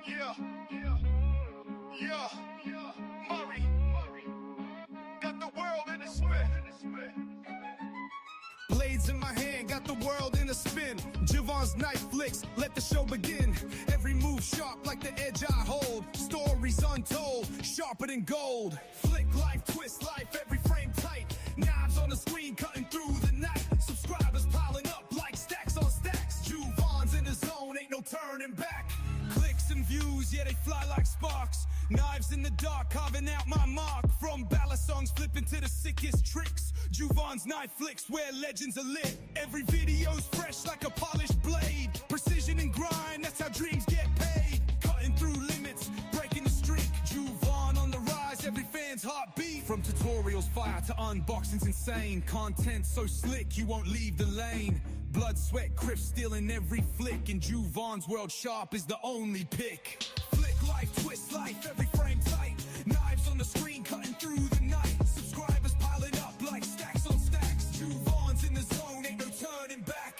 Yeah, Murray, got the world in a spin. Blades in my hand, got the world in a spin. Javon's knife flicks, let the show begin. Every move sharp like the edge I hold. Stories untold, sharper than gold. Flick life, twist life, every frame tight. Knives on the screen, cutting through the night. Subscribers piling up like stacks on stacks. Javon's in the zone, ain't no turning back. Clicks and views, yeah, they fly like sparks. Knives in the dark, carving out my mark. From ballad songs, flipping to the sickest tricks. Javon's knife flicks where legends are lit. Every video's fresh like a polished blade. Precision and grind, that's how dreams get paid. Cutting through limits, breaking the streak. Javon on the rise, every fan's heartbeat. From tutorials fire to unboxings insane. Content so slick, you won't leave the lane. Blood, sweat, crisp, stealing every flick. And Javon's world sharp is the only pick. Flick life, twist life, every frame tight. Knives on the screen, cutting through the night. Subscribers piling up like stacks on stacks. Javon's in the zone, ain't no turning back.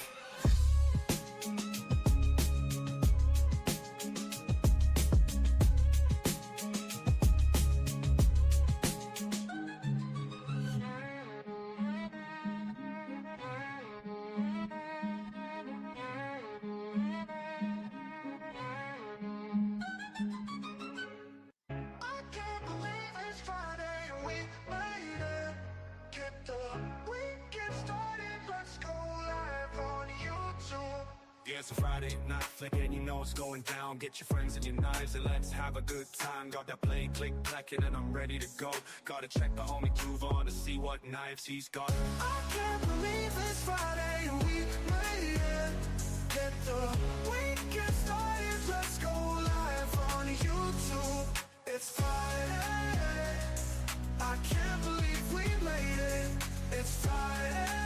Yeah, it's a Friday night flick and you know it's going down. Get your friends and your knives and let's have a good time. Got that play, click, clacking and I'm ready to go. Gotta check the homie Javon to see what knives he's got. I can't believe it's Friday and we made it. Get the weekend started, let's go live on YouTube. It's Friday, I can't believe we made it. It's Friday.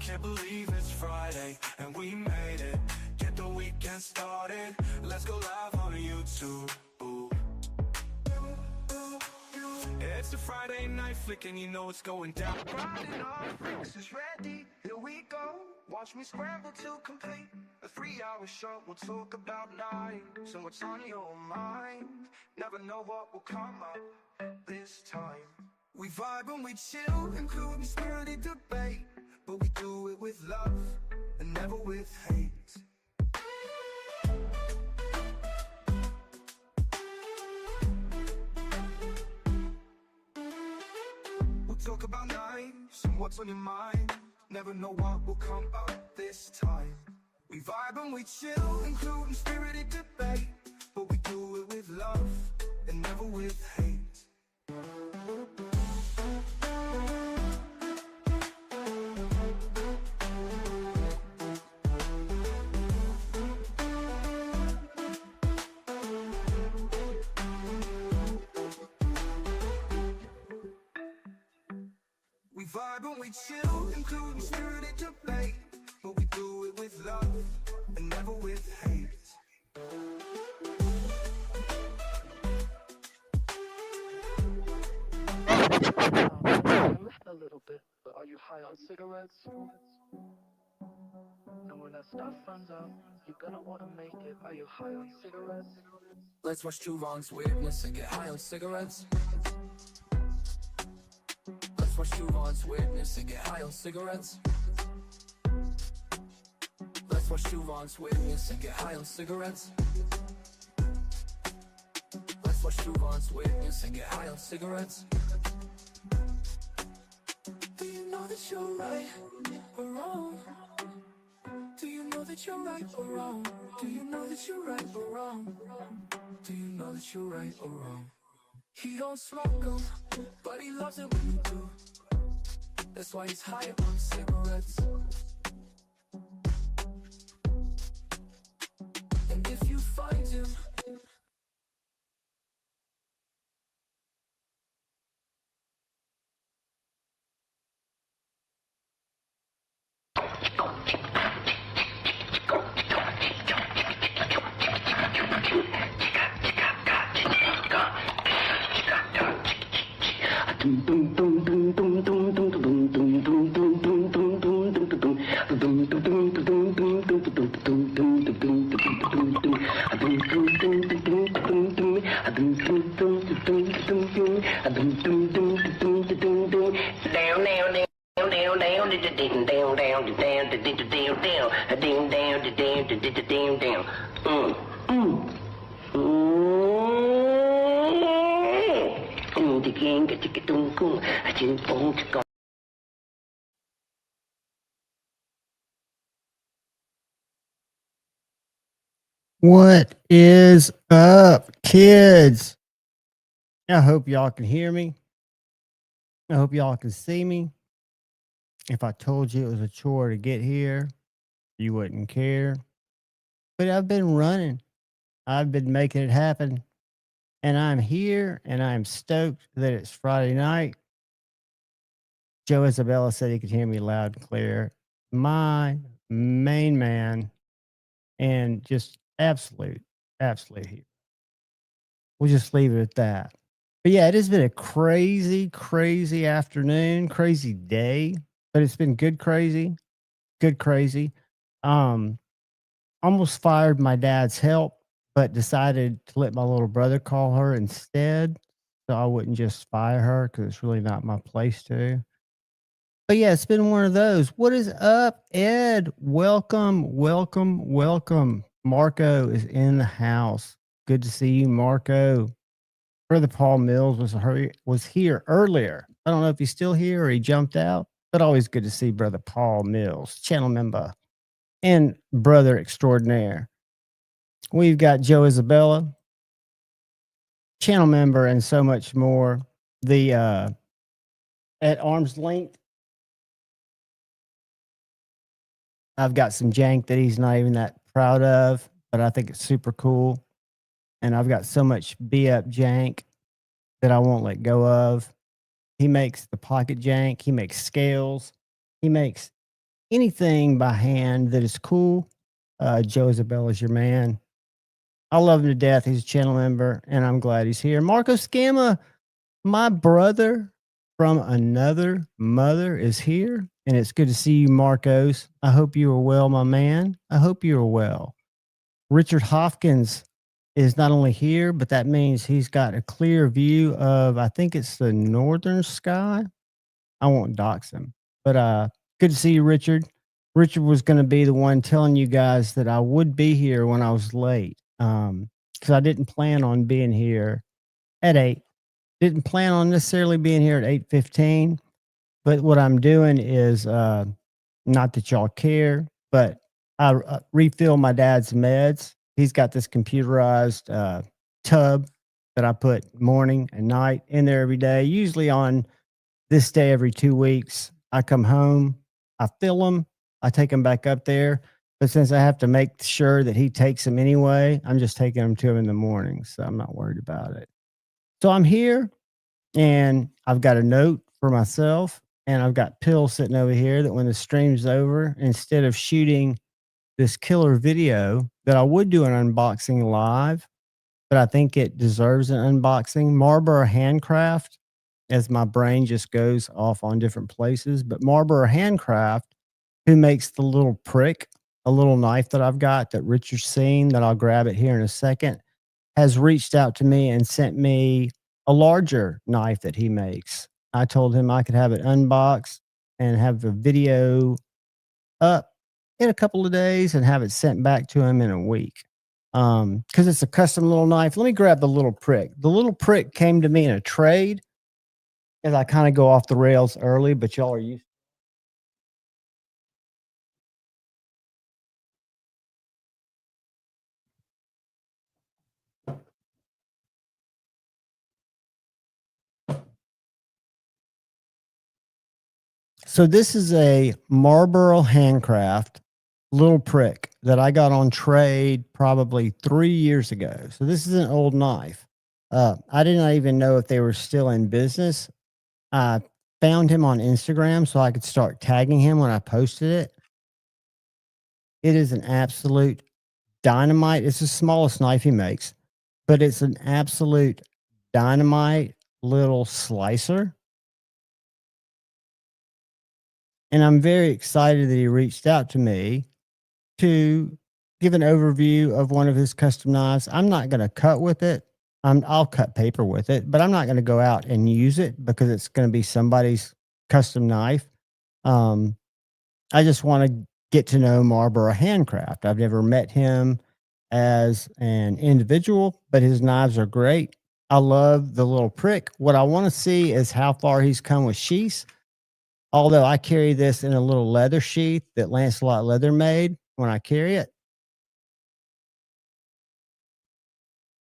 Can't believe it's Friday and we made it. Get the weekend started. Let's go live on YouTube. Ooh. It's a Friday night flick and you know it's going down. Riding our flicks is ready. Here we go. Watch me scramble to complete a 3-hour show. We'll talk about 9. So what's on your mind? Never know what will come up this time. We vibe and we chill, including spirited debate. But we do it with love and never with hate. We'll talk about knives and what's on your mind. Never know what will come up this time. We vibe and we chill, including spirited debate. But we do it with love and never with hate. We vibe and we chill, including spirited debate. But we do it with love and never with hate. A little bit, but are you high on cigarettes? And when that stuff runs out, you're gonna wanna make it. Are you high on cigarettes? Let's watch Javon's weirdness and get high on cigarettes. Let's watch Javon's weirdness and get high on cigarettes. Let's watch Javon's weirdness and get high on cigarettes. Let's watch Javon's weirdness and get high on cigarettes. Do you know that you're right or wrong? Do you know that you're right or wrong? Do you know that you're right or wrong? Do you know that you're right or wrong? He don't smoke them, but he loves it when you do. That's why he's high on cigarettes. And if you find him, down, ding down, down, down, down, ding down, ding down, ding down. The king get to I didn't want to go. What is up, kids? I hope y'all can hear me. I hope y'all can see me. If I told you it was a chore to get here, you wouldn't care. But I've been running. I've been making it happen. And I'm here, and I'm stoked that it's Friday night. Joe Isabella said he could hear me loud and clear. My main man, and just absolute here. We'll just leave it at that. But yeah, it has been a crazy afternoon, crazy day, but it's been good crazy. Almost fired my dad's help, but decided to let my little brother call her instead, so I wouldn't just fire her because it's really not my place to. But yeah, it's been one of those. What is up, Ed? Welcome. Marco is in the house. Good to see you, Marco. Brother Paul Mills was here earlier. I don't know if he's still here or he jumped out, but always good to see Brother Paul Mills, channel member and brother extraordinaire. We've got Joe Isabella, channel member, and so much more. The at arm's length, I've got some jank that he's not even that proud of, but I think it's super cool. And I've got so much up jank that I won't let go of. He makes the pocket jank. He makes scales. He makes anything by hand that is cool. Joe Isabella is your man. I love him to death. He's a channel member, and I'm glad he's here. Marco Scamma, my brother from another mother, is here, and it's good to see you, Marcos. I hope you are well, my man. I hope you are well. Richard Hopkins is not only here, but that means he's got a clear view of, I think it's the northern sky. I won't dox him, but good to see you, Richard. Richard was going to be the one telling you guys that I would be here when I was late, because I didn't plan on being here at 8. Didn't plan on necessarily being here at 8:15, but what I'm doing is, not that y'all care, but I refill my dad's meds. He's got this computerized tub that I put morning and night in there every day. Usually on this day every 2 weeks, I come home, I fill them, I take them back up there. But since I have to make sure that he takes them anyway, I'm just taking them to him in the morning, so I'm not worried about it. So I'm here, and I've got a note for myself, and I've got pills sitting over here that when the stream's over, instead of shooting this killer video that I would do an unboxing live, but I think it deserves an unboxing. Marlboro Handcraft, as my brain just goes off on different places, but Marlboro Handcraft, who makes the little prick, a little knife that I've got that Richard's seen, that I'll grab it here in a second, has reached out to me and sent me a larger knife that he makes. I told him I could have it unboxed and have the video up in a couple of days and have it sent back to him in a week. Because it's a custom little knife. Let me grab the little prick. The little prick came to me in a trade, as I kind of go off the rails early, but y'all are used. So this is a Marlboro Handcraft little prick that I got on trade probably 3 years ago. So this is an old knife. I did not even know if they were still in business. I found him on Instagram so I could start tagging him when I posted it. It is an absolute dynamite. It's the smallest knife he makes, but it's an absolute dynamite little slicer. And I'm very excited that he reached out to me to give an overview of one of his custom knives. I'm not going to cut with it. I'll cut paper with it, but I'm not going to go out and use it because it's going to be somebody's custom knife. I just want to get to know Marlboro Handcraft. I've never met him as an individual, but his knives are great. I love the little prick. What I want to see is how far he's come with sheaths. Although I carry this in a little leather sheath that Lancelot Leather made when I carry it.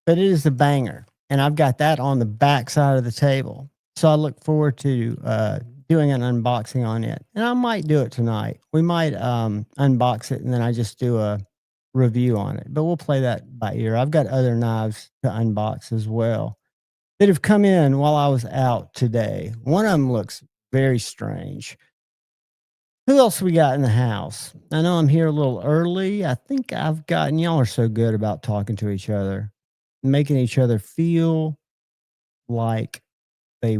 But it is a banger. And I've got that on the back side of the table. So I look forward to doing an unboxing on it. And I might do it tonight. We might unbox it and then I just do a review on it. But we'll play that by ear. I've got other knives to unbox as well that have come in while I was out today. One of them looks very strange. Who else we got in the house? I know I'm here a little early. I think I've gotten, y'all are so good about talking to each other, making each other feel like they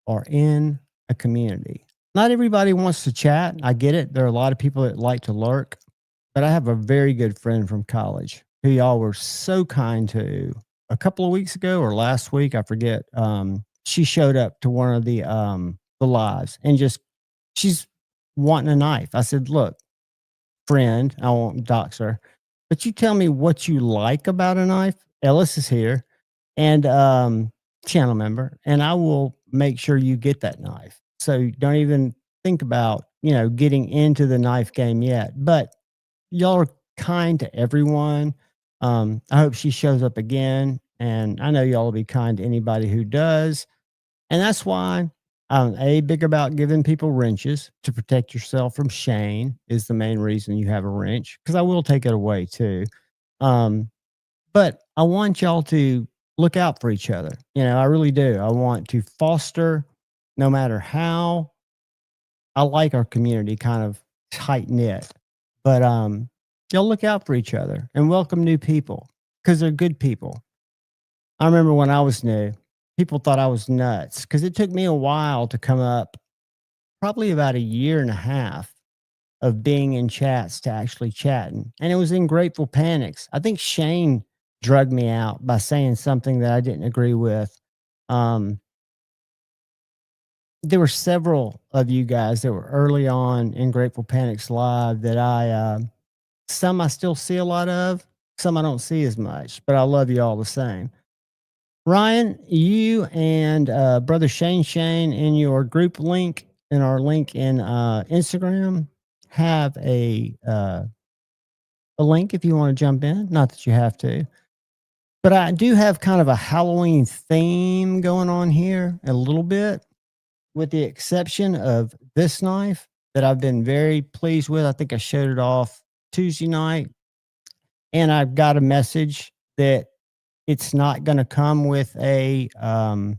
are in a community. Not everybody wants to chat. I get it. There are a lot of people that like to lurk, but I have a very good friend from college who y'all were so kind to a couple of weeks ago or last week. I forget. She showed up to one of the lives and just, she's wanting a knife. I said, look, friend, I won't dox her, but you tell me what you like about a knife. Ellis is here and channel member, and I will make sure you get that knife. So don't even think about, getting into the knife game yet. But y'all are kind to everyone. I hope she shows up again. And I know y'all will be kind to anybody who does. And that's why I'm big about giving people wrenches to protect yourself from Shane is the main reason you have a wrench, because I will take it away too. But I want y'all to look out for each other. I really do. I want to foster, no matter how. I like our community kind of tight knit, but y'all look out for each other and welcome new people because they're good people. I remember when I was new, people thought I was nuts because it took me a while to come up, probably about a year and a half of being in chats to actually chatting. And it was in Grateful Panics. I think Shane drugged me out by saying something that I didn't agree with. There were several of you guys that were early on in Grateful Panics Live that some I still see a lot of, some I don't see as much, but I love you all the same. Ryan, you and brother Shane in your group link and our link in Instagram have a link if you want to jump in. Not that you have to, but I do have kind of a Halloween theme going on here a little bit, with the exception of this knife that I've been very pleased with. I think I showed it off Tuesday night, and I've got a message that it's not going to come with why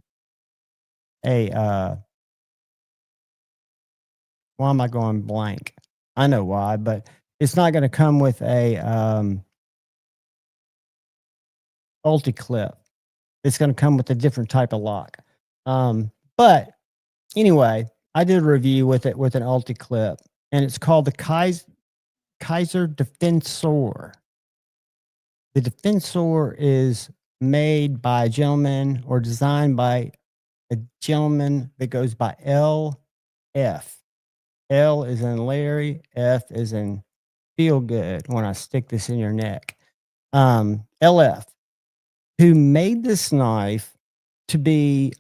am I going blank? I know why, but it's not going to come with a ulti-clip. It's going to come with a different type of lock. But anyway, I did a review with it with an ulti-clip, and it's called the Kaiser Defensor. The Defensor is made by a gentleman or designed by a gentleman that goes by LF. L is in Larry, F is in feel good when I stick this in your neck. LF, who made this knife to be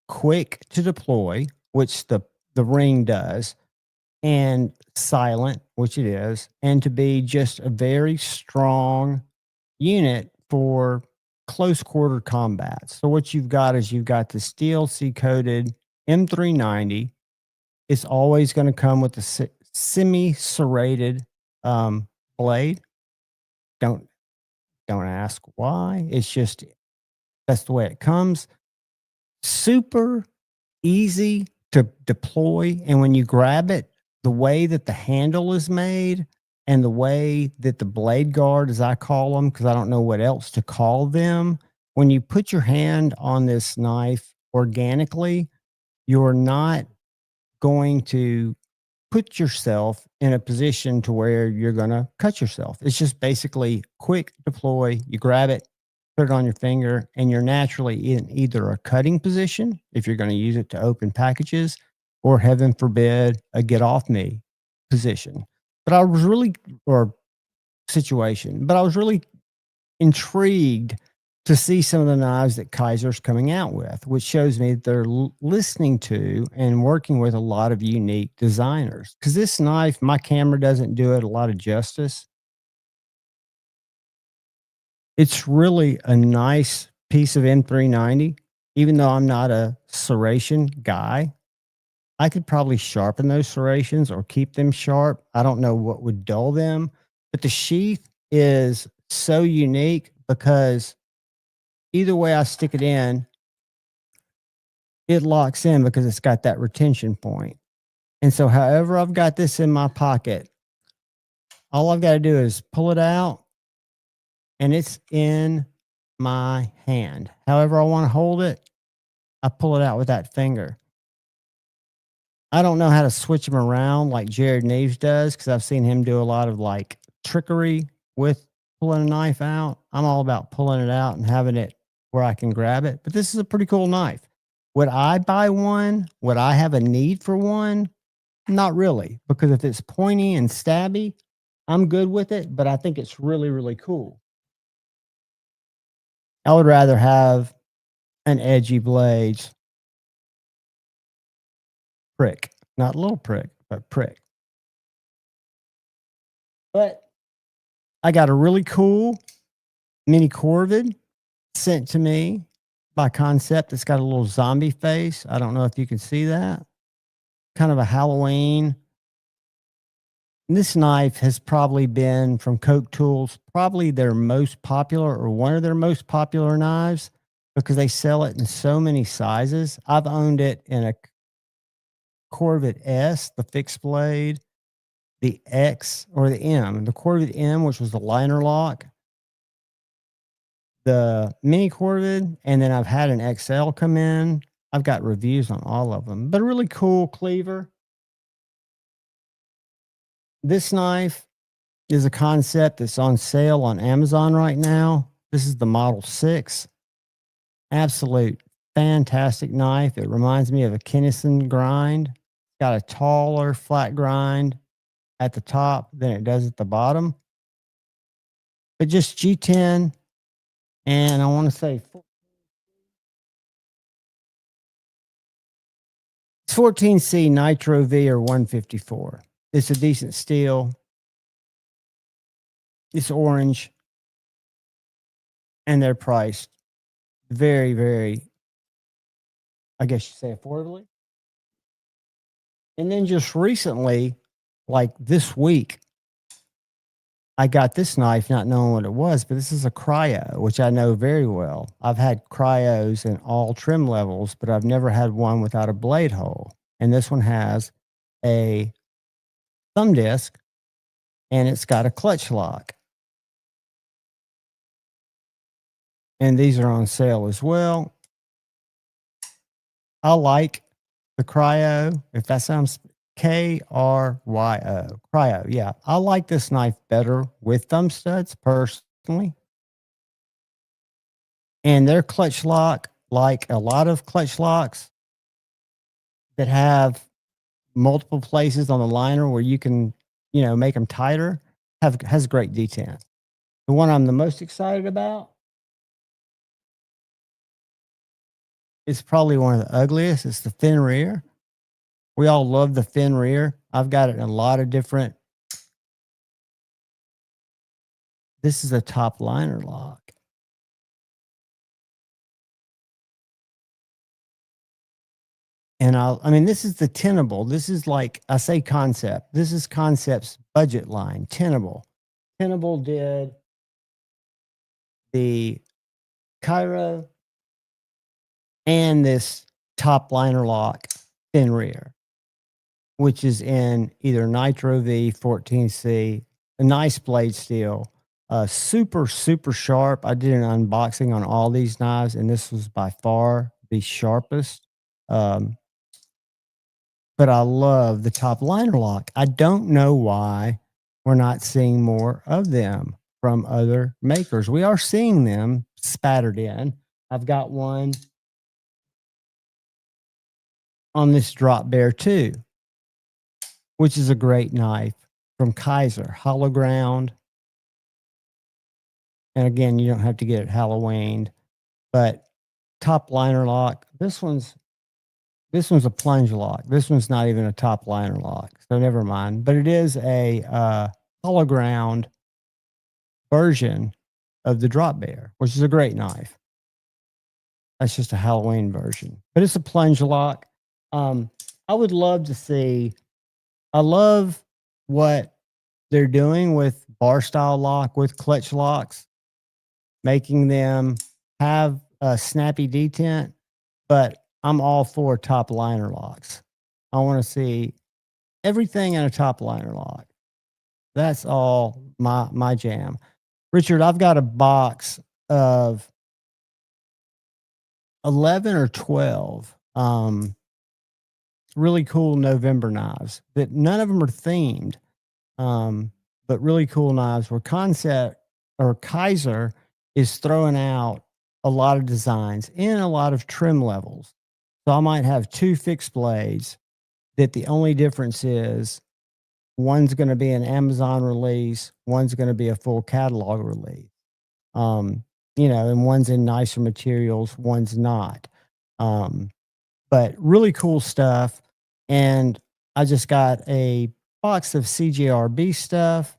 quick to deploy, which the ring does, and silent, which it is, and to be just a very strong unit for close quarter combat. So what you've got is you've got the DLC coated M390. It's always going to come with the semi-serrated blade. Don't ask why. It's just that's the way it comes. Super easy to deploy, and when you grab it, the way that the handle is made and the way that the blade guard, as I call them, because I don't know what else to call them, when you put your hand on this knife organically, you're not going to put yourself in a position to where you're going to cut yourself. It's just basically quick deploy. You grab it, put it on your finger, and you're naturally in either a cutting position if you're going to use it to open packages, or heaven forbid, a get off me position. But I was really, or situation, but I was really intrigued to see some of the knives that Kaiser's coming out with, which shows me that they're listening to and working with a lot of unique designers. Because this knife, my camera doesn't do it a lot of justice. It's really a nice piece of M390, even though I'm not a serration guy. I could probably sharpen those serrations or keep them sharp. I don't know what would dull them, but the sheath is so unique because either way I stick it in, it locks in because it's got that retention point. And so however I've got this in my pocket, all I've got to do is pull it out and it's in my hand. However I want to hold it, I pull it out with that finger. I don't know how to switch them around like Jared Neves does because I've seen him do a lot of like trickery with pulling a knife out. I'm all about pulling it out and having it where I can grab it. But this is a pretty cool knife. Would I buy one? Would I have a need for one? Not really, because if it's pointy and stabby, I'm good with it, but I think it's really, really cool. I would rather have an edgy blades prick, not a little prick, but prick. But I got a really cool mini Corvid sent to me by Concept. It's got a little zombie face. I don't know if you can see that. Kind of a Halloween. And this knife has probably been from Coke Tools, probably their most popular or one of their most popular knives because they sell it in so many sizes. I've owned it in a Corvid S, the fixed blade, the X or the M, the Corvid M, which was the liner lock, the mini Corvid, and then I've had an XL come in. I've got reviews on all of them, but a really cool cleaver. This knife is a Concept that's on sale on Amazon right now. This is the Model 6. Absolute fantastic knife. It reminds me of a Kinnison grind. It's got a taller flat grind at the top than it does at the bottom. But just G10, and I want to say it's 14C Nitro V or 154. It's a decent steel. It's orange. And they're priced very, very, I guess you say affordably. And then just recently, like this week, I got this knife not knowing what it was, but this is a cryo, which I know very well. I've had cryos in all trim levels, but I've never had one without a blade hole. And this one has a thumb disc and it's got a clutch lock. And these are on sale as well. I like the cryo, if that sounds Kryo, cryo. Yeah, I like this knife better with thumb studs personally. And their clutch lock, like a lot of clutch locks that have multiple places on the liner where you can, make them tighter, has great detent. The one I'm the most excited about is probably one of the ugliest. It's the thin rear. We all love the thin rear. I've got it in a lot of different. This is a top liner lock. And this is the Tenable. This is like, I say Concept. This is Concept's budget line, Tenable. Tenable did the Cairo and this top liner lock thin rear, which is in either Nitro V, 14C, a nice blade steel, super, super sharp. I did an unboxing on all these knives, and this was by far the sharpest. But I love the top liner lock. I don't know why we're not seeing more of them from other makers. We are seeing them spattered in. I've got one on this drop bear too, which is a great knife from Kaiser, hollow ground. And again, you don't have to get it Halloweened, but top liner lock. This one's a plunge lock. This one's not even a top liner lock, so never mind. But it is a hollow ground version of the drop bear, which is a great knife. That's just a Halloween version, but it's a plunge lock. I would love to see. I love what they're doing with bar style lock with clutch locks, making them have a snappy detent, but I'm all for top liner locks. I want to see everything in a top liner lock. That's all my jam. Richard, I've got a box of 11 or 12 really cool November knives that none of them are themed, but really cool knives where Concept or Kaiser is throwing out a lot of designs in a lot of trim levels. So I might have 2 fixed blades that the only difference is one's going to be an Amazon release, one's going to be a full catalog release. And one's in nicer materials, one's not. But really cool stuff. And I just got a box of CJRB stuff.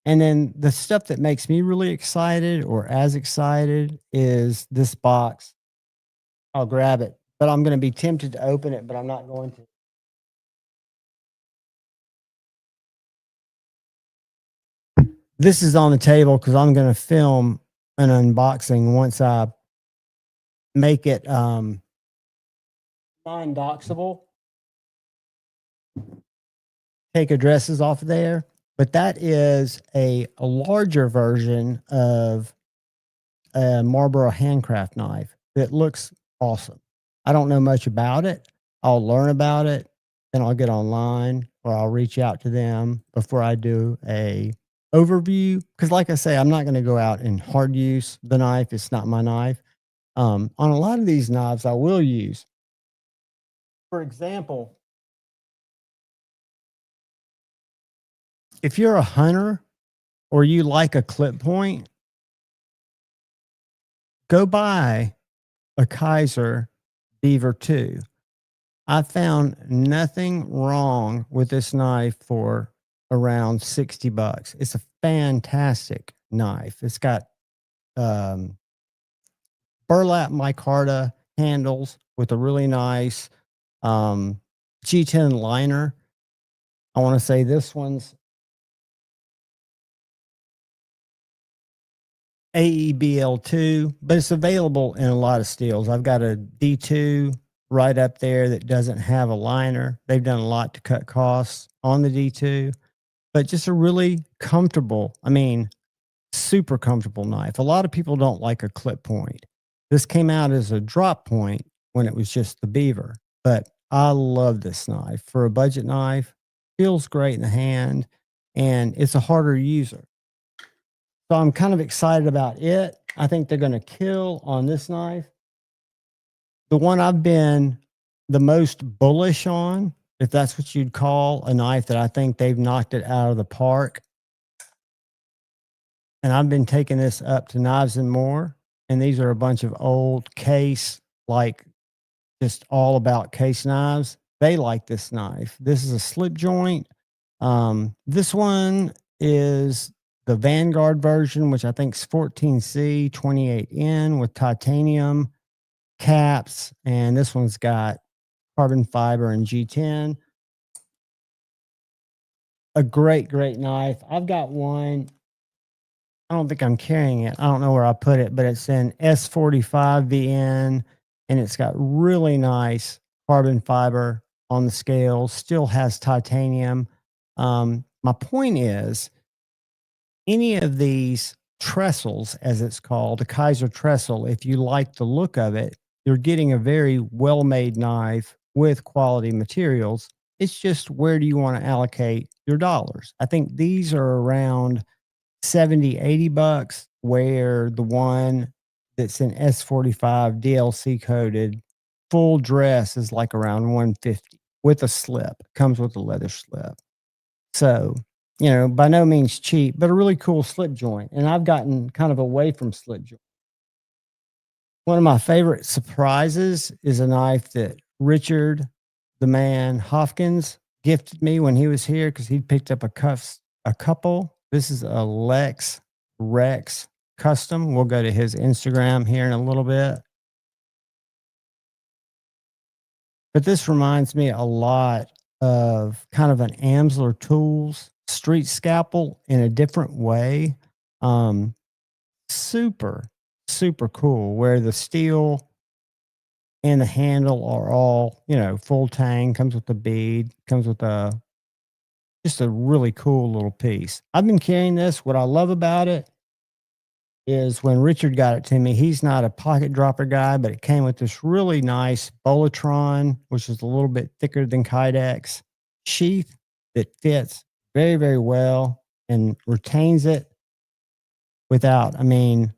And then the stuff that makes me really excited or as excited is this box. I'll grab it, but I'm going to be tempted to open it, but I'm not going to. This is on the table because I'm going to film an unboxing once I make it non-doxable. Take addresses off of there. But that is a larger version of a Marlboro handcraft knife that looks awesome. I don't know much about it. I'll learn about it, then I'll get online or I'll reach out to them before I do a overview. Because like I say, I'm not going to go out and hard use the knife. It's not my knife. On a lot of these knives, I will use. For example, if you're a hunter or you like a clip point, go buy a Kaiser Beaver 2. I found nothing wrong with this knife for around $60. It's a fantastic knife. It's got burlap micarta handles with a really nice G10 liner. I want to say this one's AEBL2, but it's available in a lot of steels. I've got a D2 right up there that doesn't have a liner. They've done a lot to cut costs on the D2, but just a really comfortable, super comfortable knife. A lot of people don't like a clip point. This came out as a drop point when it was just the Beaver, but I love this knife for a budget knife. Feels great in the hand, and it's a harder user. So I'm kind of excited about it. I think they're going to kill on this knife. The one I've been the most bullish on, if that's what you'd call a knife that I think they've knocked it out of the park. And I've been taking this up to Knives and More. And these are a bunch of old case, like just all about case knives. They like this knife. This is a slip joint. This one is the Vanguard version, which I think is 14C 28N with titanium caps. And this one's got carbon fiber and G10. A great, great knife. I've got one. I don't think I'm carrying it. I don't know where I put it, but it's in S45 VN, and it's got really nice carbon fiber on the scales. Still has titanium. My point is, any of these trestles, as it's called, a Kaiser trestle, if you like the look of it, you're getting a very well-made knife with quality materials. It's just, where do you want to allocate your dollars? I think these are around $70-$80, where the one that's in S45 DLC coded full dress is like around 150 with a slip. Comes with a leather slip. So, you know, by no means cheap, but a really cool slip joint. And I've gotten kind of away from slip joint. One of my favorite surprises is a knife that Richard, the man Hopkins, gifted me when he was here because he picked up a couple. This is a Lex Rex custom. We'll go to his Instagram here in a little bit. But this reminds me a lot of kind of an Amsler Tools street scalpel in a different way. Super, super cool, where the steel and the handle are all, you know, full tang, comes with the bead, comes with just a really cool little piece. I've been carrying this. What I love about it is when Richard got it to me, he's not a pocket dropper guy, but it came with this really nice Bolatron, which is a little bit thicker than Kydex sheath that fits very, very well and retains it without, I mean,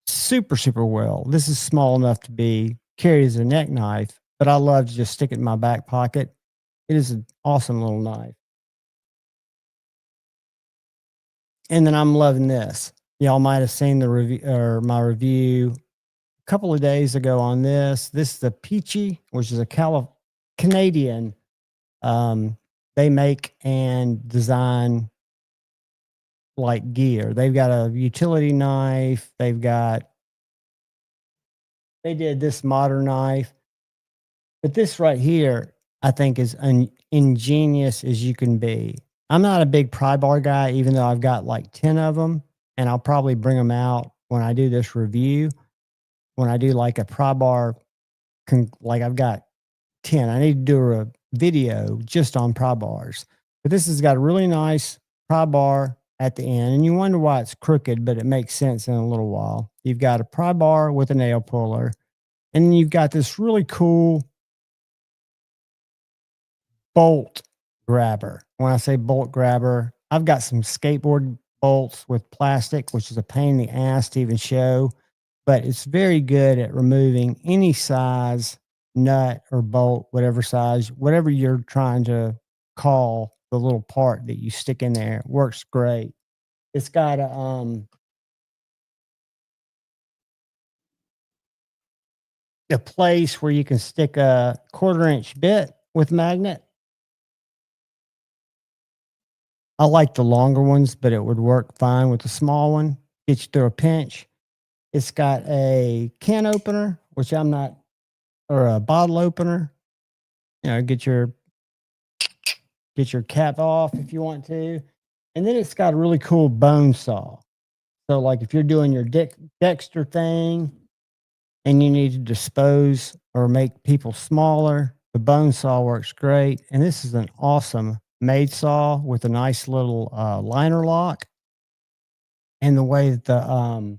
super, super well. This is small enough to be carried as a neck knife, but I love to just stick it in my back pocket. It is an awesome little knife. And then I'm loving this. Y'all might have seen the review or my review a couple of days ago on this. This is the Peachy, which is a Canadian. They make and design like gear. They've got a utility knife. They did this modern knife. But this right here, I think, is ingenious as you can be. I'm not a big pry bar guy, even though I've got like 10 of them. And I'll probably bring them out when I do this review. When I do like a pry bar, like I've got 10. I need to do a video just on pry bars. But this has got a really nice pry bar at the end. And you wonder why it's crooked, but it makes sense in a little while. You've got a pry bar with a nail puller. And then you've got this really cool bolt grabber. When I say bolt grabber, I've got some skateboard bolts with plastic, which is a pain in the ass to even show, but it's very good at removing any size nut or bolt, whatever size, whatever you're trying to call the little part that you stick in there. It works great. It's got a place where you can stick a 1/4-inch bit with magnet. I like the longer ones, but it would work fine with the small one. Get you through a pinch. It's got a can opener, which I'm not, or a bottle opener. You know, get your cap off if you want to. And then it's got a really cool bone saw. So like if you're doing your Dexter thing and you need to dispose or make people smaller, the bone saw works great. And this is an awesome made saw with a nice little liner lock. And the way that the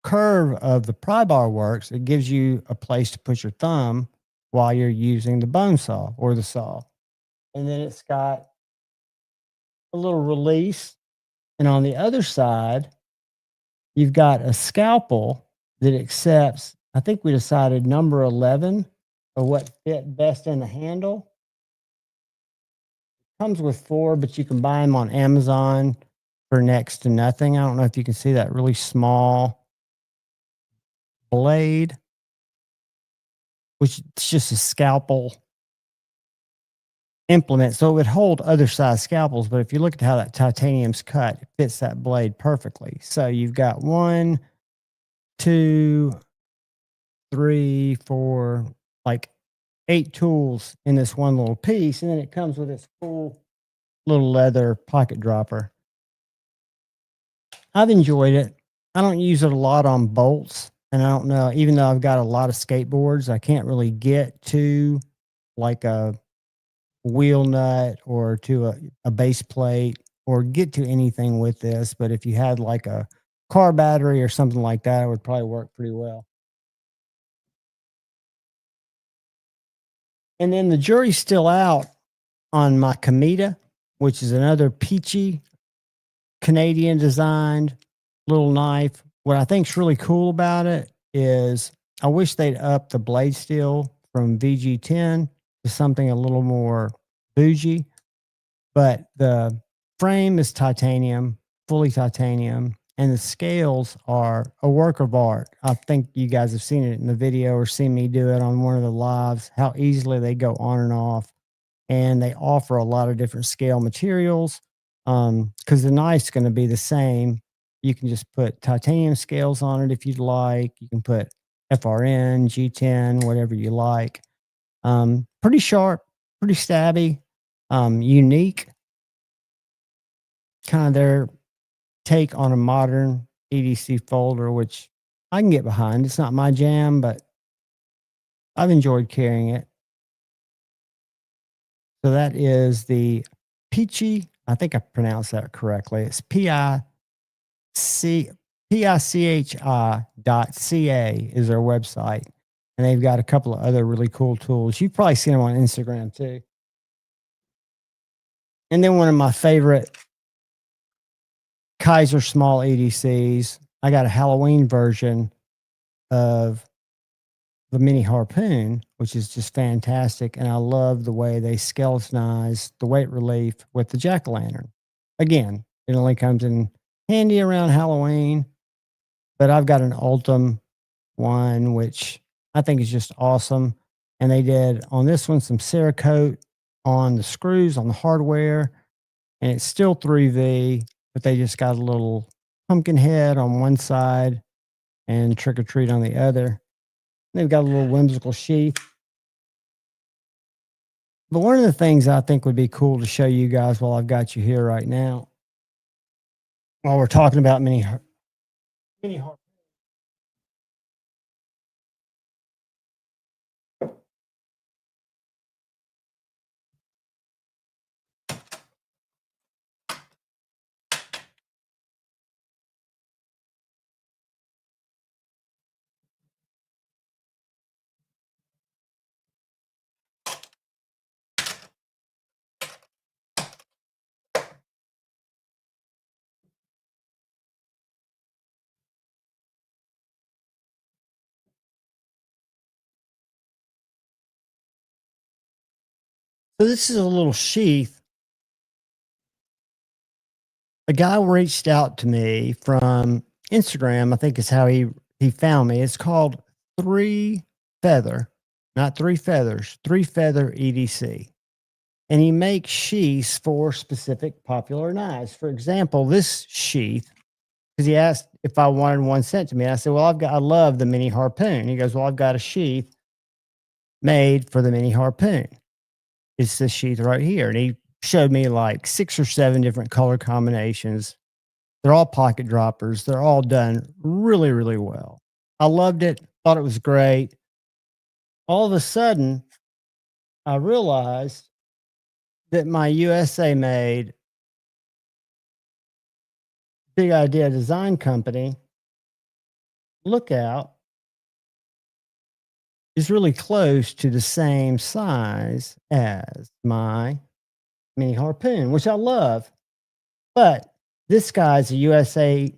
curve of the pry bar works, it gives you a place to put your thumb while you're using the bone saw or the saw. And then it's got a little release. And on the other side, you've got a scalpel that accepts, I think we decided number 11 or what fit best in the handle. Comes with 4, but you can buy them on Amazon for next to nothing. I don't know if you can see that really small blade, which is just a scalpel implement. So it would hold other size scalpels, but if you look at how that titanium's cut, it fits that blade perfectly. So you've got 1, 2, 3, 4, like 8 tools in this one little piece. And then it comes with this cool little leather pocket dropper. I've enjoyed it. I don't use it a lot on bolts. And I don't know, even though I've got a lot of skateboards, I can't really get to like a wheel nut or to a base plate or get to anything with this. But if you had like a car battery or something like that, it would probably work pretty well. And then the jury's still out on my Kamita, which is another peachy Canadian designed little knife. What I think is really cool about it is I wish they'd up the blade steel from VG10 to something a little more bougie, but the frame is titanium, fully titanium, and the scales are a work of art. I think you guys have seen it in the video or seen me do it on one of the lives, how easily they go on and off. And they offer a lot of different scale materials because the knife's going to be the same. You can just put titanium scales on it if you'd like. You can put FRN, G10, whatever you like. Pretty sharp, pretty stabby, unique. Kind of their take on a modern EDC folder, which I can get behind. It's not my jam, but I've enjoyed carrying it. So that is the Peachy. I think I pronounced that correctly. It's PICHI.ca is their website. And they've got a couple of other really cool tools. You've probably seen them on Instagram too. And then one of my favorite Kaiser small EDCs, I got a Halloween version of the mini harpoon, which is just fantastic. And I love the way they skeletonize the weight relief with the jack-o'-lantern. Again, it only comes in handy around Halloween, but I've got an Ultim one, which I think is just awesome. And they did on this one some Cerakote on the screws, on the hardware, and it's still 3V, but they just got a little pumpkin head on one side and Trick or Treat on the other. They've got a little whimsical sheath. But one of the things I think would be cool to show you guys while I've got you here right now, while we're talking about mini harpoon. So this is a little sheath. A guy reached out to me from Instagram. I think is how he found me. It's called Three Feather, not Three Feathers, Three Feather EDC. And he makes sheaths for specific popular knives. For example, this sheath, because he asked if I wanted one sent to me. I said, well, I love the mini harpoon. He goes, well, I've got a sheath made for the mini harpoon. It's this sheath right here. And he showed me like 6 or 7 different color combinations. They're all pocket droppers. They're all done really, really well. I loved it. Thought it was great. All of a sudden, I realized that my USA made Big Idea Design Company, Lookout, is really close to the same size as my mini harpoon, which I love. But this guy's a USA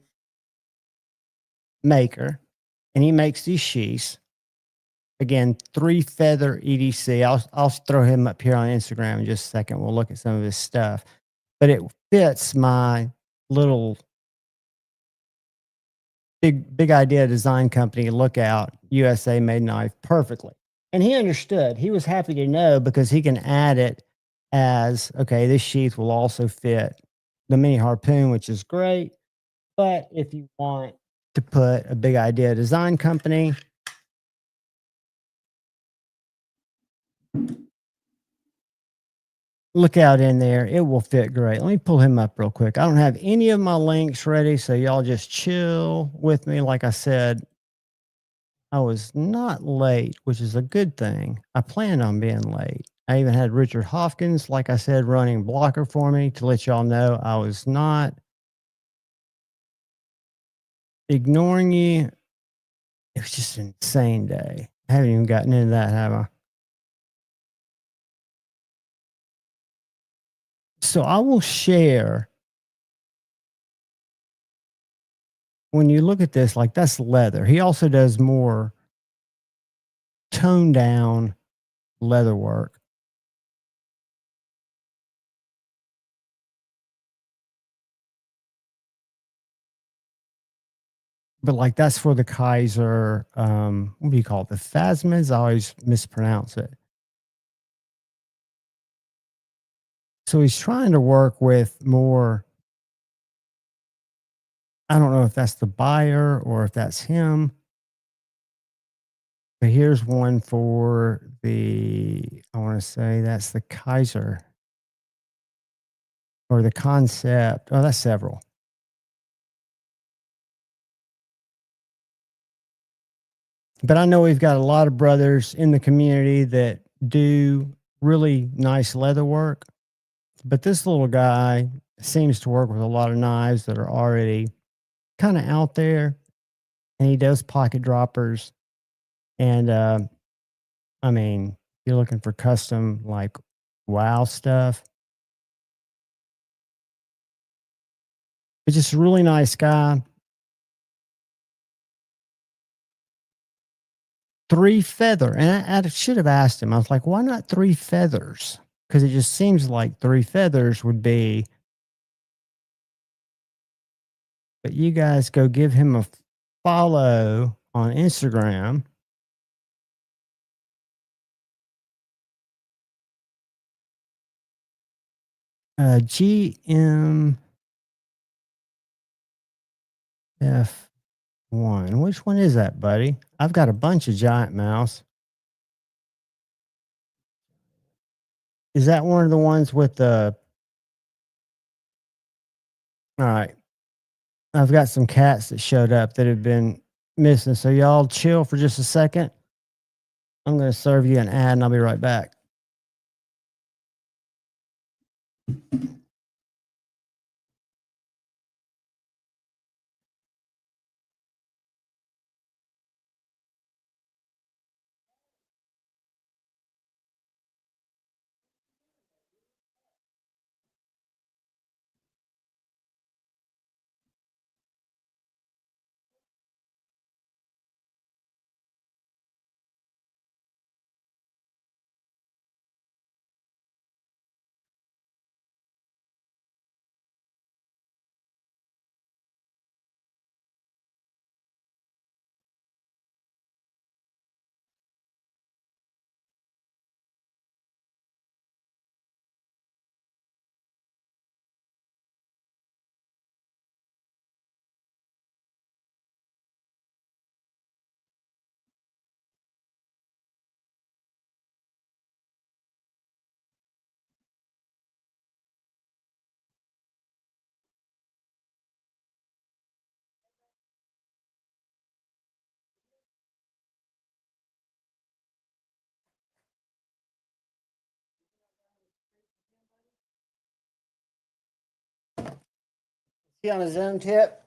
maker, and he makes these sheaths. Again, Three Feather EDC. I'll throw him up here on Instagram in just a second. We'll look at some of his stuff. But it fits my little big idea design company Lookout USA made knife perfectly. And he understood. He was happy to know because he can add it as, okay, this sheath will also fit the mini harpoon, which is great. But if you want to put a Big Idea Design Company Lookout in there, it will fit great. Let me pull him up real quick. I don't have any of my links ready, so y'all just chill with me. Like I said, I was not late, which is a good thing. I planned on being late. I even had Richard Hopkins, like I said, running blocker for me to let y'all know I was not ignoring you. It was just an insane day. I haven't even gotten into that, have I? So I will share. When you look at this, like that's leather. He also does more toned down leather work. But like that's for the Kaiser, what do you call it? The Phasmas? I always mispronounce it. So he's trying to work with more. I don't know if that's the buyer or if that's him. But here's one for I want to say that's the Kaiser or the Concept. Oh, that's several. But I know we've got a lot of brothers in the community that do really nice leather work. But this little guy seems to work with a lot of knives that are already kind of out there. And he does pocket droppers. And I mean, you're looking for custom, like wow stuff. But just a really nice guy. 3 feather. And I should have asked him. I was like, why not 3 feathers? Because it just seems like 3 feathers would be. But you guys go give him a follow on Instagram. GMF1. Which one is that, buddy? I've got a bunch of giant mouse. Is that one of the ones with the... All right. I've got some cats that showed up that have been missing. So y'all chill for just a second. I'm going to serve you an ad and I'll be right back. He on his own tip?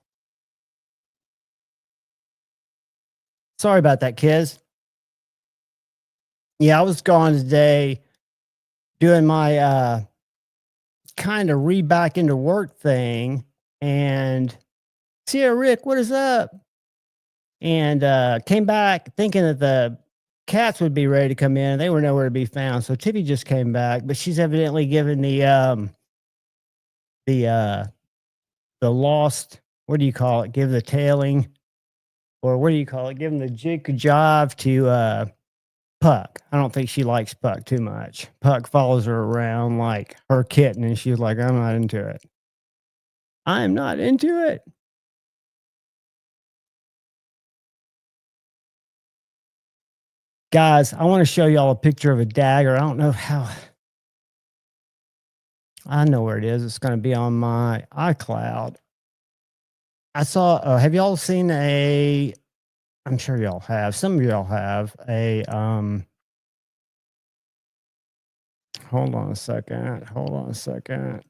Sorry about that, kids. Yeah, I was gone today doing my kind of back into work thing. And see ya, Rick, what is up? And came back thinking that the cats would be ready to come in. They were nowhere to be found. So Tiffy just came back, but she's evidently given the lost, what do you call it? Give the tailing, or what do you call it? Give him the jig jive to Puck. I don't think she likes Puck too much. Puck follows her around like her kitten, and she's like, I'm not into it. I'm not into it. Guys, I want to show y'all a picture of a dagger. I don't know how. I know where it is. It's going to be on my iCloud. I saw, have y'all seen I'm sure y'all have. Some of y'all have hold on a second.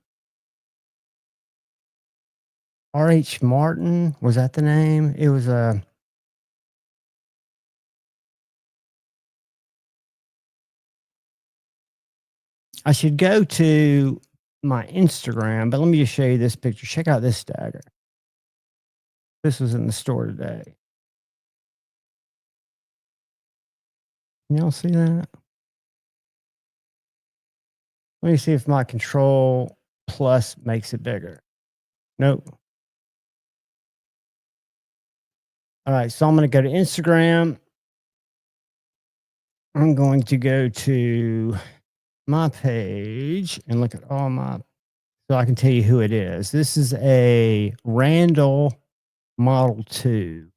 R.H. Martin, was that the name? It was I should go to my Instagram, but let me just show you this picture. Check out this dagger. This was in the store today. Y'all see that? Let me see if my control plus makes it bigger. Nope. All right, so I'm going to go to Instagram. I'm going to go to my page and look at all my, so I can tell you who it is. This is a Randall Model 2.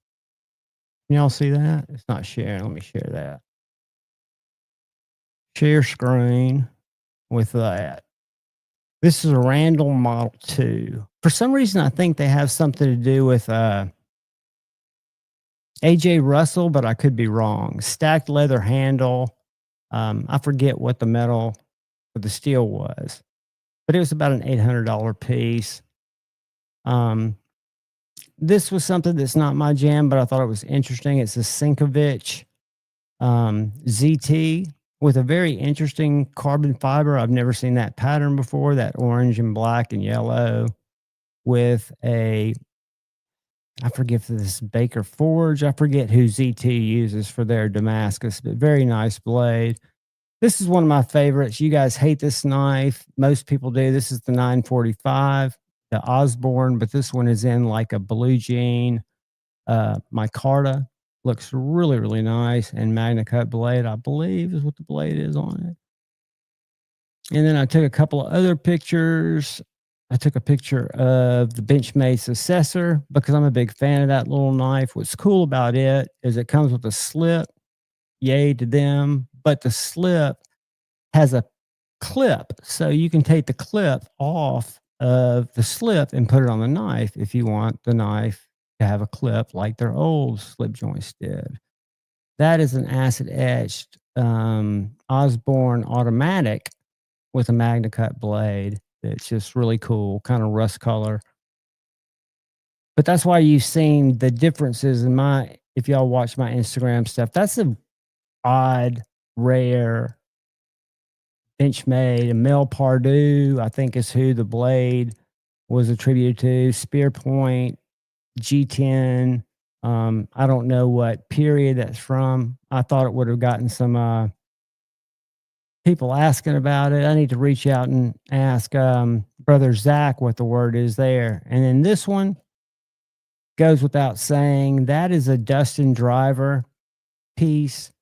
Can y'all see that? It's not sharing. Let me share that. Share screen with that. This is a Randall Model 2. For some reason, I think they have something to do with AJ Russell, but I could be wrong. Stacked leather handle. I forget what the metal or the steel was, but it was about an $800 piece. This was something that's not my jam, but I thought it was interesting. It's a Sinkovich ZT with a very interesting carbon fiber. I've never seen that pattern before, that orange and black and yellow with a, I forget if this is Baker Forge. I forget who ZT uses for their Damascus, but very nice blade. This is one of my favorites. You guys hate this knife. Most people do. This is the 945, the Osborne, but this one is in like a blue jean. Micarta looks really, really nice. And Magna Cut blade, I believe, is what the blade is on it. And then I took a couple of other pictures. I took a picture of the Benchmade Successor because I'm a big fan of that little knife. What's cool about it is it comes with a slip. Yay to them. But the slip has a clip. So you can take the clip off of the slip and put it on the knife if you want the knife to have a clip like their old slip joints did. That is an acid etched Osborne automatic with a Magna Cut blade. It's just really cool, kind of rust color. But that's why you've seen the differences in my, if y'all watch my Instagram stuff, that's an odd, rare Benchmade. A Mel Pardue, I think is who the blade was attributed to. Spear Point, G10. I don't know what period that's from. I thought it would have gotten some people asking about it. I need to reach out and ask Brother Zach what the word is there. And then this one goes without saying. That is a Dustin Driver piece.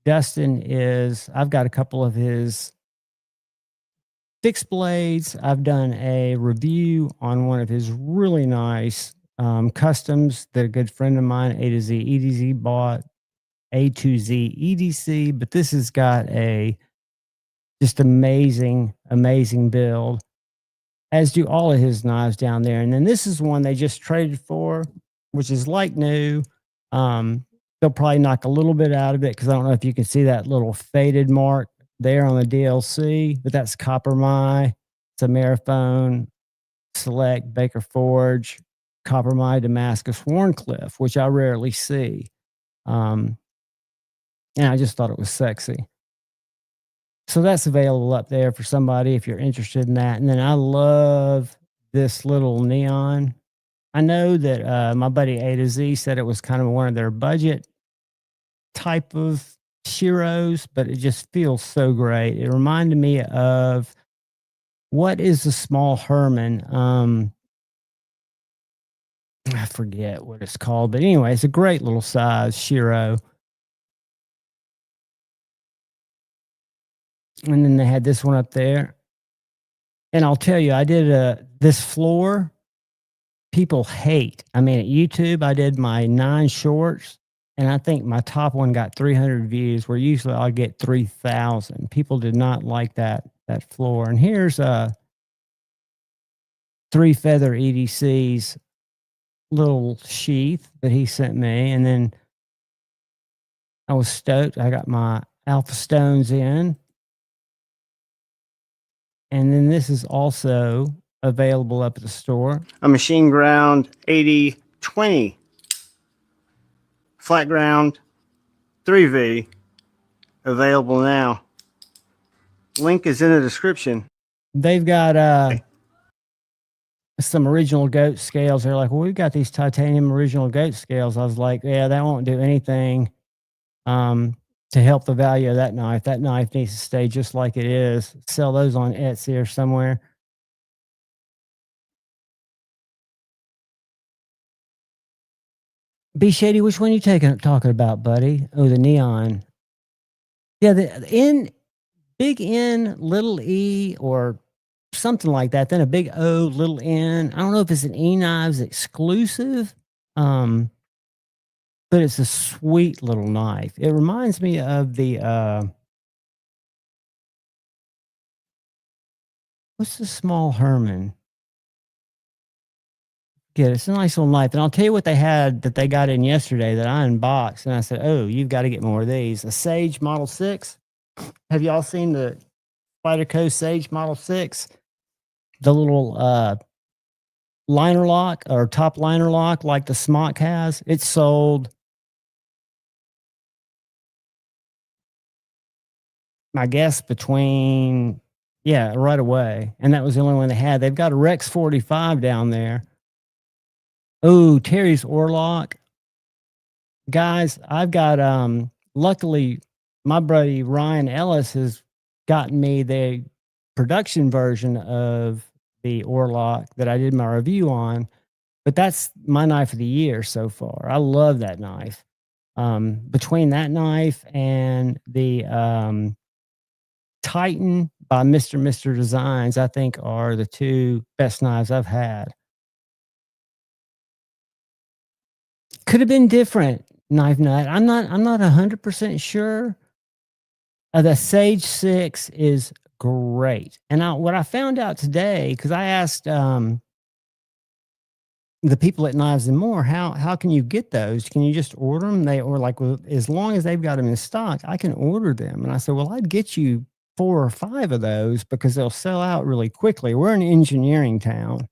Dustin is, I've got a couple of his fixed blades. I've done a review on one of his really nice customs that a good friend of mine, A to Z EDZ, bought. A to Z EDC, but this has got a just amazing, amazing build, as do all of his knives down there. And then this is one they just traded for, which is like new. They'll probably knock a little bit out of it because I don't know if you can see that little faded mark there on the DLC, but that's Copper My. It's a Marathon Select Baker Forge Copper My Damascus Warncliffe, which I rarely see. And I just thought it was sexy. So that's available up there for somebody if you're interested in that. And then I love this little neon. I know that my buddy A to Z said it was kind of one of their budget type of Shiros, but it just feels so great. It reminded me of, what is the small Herman? I forget what it's called, but anyway, it's a great little size Shiro. And then they had this one up there. And I'll tell you, I did this floor, people hate. I mean, at YouTube, I did my 9 shorts, and I think my top one got 300 views, where usually I'll get 3,000. People did not like that floor. And here's 3 Feather EDC's little sheath that he sent me. And then I was stoked. I got my Alpha Stones in. And then this is also available up at the store. A machine ground 8020 flat ground 3V available now. Link is in the description. They've got some original goat scales. They're like, well, we've got these titanium original goat scales. I was like, yeah, that won't do anything to help the value of that knife. That knife needs to stay just like it is. Sell those on Etsy or somewhere. B Shady, which one you talking about, buddy? Oh, the neon. Yeah, the big N, little E, or something like that. Then a big O, little N. I don't know if it's an E Knives exclusive, but it's a sweet little knife. It reminds me of the what's the small Herman? Yeah, it's a nice little knife. And I'll tell you what they had that they got in yesterday that I unboxed. And I said, oh, you've got to get more of these. A Sage Model 6. Have y'all seen the Spyderco Sage Model 6? The little liner lock or top liner lock like the Smock has. It's sold, I guess, between, yeah, right away. And that was the only one they had. They've got a Rex 45 down there. Oh, Terry's Orlock. Guys, I've got luckily my buddy Ryan Ellis has gotten me the production version of the Orlock that I did my review on, but that's my knife of the year so far. I love that knife. Between that knife and the Titan by Mr. Designs, I think are the two best knives I've had. Could have been different, Knife Nut. I'm not 100% sure. The Sage 6 is great. And what I found out today, because I asked the people at Knives and More, how can you get those? Can you just order them? They were like, well, as long as they've got them in stock, I can order them. And I said, well, I'd get you 4 or 5 of those because they'll sell out really quickly. We're an engineering town.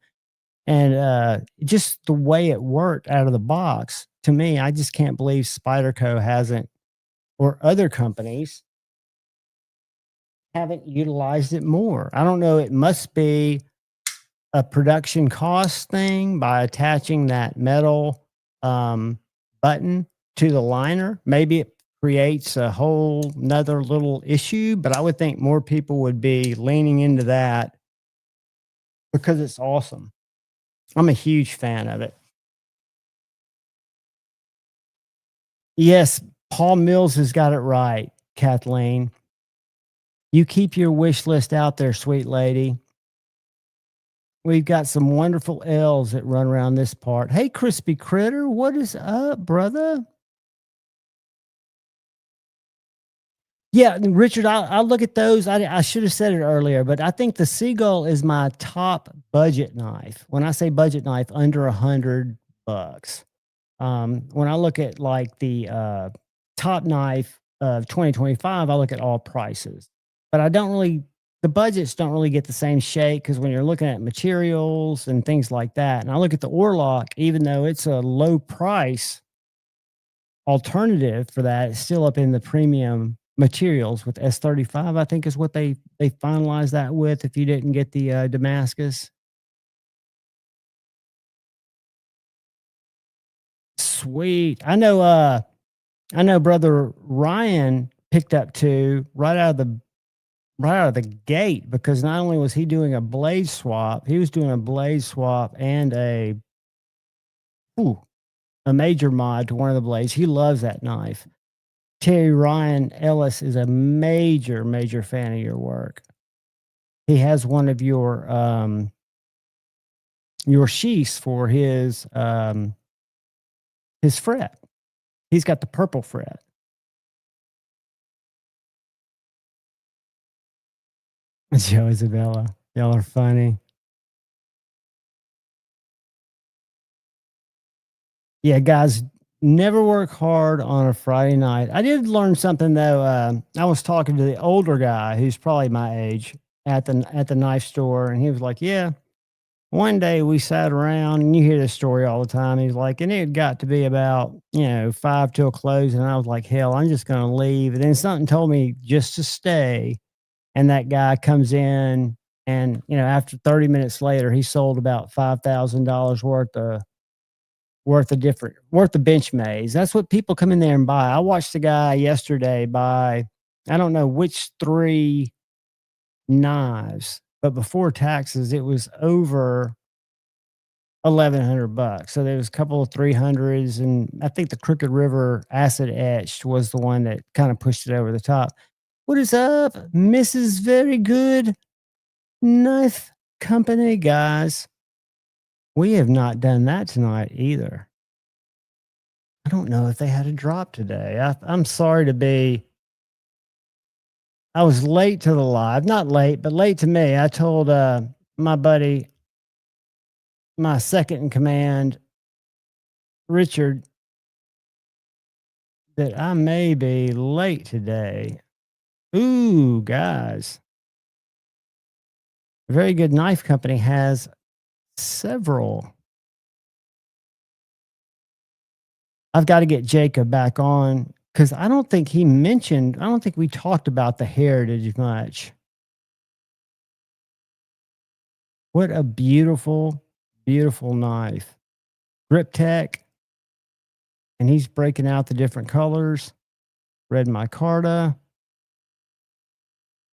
And just the way it worked out of the box, to me, I just can't believe Spyderco hasn't, or other companies haven't utilized it more. I don't know. It must be a production cost thing by attaching that metal button to the liner. Maybe it creates a whole nother little issue, but I would think more people would be leaning into that because it's awesome. I'm a huge fan of it. Yes, Paul Mills has got it right, Kathleen. You keep your wish list out there, sweet lady. We've got some wonderful L's that run around this part. Hey, Crispy Critter, what is up, brother? Yeah, Richard, I'll look at those. I should have said it earlier, but I think the Seagull is my top budget knife. When I say budget knife, under $100. When I look at like the top knife of 2025, I look at all prices. But I don't really, the budgets don't really get the same shake because when you're looking at materials and things like that, and I look at the Orlock, even though it's a low price alternative for that, it's still up in the premium materials with S35, I think is what they finalized that with if you didn't get the Damascus. Sweet. I know brother Ryan picked up 2 right out of the gate because not only was he doing a blade swap, he was doing a blade swap and a major mod to one of the blades. He loves that knife. Terry Ryan Ellis is a major fan of your work. He has one of your sheaths for his fret. He's got the purple fret. Joe Isabella, y'all are funny. Yeah, guys, never work hard on a Friday night. I did learn something though. I was talking to the older guy who's probably my age at the knife store, and he was like, "Yeah, one day we sat around, and you hear this story all the time." He's like, and it got to be about 5 till close, and I was like, "Hell, I'm just going to leave." And then something told me just to stay, and that guy comes in, and after 30 minutes later, he sold about $5,000 worth of worth a bench maze. That's what people come in there and buy. I watched a guy yesterday buy, I don't know which 3 knives, but before taxes, it was over $1,100. So there was a couple of 300s, and I think the Crooked River acid etched was the one that kind of pushed it over the top. What is up, Mrs. Very Good Knife Company, guys? We have not done that tonight either. I don't know if they had a drop today. I'm sorry to be. I was late to the live. Not late, but late to me. I told my buddy, my second in command, Richard, that I may be late today. Ooh, guys. A Very Good Knife Company has several. I've got to get Jacob back on because I don't think we talked about the heritage much. What a beautiful, beautiful knife. Grip Tech. And he's breaking out the different colors. Red micarta,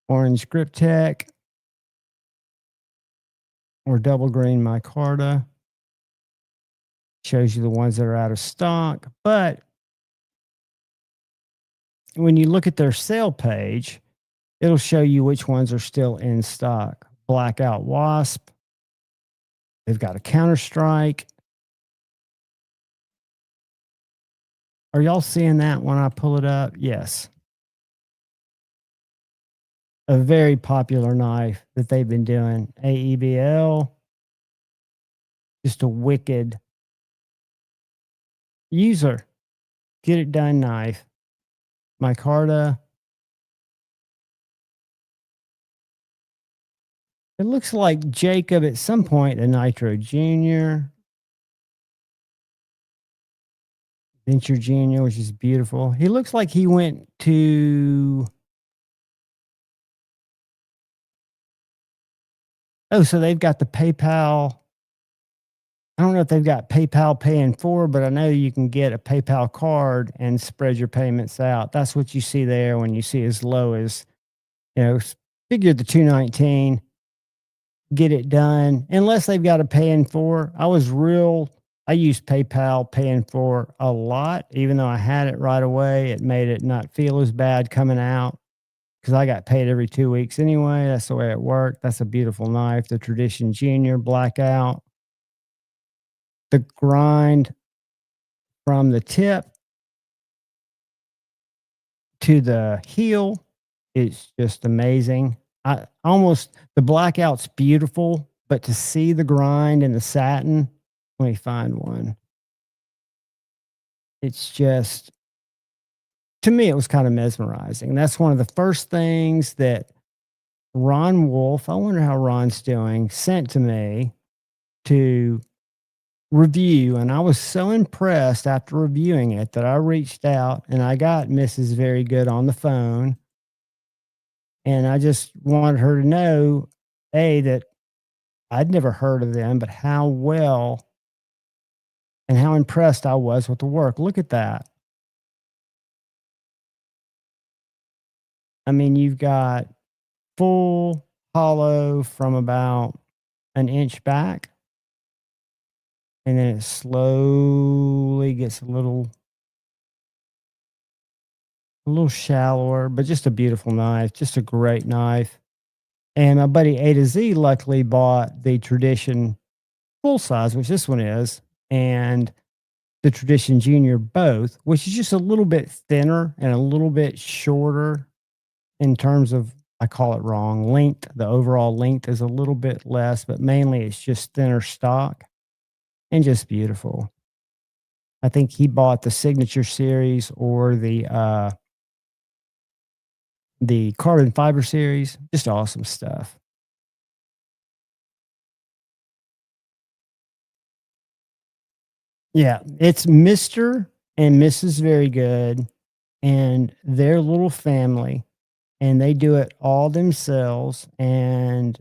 orange Grip Tech, or double green micarta. Shows you the ones that are out of stock. But when you look at their sale page, it'll show you which ones are still in stock. Blackout Wasp. They've got a Counter-Strike. Are y'all seeing that when I pull it up? Yes. A very popular knife that they've been doing. AEBL. Just a wicked user. Get it done knife. Micarta. It looks like Jacob at some point, the Nitro Junior. Venture Junior, which is beautiful. He looks like he went to. Oh, so they've got the PayPal. I don't know if they've got PayPal Pay in 4, but I know you can get a PayPal card and spread your payments out. That's what you see there when you see as low as, figure the $219, get it done. Unless they've got a Pay in 4. I used PayPal Pay in 4 a lot, even though I had it right away. It made it not feel as bad coming out because I got paid every 2 weeks anyway. That's the way it worked. That's a beautiful knife. The Tradition Junior Blackout. The grind from the tip to the heel is just amazing. The blackout's beautiful, but to see the grind and the satin, let me find one. It's just, to me, it was kind of mesmerizing. That's one of the first things that Ron Wolf, I wonder how Ron's doing, sent to me to review. And I was so impressed after reviewing it that I reached out and I got Mrs. Very Good on the phone. And I just wanted her to know, that I'd never heard of them, but how well and how impressed I was with the work. Look at that. I mean, you've got full hollow from about an inch back. And then it slowly gets a little shallower, but just a beautiful knife, just a great knife. And my buddy A to Z luckily bought the Tradition full size, which this one is, and the Tradition Junior both, which is just a little bit thinner and a little bit shorter in terms of, I call it wrong, length. The overall length is a little bit less, but mainly it's just thinner stock and just beautiful. I think he bought the Signature Series or the Carbon Fiber Series. Just awesome stuff. Yeah, it's Mr. and Mrs. Very Good and their little family, and they do it all themselves. And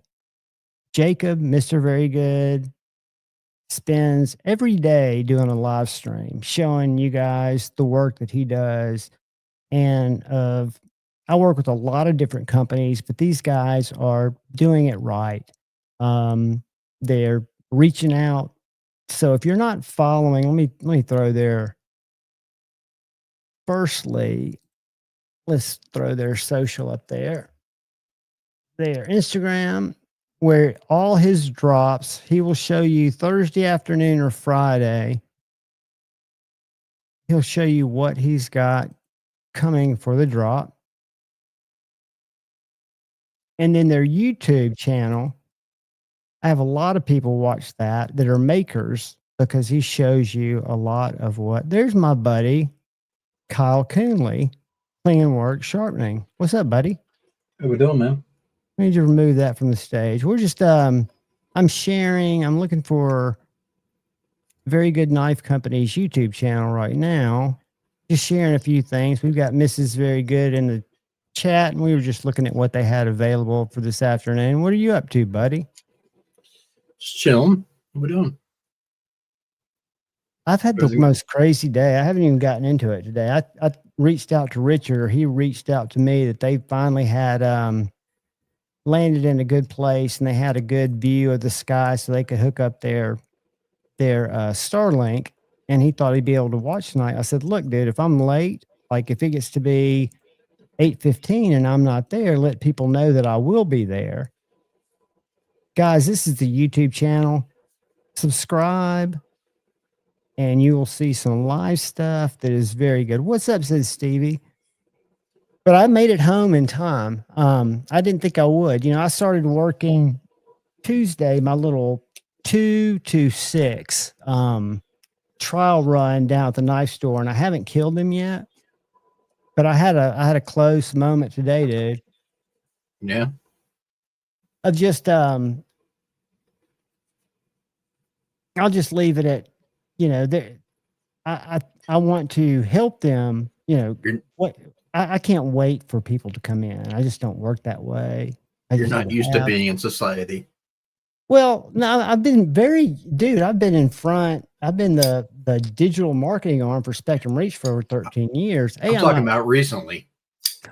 Jacob, Mr. Very Good, spends every day doing a live stream showing you guys the work that he does. And I work with a lot of different companies, but these guys are doing it right. They're reaching out. So if you're not following, let me throw their firstly, let's throw their social up there. Their Instagram, where all his drops, he will show you Thursday afternoon or Friday. He'll show you what he's got coming for the drop. And then their YouTube channel, I have a lot of people watch that are makers because he shows you a lot of what. There's my buddy, Kyle Coonley, Klingenweks Sharpening. What's up, buddy? How we doing, man? I need to remove that from the stage. We're just, I'm sharing, I'm looking for Very Good Knife Company's YouTube channel right now. Just sharing a few things. We've got Mrs. Very Good in the chat, and we were just looking at what they had available for this afternoon. What are you up to, buddy? Just chilling. What we doing? I've had the most crazy day. I haven't even gotten into it today. I reached out to Richard, or he reached out to me that they finally had landed in a good place and they had a good view of the sky so they could hook up their Starlink, and he thought he'd be able to watch tonight. I said, look, dude, if I'm late, like if it gets to be 8:15 and I'm not there, let people know that I will be there. Guys, this is the YouTube channel. Subscribe and you will see some live stuff that is very good. What's up, says Stevie? But I made it home in time. I didn't think I would. You know, I started working Tuesday, my little 2 to 6 trial run down at the knife store, and I haven't killed him yet. But I had a close moment today, dude. Yeah. Of just I'll just leave it at, you know, I want to help them, you know, what I can't wait for people to come in. I just don't work that way. You're not used to being in society. Well, no, I've been in front. I've been the digital marketing arm for Spectrum Reach for over 13 years. I'm talking about recently.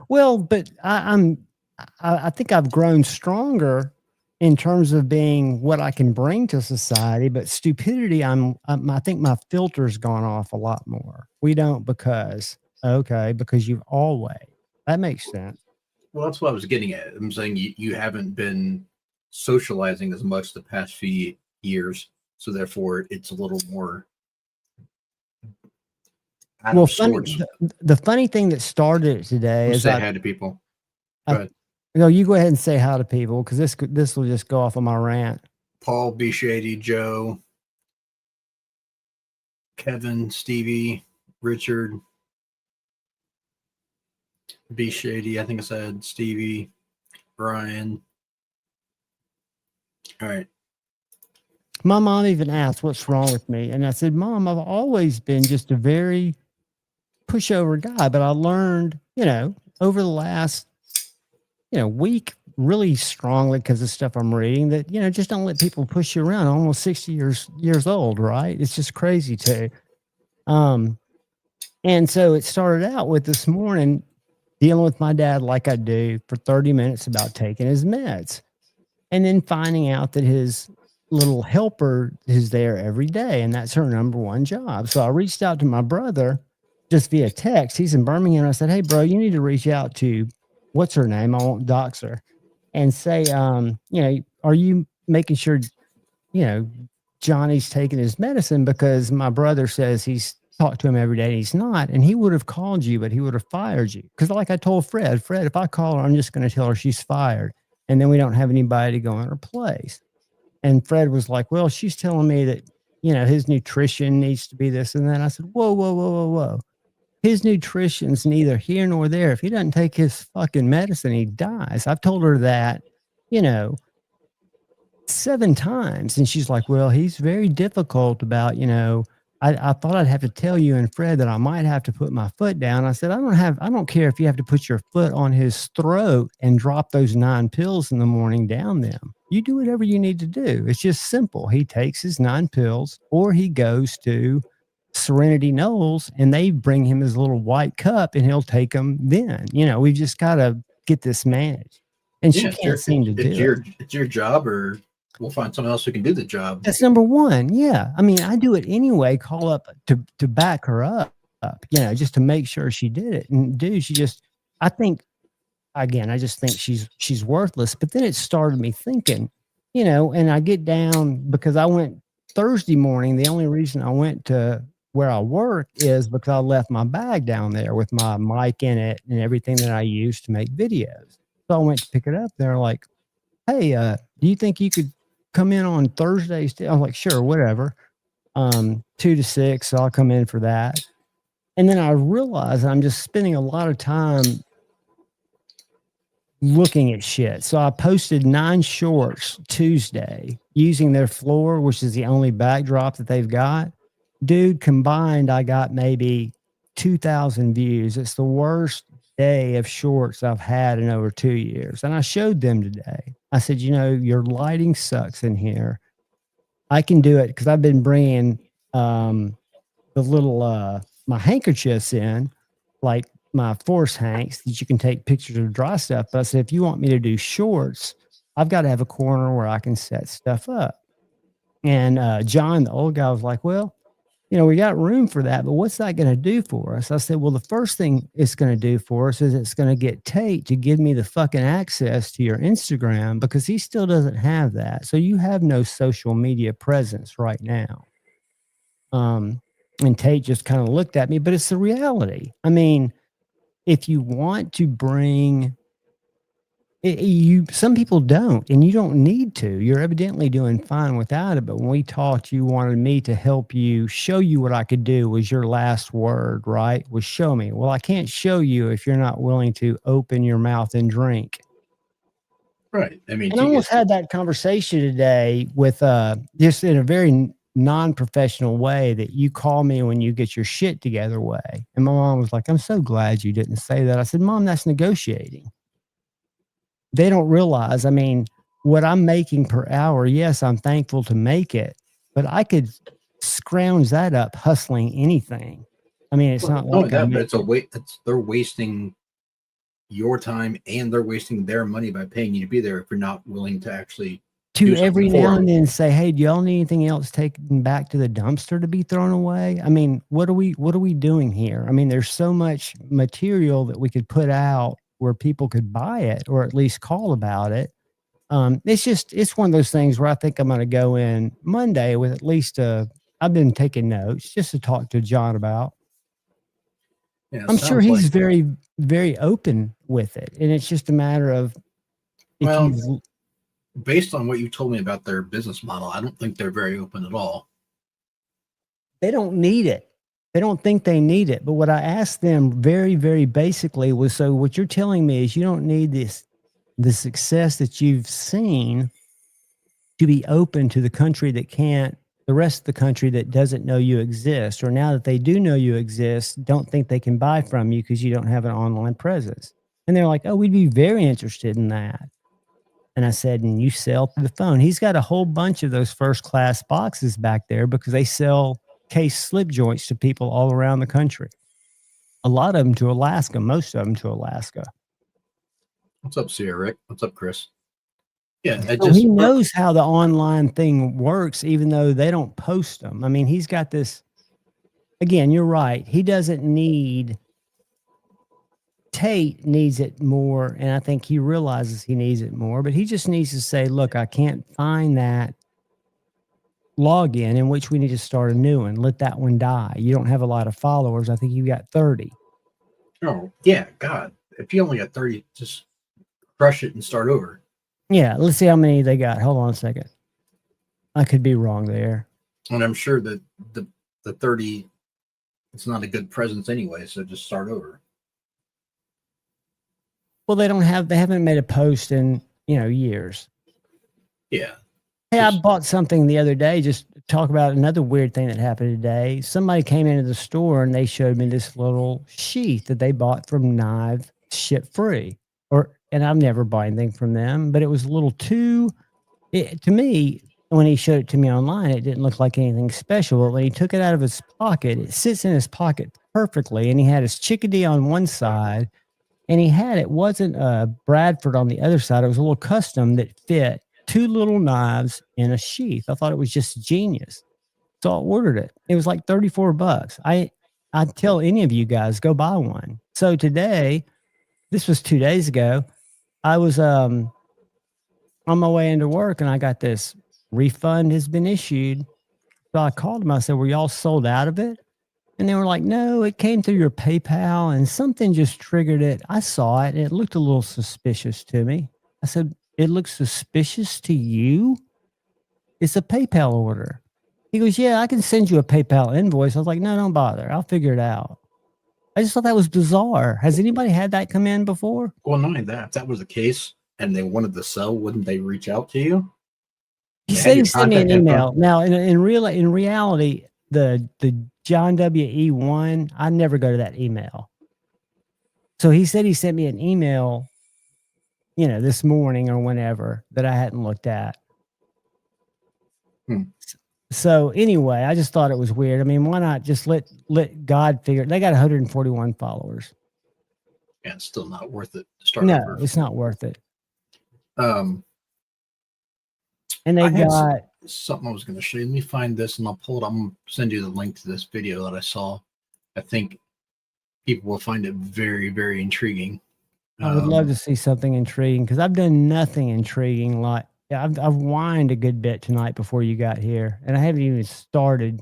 Well, but I think I've grown stronger in terms of being what I can bring to society, but stupidity, I think my filter's gone off a lot more. We don't because you've always. That makes sense. Well, that's what I was getting at. I'm saying you haven't been socializing as much the past few years, so therefore it's a little more. Well, the funny thing that started it today is say hi to people. Go ahead. No, you go ahead and say hi to people because this will just go off on my rant. Paul, B. Shady, Joe, Kevin, Stevie, Richard, B. Shady, I think I said Stevie, Brian. All right. My mom even asked what's wrong with me. And I said, Mom, I've always been just a very pushover guy. But I learned, you know, over the last, you know, week really strongly because of stuff I'm reading that, you know, just don't let people push you around. I'm almost 60 years old, right? It's just crazy too. And so it started out with this morning dealing with my dad like I do for 30 minutes about taking his meds. And then finding out that his little helper is there every day, and that's her number one job. So I reached out to my brother just via text. He's in Birmingham. I said, hey, bro, you need to reach out to, what's her name? I won't dox her. And say, you know, are you making sure, you know, Johnny's taking his medicine? Because my brother says he's talked to him every day and he's not. And he would have called you, but he would have fired you. Because like I told Fred, if I call her, I'm just going to tell her she's fired. And then we don't have anybody to go in her place. And Fred was like, well, she's telling me that, you know, his nutrition needs to be this and that. I said, whoa. His nutrition's neither here nor there. If he doesn't take his fucking medicine, he dies. I've told her that, you know, 7 times. And she's like, well, he's very difficult about, you know, I thought I'd have to tell you and Fred that I might have to put my foot down. I said, I don't care if you have to put your foot on his throat and drop those 9 pills in the morning down them. You do whatever you need to do. It's just simple. He takes his 9 pills, or he goes to Serenity Knowles and they bring him his little white cup and he'll take them then. We've just got to get this managed. And she can't seem to do it. It's your job, or we'll find someone else who can do the job. That's number one. Yeah. I mean, I do it anyway, call up to back her up, just to make sure she did it. And dude, I just think she's worthless. But then it started me thinking, and I get down because I went Thursday morning. The only reason I went to where I work is because I left my bag down there with my mic in it and everything that I use to make videos. So I went to pick it up. They're like, hey, do you think you could come in on Thursdays? I was like, sure, whatever. 2 to 6. So I'll come in for that. And then I realized I'm just spending a lot of time looking at shit. So I posted 9 shorts Tuesday using their floor, which is the only backdrop that they've got. Dude, combined, I got maybe 2,000 views. It's the worst day of shorts I've had in over 2 years. And I showed them today. I said, your lighting sucks in here. I can do it because I've been bringing the little my handkerchiefs in, like my force hanks that you can take pictures of dry stuff. But I said, if you want me to do shorts, I've got to have a corner where I can set stuff up. And John, the old guy, was like, well, we got room for that, but what's that going to do for us? I said, well, the first thing it's going to do for us is it's going to get Tate to give me the fucking access to your Instagram, because he still doesn't have that. So you have no social media presence right now. And Tate just kind of looked at me, but it's the reality. I mean, if you want to bring some people don't, and you don't need to. You're evidently doing fine without it. But when we talked, you wanted me to help you, show you what I could do, was your last word, right? Was show me. Well, I can't show you if you're not willing to open your mouth and drink. Right. I mean, and I almost had that conversation today with just in a very non-professional way, that you call me when you get your shit together way. And my mom was like, I'm so glad you didn't say that. I said, Mom, that's negotiating. They don't realize, I mean, what I'm making per hour, yes, I'm thankful to make it, but I could scrounge that up hustling anything. I mean, it's not like that, but they're wasting your time and they're wasting their money by paying you to be there if you're not willing to actually to every now and then say, hey, do y'all need anything else taken back to the dumpster to be thrown away? I mean, what are we doing here? I mean, there's so much material that we could put out where people could buy it or at least call about it. It's one of those things where I think I'm going to go in Monday with at least I've been taking notes just to talk to John about. Yeah, I'm sure he's very, very open with it. And it's just a matter of, based on what you told me about their business model, I don't think they're very open at all. They don't need it. They don't think they need it. But what I asked them very, very basically was, so what you're telling me is you don't need the success that you've seen to be open to the country that can't, the rest of the country that doesn't know you exist, or now that they do know you exist, don't think they can buy from you because you don't have an online presence. And they're like, oh, we'd be very interested in that. And I said, and you sell through the phone. He's got a whole bunch of those first class boxes back there because they sell case slip joints to people all around the country. A lot of them to Alaska, most of them to Alaska. What's up, Sierra Rick? What's up, Chris? Yeah, he knows how the online thing works, even though they don't post them. I mean, he's got this, again, you're right. He doesn't need, Tate needs it more. And I think he realizes he needs it more, but he just needs to say, look, I can't find that login in which we need to start a new one. Let that one die. You don't have a lot of followers. I think you got 30. Oh, yeah. God, if you only got 30, just crush it and start over. Yeah, let's see how many they got. Hold on a second. I could be wrong there. And I'm sure that the 30, it's not a good presence anyway, so just start over. Well, they haven't made a post in, years. Yeah. Hey, I bought something the other day, just to talk about another weird thing that happened today. Somebody came into the store and they showed me this little sheath that they bought from Knive Ship Free. And I've never bought anything from them, but it was a little 2 To me, when he showed it to me online, it didn't look like anything special. But when he took it out of his pocket, it sits in his pocket perfectly. And he had his chickadee on one side, and it wasn't a Bradford on the other side. It was a little custom that fit 2 little knives in a sheath. I thought it was just genius. So I ordered it. It was like $34. I'd tell any of you guys, go buy one. So today, this was 2 days ago, I was on my way into work, and I got this refund has been issued. So I called them. I said, were y'all sold out of it? And they were like, no, it came through your PayPal and something just triggered it. I saw it and it looked a little suspicious to me. I said, it looks suspicious to you? It's a PayPal order. He goes, yeah, I can send you a PayPal invoice. I was like, no, don't bother. I'll figure it out. I just thought that was bizarre. Has anybody had that come in before? Well, not only that, if that was the case and they wanted to sell, wouldn't they reach out to you? He said he sent me an email. Now, in reality, the John WE1, I never go to that email. So he said he sent me an email, this morning or whenever that I hadn't looked at. So anyway, I just thought it was weird. I mean, why not just let God figure it? They got 141 followers. Yeah, it's still not worth it to start No, over. it's not worth it. And they got something I was going to show you. Let me find this and I'll pull it. I'm going to send you the link to this video that I saw. I think people will find it very, very intriguing. I would love to see something intriguing because I've done nothing intriguing. Like I've whined a good bit tonight before you got here, and I haven't even started.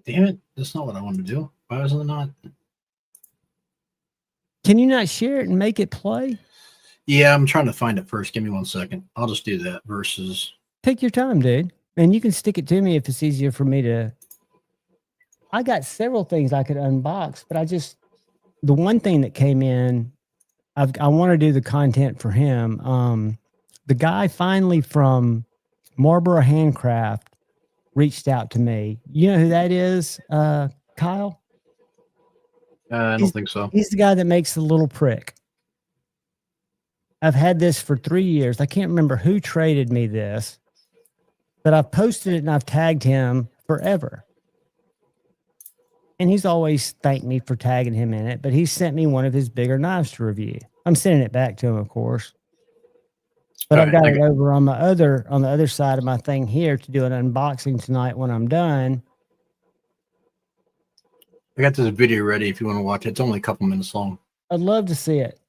Damn it! That's not what I wanted to do. Why was it not? Can you not share it and make it play? Yeah, I'm trying to find it first. Give me 1 second. I'll just do that versus. Take your time, dude. And you can stick it to me if it's easier for me to. I got several things I could unbox, but the one thing that came in, I want to do the content for him. The guy finally from Marlboro Handcraft reached out to me. You know who that is, Kyle? I don't think so. He's the guy that makes the little prick. I've had this for 3 years. I can't remember who traded me this, but I've posted it and I've tagged him forever. And he's always thanked me for tagging him in it, but he sent me one of his bigger knives to review. I'm sending it back to him, of course. But I've got it over on the other side of my thing here to do an unboxing tonight when I'm done. I got this video ready if you want to watch it. It's only a couple minutes long. I'd love to see it.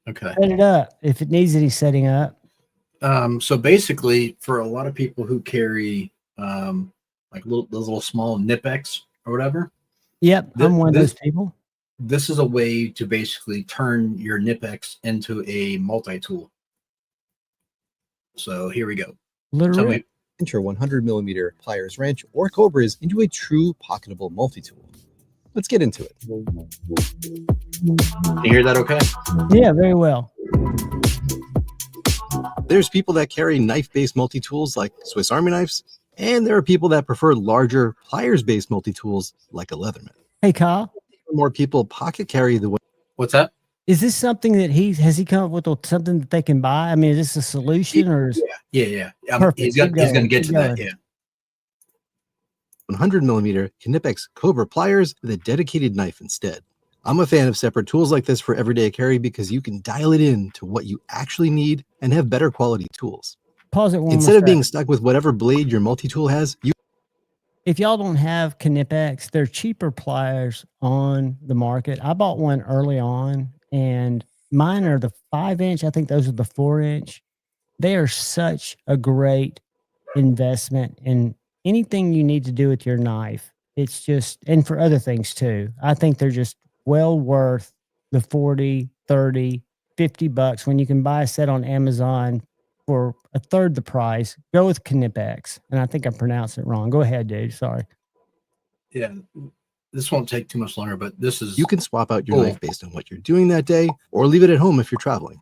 Okay. Set it up if it needs any setting up. So basically, for a lot of people who carry like those little small Klingenweks or whatever. Yep, I'm one of those people. This is a way to basically turn your Klingenweks into a multi-tool. So here we go. Literally. Enter 100mm pliers, wrench, or cobras into a true pocketable multi-tool. Let's get into it. Can you hear that okay? Yeah, very well. There's people that carry knife-based multi-tools like Swiss Army knives, and there are people that prefer larger pliers-based multi-tools like a Leatherman. Hey, Kyle. More people pocket carry the way. What's that? Is this something that has he come up with something that they can buy? I mean, is this a solution or is Yeah. Perfect. He's going to get to that. Yeah. 100mm Klingenweks Cobra pliers with a dedicated knife instead. I'm a fan of separate tools like this for everyday carry because you can dial it in to what you actually need and have better quality tools. Pause it one Instead of being stuck with whatever blade your multi-tool has, if y'all don't have Klingenweks, they're cheaper pliers on the market. I bought one early on, and mine are the 5-inch. I think those are the 4-inch. They are such a great investment in anything you need to do with your knife. It's just, and for other things too. I think they're just well worth the 40, 30, $50 when you can buy a set on Amazon for a third the price. Go with Klingenweks. And I think I pronounced it wrong. Go ahead, dude. Sorry. Yeah. This won't take too much longer, but this is... You can swap out your knife based on what you're doing that day or leave it at home if you're traveling.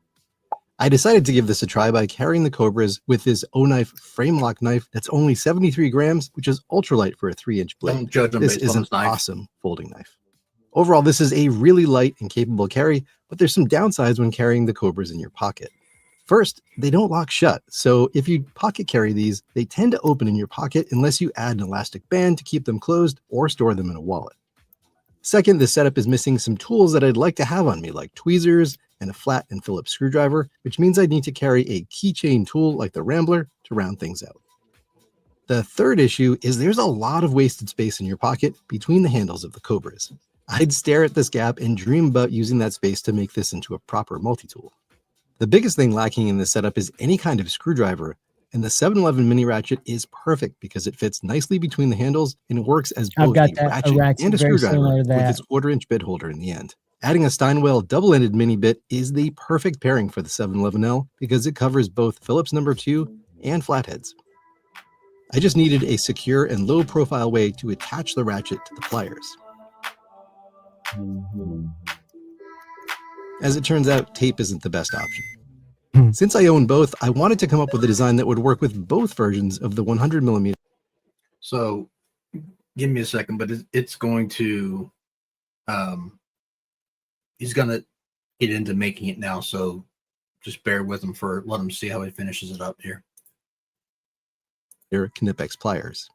I decided to give this a try by carrying the Cobras with this O-Knife frame lock knife that's only 73 grams, which is ultralight for a 3-inch blade. Don't judge them This based is on an his knife. awesome folding knife. Overall, this is a really light and capable carry, but there's some downsides when carrying the Cobras in your pocket. First, they don't lock shut, so if you pocket carry these, they tend to open in your pocket unless you add an elastic band to keep them closed or store them in a wallet. Second, the setup is missing some tools that I'd like to have on me, like tweezers and a flat and Phillips screwdriver, which means I need to carry a keychain tool like the Rambler to round things out. The third issue is there's a lot of wasted space in your pocket between the handles of the Cobras. I'd stare at this gap and dream about using that space to make this into a proper multi-tool. The biggest thing lacking in this setup is any kind of screwdriver, and the 711 mini ratchet is perfect because it fits nicely between the handles and works as both a ratchet and a screwdriver with its 1/4-inch bit holder in the end. Adding a Steinwell double-ended mini bit is the perfect pairing for the 711L because it covers both Phillips number 2 and flatheads. I just needed a secure and low-profile way to attach the ratchet to the pliers. As it turns out, tape isn't the best option. Since I own both, I wanted to come up with a design that would work with both versions of the 100mm. So give me a second, but it's going to, he's going to get into making it now. So just bear with him let him see how he finishes it up here. Klingenweks pliers.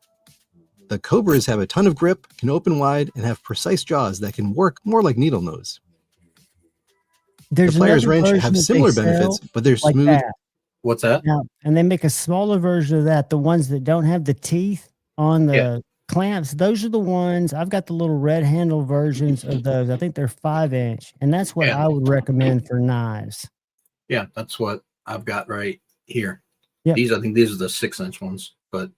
The Cobras have a ton of grip, can open wide, and have precise jaws that can work more like needle nose. The pliers wrench have similar benefits, but they're like smooth. What's that? Yeah, and they make a smaller version of that. The ones that don't have the teeth on the clamps, those are the ones. I've got the little red handle versions of those. I think they're 5-inch, and that's what I would recommend for knives. Yeah, that's what I've got right here. Yeah. I think these are the 6-inch ones, but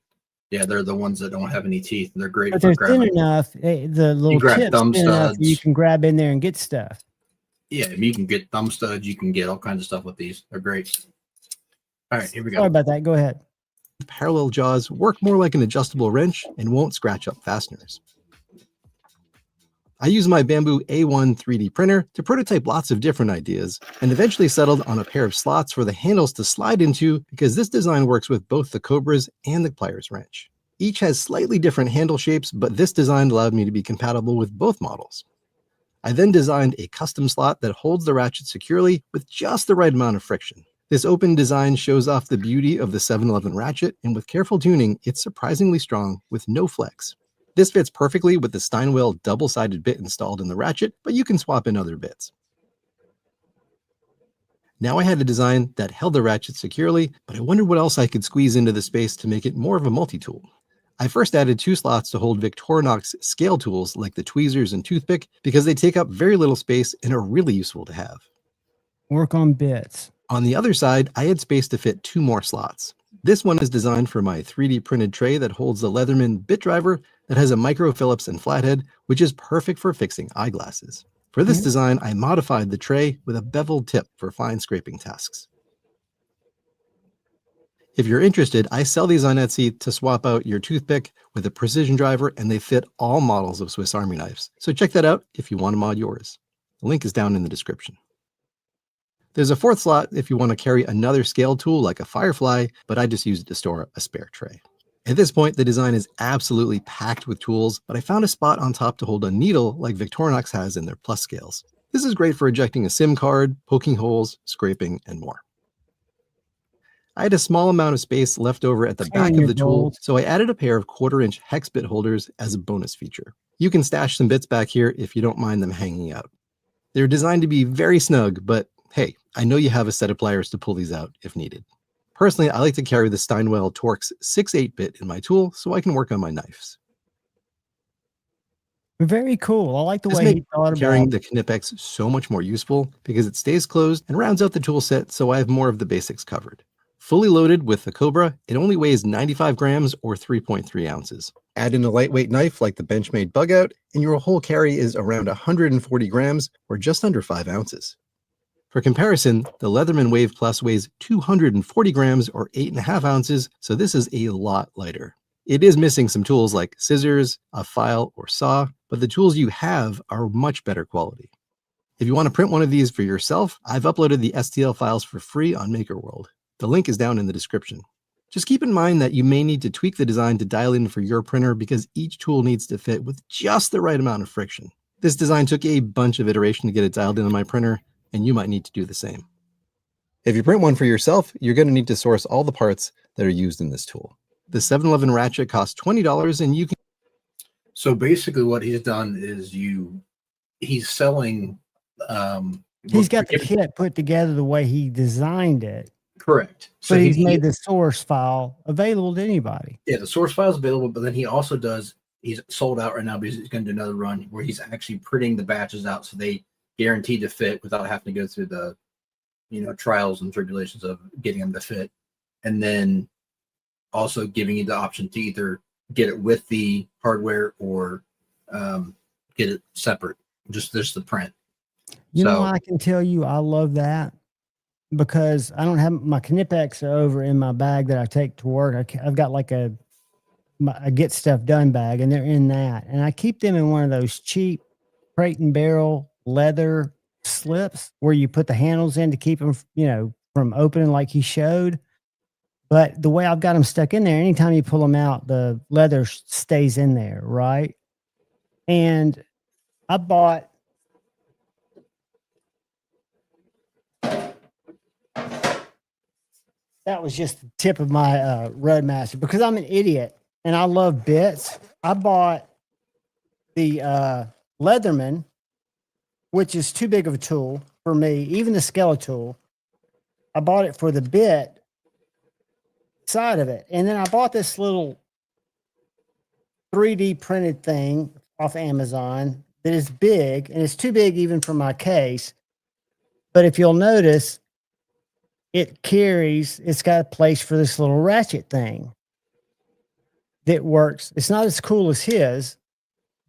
yeah, they're the ones that don't have any teeth. They're great but for they're grabbing. thin enough. The little tips thin enough you can grab in there and get stuff. Yeah, you can get thumb studs. You can get all kinds of stuff with these. They're great. All right, here we go. Sorry about that. Go ahead. Parallel jaws work more like an adjustable wrench and won't scratch up fasteners. I use my Bamboo A1 3D printer to prototype lots of different ideas and eventually settled on a pair of slots for the handles to slide into because this design works with both the Cobras and the pliers wrench. Each has slightly different handle shapes, but this design allowed me to be compatible with both models. I then designed a custom slot that holds the ratchet securely with just the right amount of friction. This open design shows off the beauty of the 711 ratchet, and with careful tuning, it's surprisingly strong with no flex. This fits perfectly with the Steinwell double-sided bit installed in the ratchet, but you can swap in other bits. Now I had a design that held the ratchet securely, but I wondered what else I could squeeze into the space to make it more of a multi-tool. I first added 2 slots to hold Victorinox scale tools like the tweezers and toothpick because they take up very little space and are really useful to have. Work on bits. On the other side, I had space to fit 2 more slots. This one is designed for my 3D printed tray that holds the Leatherman bit driver that has a micro Phillips and flathead, which is perfect for fixing eyeglasses. For this design, I modified the tray with a beveled tip for fine scraping tasks. If you're interested, I sell these on Etsy to swap out your toothpick with a precision driver, and they fit all models of Swiss Army knives. So check that out if you want to mod yours. The link is down in the description. There's a 4th slot if you want to carry another scale tool like a Firefly, but I just use it to store a spare tray. At this point, the design is absolutely packed with tools, but I found a spot on top to hold a needle like Victorinox has in their Plus scales. This is great for ejecting a SIM card, poking holes, scraping, and more. I had a small amount of space left over at the back of the tool, so I added a pair of 1/4-inch hex bit holders as a bonus feature. You can stash some bits back here if you don't mind them hanging out. They're designed to be very snug, but hey, I know you have a set of pliers to pull these out if needed. Personally, I like to carry the Steinwell Torx 6/8 bit in my tool so I can work on my knives. Very cool. I like the way he thought about carrying the Klingenweks so much more useful because it stays closed and rounds out the tool set so I have more of the basics covered. Fully loaded with the Cobra, it only weighs 95 grams or 3.3 ounces. Add in a lightweight knife like the Benchmade Bug Out, and your whole carry is around 140 grams or just under 5 ounces. For comparison, the Leatherman Wave Plus weighs 240 grams or 8.5 ounces, so this is a lot lighter. It is missing some tools like scissors, a file, or saw, but the tools you have are much better quality. If you want to print one of these for yourself, I've uploaded the STL files for free on MakerWorld. The link is down in the description. Just keep in mind that you may need to tweak the design to dial in for your printer because each tool needs to fit with just the right amount of friction. This design took a bunch of iteration to get it dialed in on my printer, and you might need to do the same. If you print one for yourself, you're going to need to source all the parts that are used in this tool. The 7-Eleven ratchet costs $20, and you can. So basically, what he's done is he's selling. He's got the kit put together the way he designed it. Correct. So he's made the source file available to anybody. Yeah, the source file is available, but then he also does. He's sold out right now because he's going to do another run where he's actually printing the batches out, so they guaranteed to fit without having to go through the, trials and tribulations of getting them to fit, and then also giving you the option to either get it with the hardware or get it separate, just the print. I can tell you I love that because I don't have my Klingenweks are over in my bag that I take to work. I've got like a get stuff done bag, and they're in that, and I keep them in one of those cheap Crate and Barrel leather slips where you put the handles in to keep them, from opening like he showed. But the way I've got them stuck in there, anytime you pull them out, the leather stays in there, right? And I bought that was just the tip of my Roadmaster because I'm an idiot and I love bits. I bought the Leatherman, which is too big of a tool for me, even the Skeletal. I bought it for the bit side of it. And then I bought this little 3D printed thing off Amazon that is big, and it's too big even for my case. But if you'll notice, it's got a place for this little ratchet thing that works. It's not as cool as his,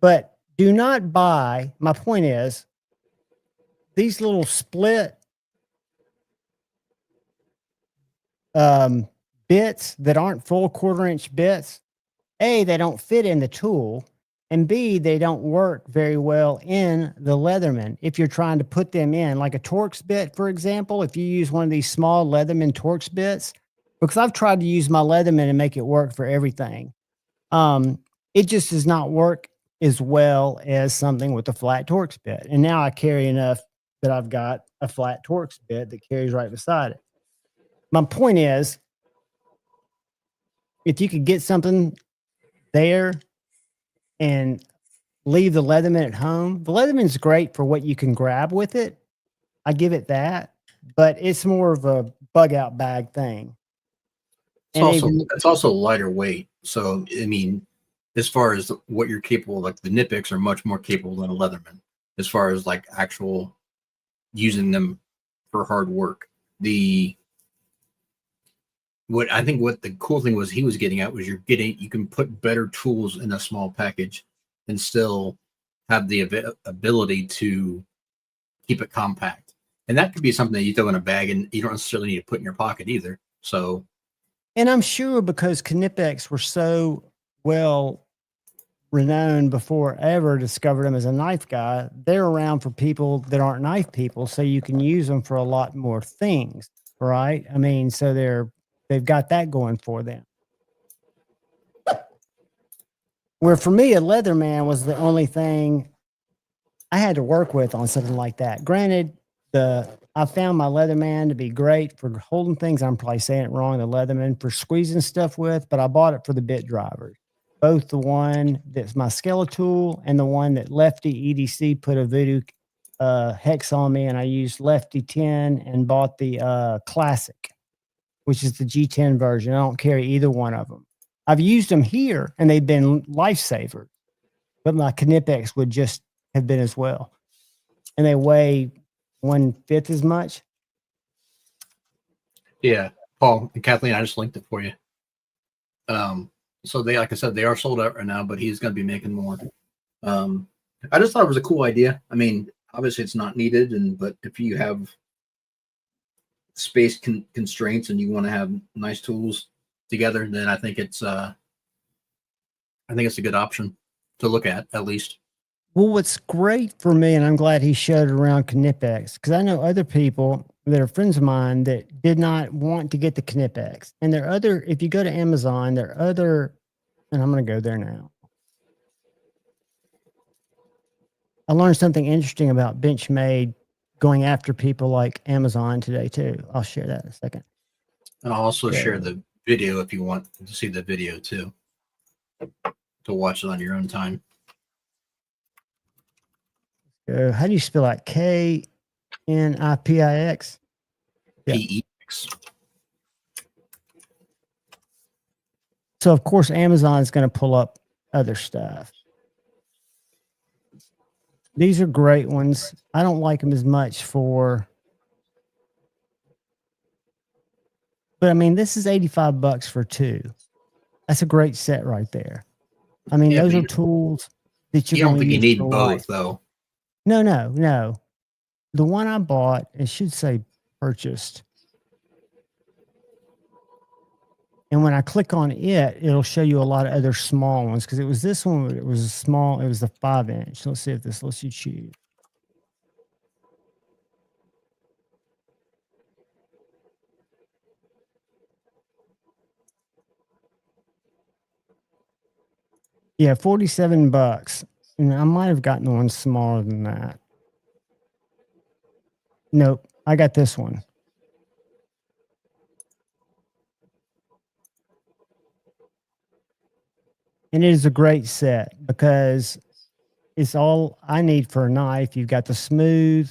but do not buy. My point is, these little split bits that aren't full 1/4-inch bits, A, they don't fit in the tool, and B, they don't work very well in the Leatherman if you're trying to put them in. Like a Torx bit, for example, if you use one of these small Leatherman Torx bits, because I've tried to use my Leatherman and make it work for everything. It just does not work as well as something with a flat Torx bit. And now I carry enough that I've got a flat Torx bit that carries right beside it. My point is, if you could get something there and leave the Leatherman at home, the Leatherman's great for what you can grab with it. I give it that, but it's more of a bug out bag thing. It's also lighter weight. So, I mean, as far as what you're capable of, like the Klingenweks are much more capable than a Leatherman as far as like actual using them for hard work. What the cool thing was he was getting at was you can put better tools in a small package and still have the ability to keep it compact. And that could be something that you throw in a bag and you don't necessarily need to put in your pocket either. So, and I'm sure because Klingenweks were so well renowned before I ever discovered them as a knife guy, they're around for people that aren't knife people, so you can use them for a lot more things, right? I mean, so they've got that going for them. Where for me, a Leatherman was the only thing I had to work with on something like that. Granted, I found my Leatherman to be great for holding things. I'm probably saying it wrong, the Leatherman, for squeezing stuff with, but I bought it for the bit drivers. Both the one that's my Skeletal and the one that Lefty EDC put a voodoo hex on me, and I used Lefty 10 and bought the Classic, which is the G10 version. I don't carry either one of them. I've used them here, and they've been lifesavers, but my Klingenweks would just have been as well. And they weigh 1/5 as much. Yeah, Paul and Kathleen, I just linked it for you. So they, like I said, they are sold out right now, but he's going to be making more. I just thought it was a cool idea. I mean, obviously it's not needed, but if you have space constraints and you want to have nice tools together, then I think it's a good option to look at least. Well, what's great for me, and I'm glad he showed it around Klingenweks, because I know other people that are friends of mine that did not want to get the Klingenweks. And there are other, if you go to Amazon, there are other, and I'm going to go there now. I learned something interesting about Benchmade going after people like Amazon today too. I'll share that in a second. And I'll also Okay. share the video if you want to see the video too, to watch it on your own time. How do you spell that? Knipix? Yeah. PEX. So of course Amazon is going to pull up other stuff. These are great ones. I don't like them as much but I mean, this is $85 for two. That's a great set right there. I mean, Yeah, those but are tools that You you're don't going to think you use need for both life. though. No. The one I bought, it should say purchased. And when I click on it, it'll show you a lot of other small ones because it was this one. It was a small. It was the 5-inch. Let's see if this lets you choose. Yeah, $47. And I might have gotten one smaller than that. Nope, I got this one. And it is a great set because it's all I need for a knife. You've got the smooth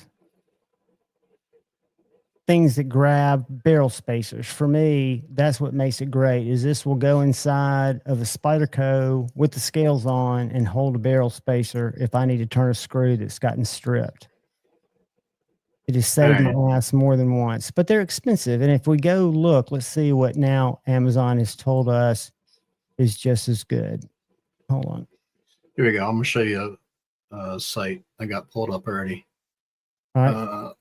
things that grab barrel spacers. For me, that's what makes it great is this will go inside of a Spyderco with the scales on and hold a barrel spacer if I need to turn a screw that's gotten stripped. It has saved my ass more than once, but they're expensive. And if we go look, let's see what now Amazon has told us is just as good. Hold on. Here we go. I'm gonna show you a site I got pulled up already. All right.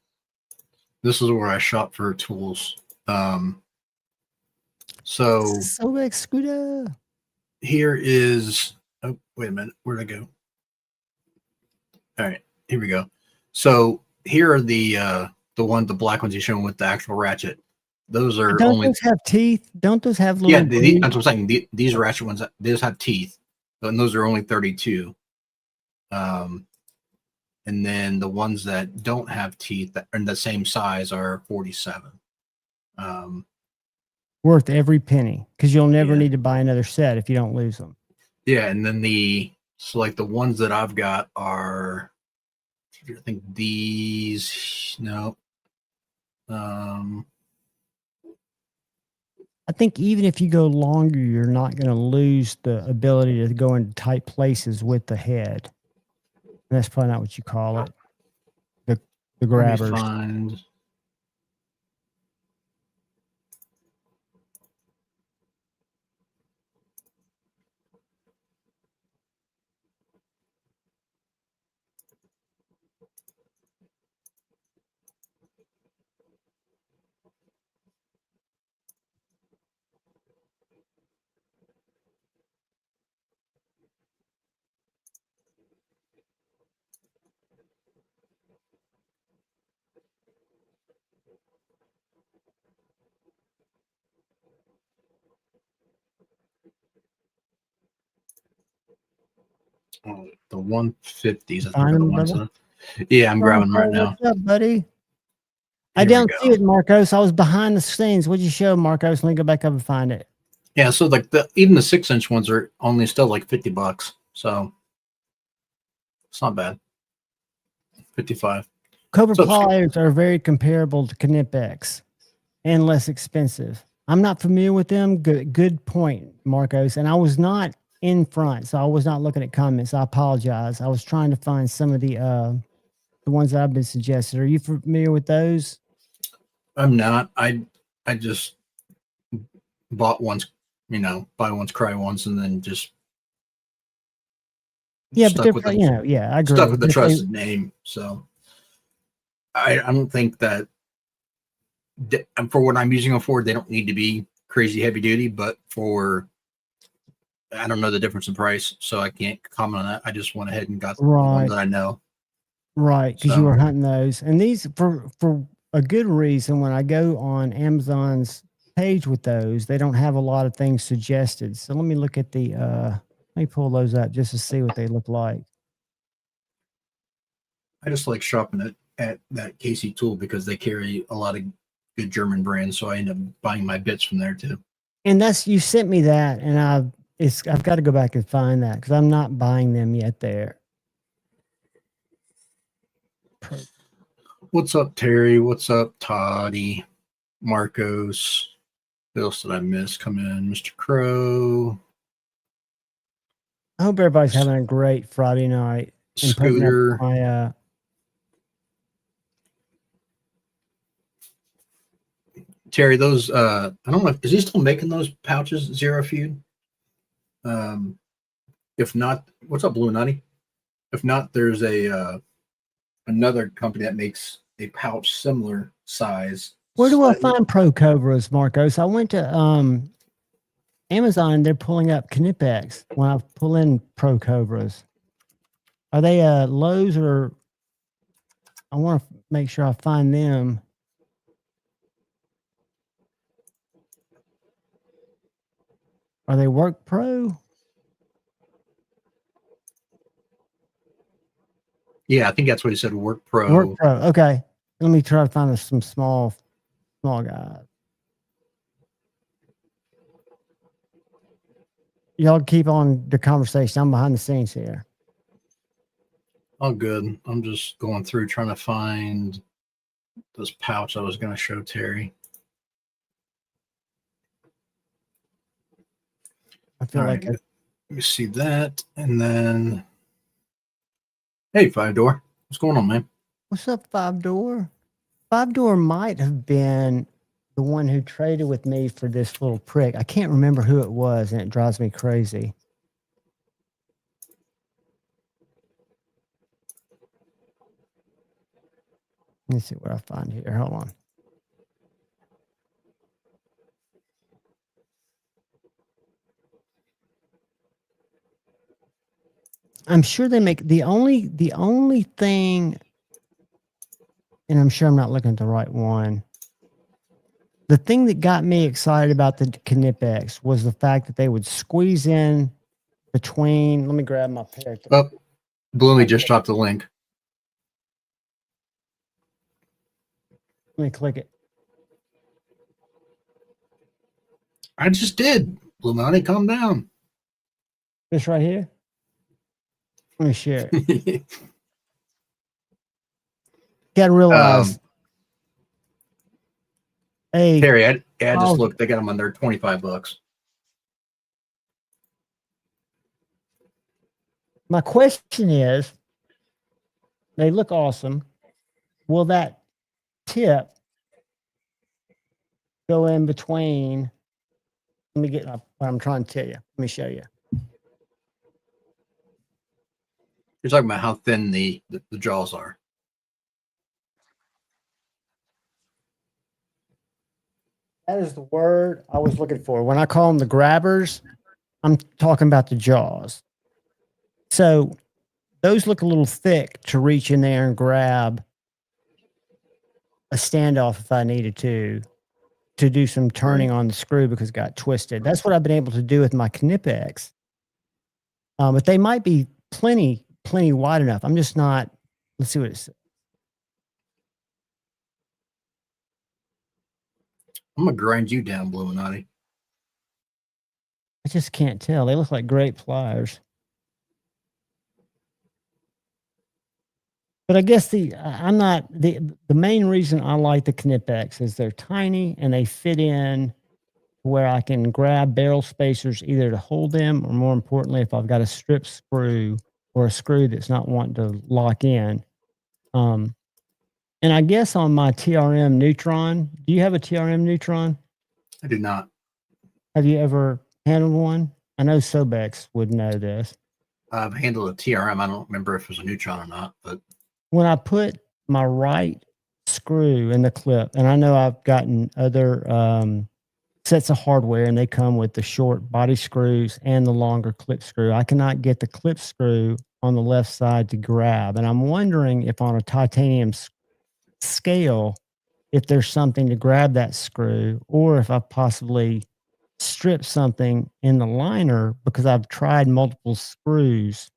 This is where I shop for tools. So Scooter. Here is. Oh, wait a minute. Where'd I go? All right, here we go. So here are the black ones you showing with the actual ratchet. Those are Don't only. those have teeth? Don't those have little? Yeah, that's what I'm saying. These ratchet ones, these have teeth, and those are only 32. And then the ones that don't have teeth that are in the same size are 47. Worth every penny because you'll never need to buy another set if you don't lose them. Yeah, and then the ones that I've got are, I think these. No. I think even if you go longer, you're not going to lose the ability to go into tight places with the head. And that's probably not what you call it. The grabbers. Find. The 150s. I think are the ones that, yeah, I'm grabbing them right now. What's up, buddy? I don't see it, Marcos. I was behind the scenes. What'd you show, Marcos? Let me go back up and find it. Yeah, so like even the 6-inch ones are only still like $50. So it's not bad. 55. Cobra pliers are very comparable to Klingenweks and less expensive. I'm not familiar with them. Good point, Marcos. And I was not in front, so I was not looking at comments. I apologize. I was trying to find some of the ones that I've been suggested. Are you familiar with those? I'm not. I just bought once, buy once, cry once, and then just but they're, I agree. Stuck with the trusted name. So I don't think that for what I'm using them for, they don't need to be crazy heavy duty, but I don't know the difference in price, so I can't comment on that. I just went ahead and got the one that I know. Right, because you were hunting those. And these, for a good reason, when I go on Amazon's page with those, they don't have a lot of things suggested. So let me look at let me pull those up just to see what they look like. I just like shopping at at that Casey Tool because they carry a lot of good German brands. So I end up buying my bits from there too. And you sent me that, and I've got to go back and find that because I'm not buying them yet there. What's up, Terry? What's up, Toddy? Marcos? What else did I miss? Come in, Mr. Crow. I hope everybody's having a great Friday night. Scooter. My, Terry, those I don't know, is he still making those pouches, Zero Feud? If not, what's up, Blue Nutty? If not, there's a another company that makes a pouch similar size. Where do I find Pro Cobras, Marcos? I went to Amazon and they're pulling up Klingenweks when I pull in Pro Cobras. Are they Lowe's or I want to make sure I find them. Are they Work Pro? Yeah, I think that's what he said. Work Pro. Work Pro. Okay. Let me try to find some small guys. Y'all keep on the conversation. I'm behind the scenes here. Oh, good. I'm just going through trying to find this pouch I was going to show Terry. I feel All like right, let me see that. And then, hey, Five Door. What's going on, man? What's up, Five Door? Five Door might have been the one who traded with me for this little prick. I can't remember who it was, and it drives me crazy. Let me see what I find here. Hold on. I'm sure they make the only thing, and I'm sure I'm not looking at the right one. The thing that got me excited about the Klingenweks was the fact that they would squeeze in between. Let me grab my pair. Oh, Bloomy just dropped the link. Let me click it. I just did. Bloomy, calm down. This right here. Let me share it. Gotta realize. Hey, Terry, I just looked. They got them on there, $25. My question is, they look awesome. Will that tip go in between? Let me get what I'm trying to tell you. Let me show you. You're talking about how thin the jaws are. That is the word I was looking for. When I call them the grabbers, I'm talking about the jaws. So those look a little thick to reach in there and grab a standoff if I needed to do some turning on the screw because it got twisted. That's what I've been able to do with my Klingenweks. But they might be plenty wide enough. I'm just not. Let's see what it says. I'm gonna grind you down, Bluminati. I just can't tell. They look like great pliers. But I guess the main reason I like the Klingenweks is they're tiny and they fit in where I can grab barrel spacers either to hold them or, more importantly, if I've got a strip screw or a screw that's not wanting to lock in. And I guess on my TRM Neutron, do you have a TRM Neutron? I do not. Have you ever handled one? I know Sobex would know this. I've handled a TRM. I don't remember if it was a Neutron or not, but when I put my right screw in the clip, and I know I've gotten other sets of hardware and they come with the short body screws and the longer clip screw. I cannot get the clip screw on the left side to grab. And I'm wondering if on a titanium scale, if there's something to grab that screw, or if I possibly strip something in the liner, because I've tried multiple screws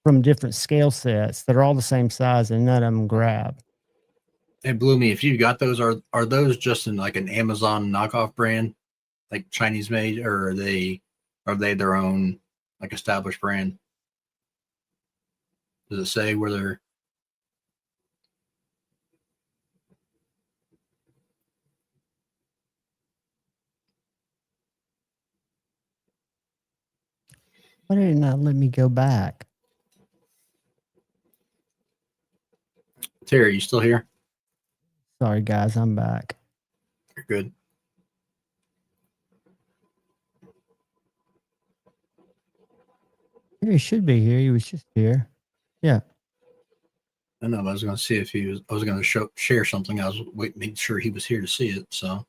from different scale sets that are all the same size and none of them grab. Hey, Bloomy, if you got those, are those just in like an Amazon knockoff brand, like Chinese made, or are they their own like established brand? Does it say where they're? Why did it not let me go back? Terry, you still here? Sorry, guys, I'm back. You're good. He should be here. He was just here. Yeah. I know. I was going to see if he was. I was going to share something. I was waiting, making sure he was here to see it. So,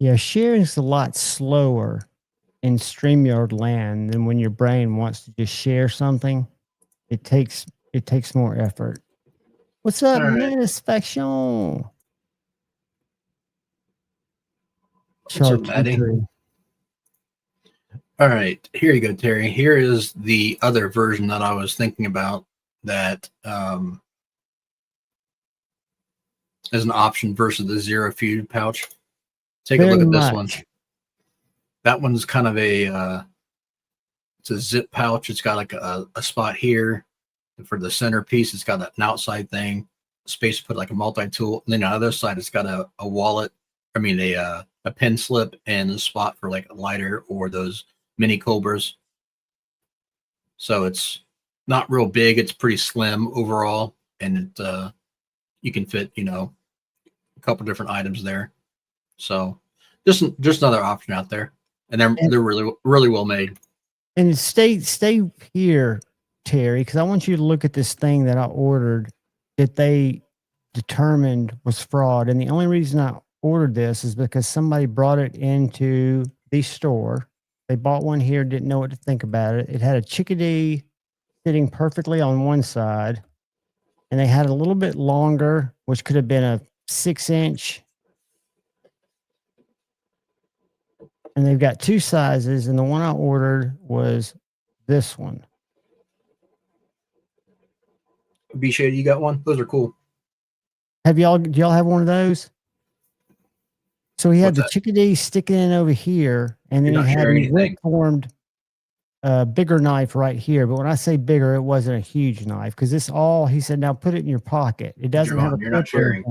Yeah, sharing is a lot slower in StreamYard land than when your brain wants to just share something. It takes more effort. What's up, All right. Manifestation? What's up, Maddie? All right, here you go, Terry. Here is the other version that I was thinking about that is an option versus the zero feud pouch. Take a look at this one. That one's kind of it's a zip pouch. It's got like a spot here. And for the centerpiece, it's got an outside thing, space to put like a multi-tool. And then on the other side, it's got a wallet. I mean, a pen slip and a spot for like a lighter or those mini Cobras. So it's not real big. It's pretty slim overall. And it, you can fit, a couple different items there. So just another option out there. And they're really, really well made. And stay here, Terry, because I want you to look at this thing that I ordered that they determined was fraud. And the only reason I ordered this is because somebody brought it into the store. They bought one here, didn't know what to think about it. It had a chickadee sitting perfectly on one side, and they had a little bit longer, which could have been a 6-inch. And they've got two sizes, and the one I ordered was this one. B-Shade, you got one? Those are cool. Do y'all have one of those? So he had the chickadee sticking in over here, and then he had a formed bigger knife right here. But when I say bigger, it wasn't a huge knife because he said, now put it in your pocket. It doesn't have a you're not sharing.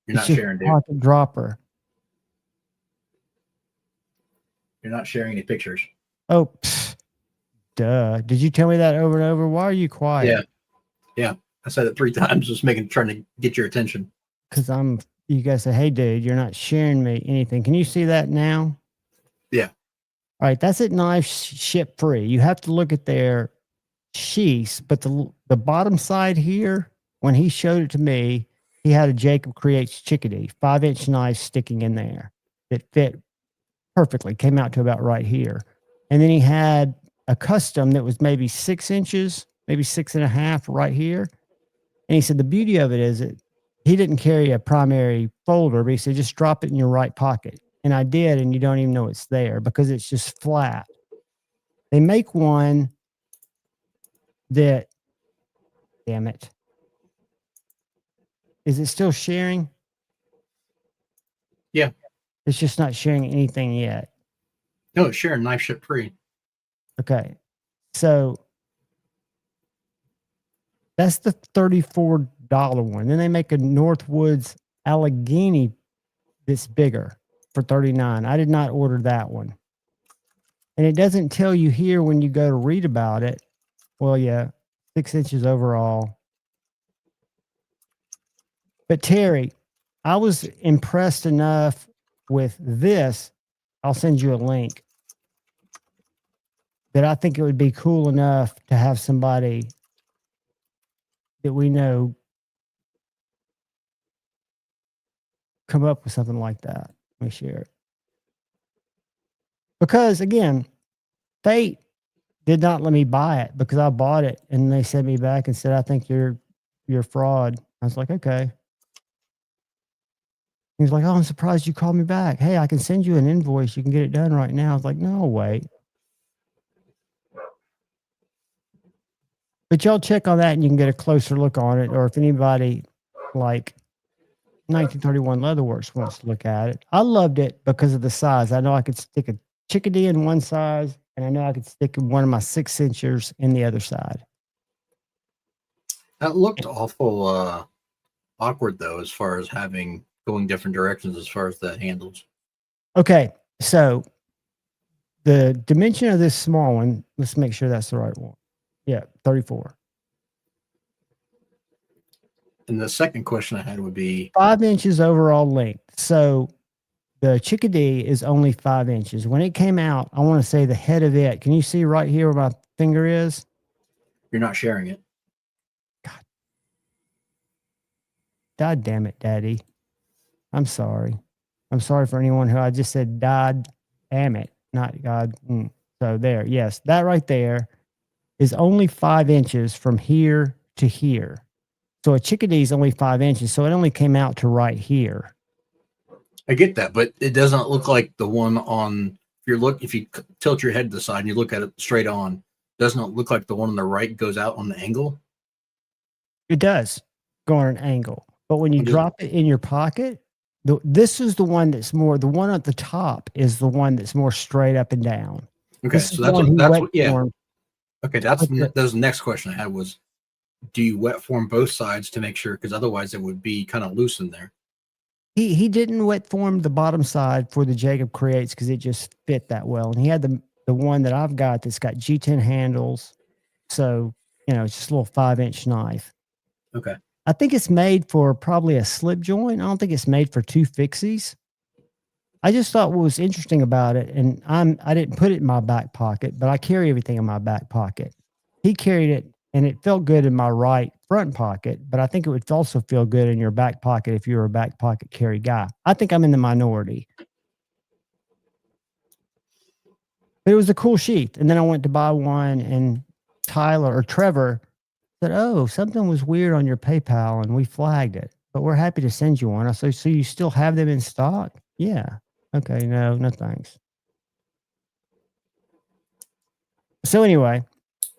You're not sharing, dude. Pocket dropper. You're not sharing any pictures. Oh, duh. Did you tell me that over and over? Why are you quiet? Yeah. I said it 3 times, just trying to get your attention. Because you guys say, hey, dude, you're not sharing me anything. Can you see that now? Yeah. All right. That's at Knife Ship Free. You have to look at their sheaths, but the bottom side here, when he showed it to me, he had a Jacob Creates chickadee, 5-inch knife sticking in there that fit perfectly, came out to about right here. And then he had a custom that was maybe 6 inches, maybe 6.5 right here. And he said, the beauty of it is that he didn't carry a primary folder, but he said, just drop it in your right pocket. And I did, and you don't even know it's there because it's just flat. They make one that, damn it. Is it still sharing? Yeah. It's just not sharing anything yet. No, it's sharing Knife Ship Free. Okay. So that's the $34 one. Then they make a Northwoods Allegheny that's bigger for $39. I did not order that one. And it doesn't tell you here when you go to read about it. Well, yeah, 6 inches overall. But Terry, I was impressed enough with this. I'll send you a link. That I think it would be cool enough to have somebody that we know come up with something like that. Let me share it. Because again, Fate did not let me buy it because I bought it and they sent me back and said, I think you're a fraud. I was like, okay. He's like, "Oh, I'm surprised you called me back. Hey, I can send you an invoice. You can get it done right now." I was like, "No, wait." But y'all check on that and you can get a closer look on it. Or if anybody like 1931 Leatherworks wants to look at it. I loved it because of the size. I know I could stick a chickadee in one size, and I know I could stick one of my 6-inchers in the other side. That looked awful awkward though, as far as going different directions as far as the handles. Okay, so the dimension of this small one, let's make sure that's the right one. Yeah, 34. And the second question I had would be 5 inches overall length. So the chickadee is only 5 inches. When it came out, I want to say the head of it. Can you see right here where my finger is? you're not sharing it. God damn it, Daddy. I'm sorry. I'm sorry for anyone who I just said, "God damn it," not God. So there, yes, that right there is only 5 inches from here to here. So a chickadee is only 5 inches. So it only came out to right here. I get that, but it doesn't look like the one on. If you tilt your head to the side and you look at it straight on, doesn't it look like the one on the right goes out on the angle? It does go on an angle. But when you drop it in your pocket, this is the one that's more, the one at the top is the one that's more straight up and down. Okay, so that's what, yeah. Formed. Okay, that was the next question I had was, do you wet form both sides to make sure? Because otherwise it would be kind of loose in there. He didn't wet form the bottom side for the Jacob Creates because it just fit that well. And he had the one that I've got that's got G10 handles. So, it's just a little 5-inch knife. Okay. I think it's made for probably a slip joint. I don't think it's made for 2 fixies. I just thought what was interesting about it, and I didn't put it in my back pocket, but I carry everything in my back pocket. He carried it, and it felt good in my right front pocket, but I think it would also feel good in your back pocket if you were a back pocket carry guy. I think I'm in the minority. But it was a cool sheath. And then I went to buy one, and Trevor said, "Oh, something was weird on your PayPal," and we flagged it, but we're happy to send you one. I said, "So you still have them in stock?" "Yeah." "Okay, no thanks." So anyway,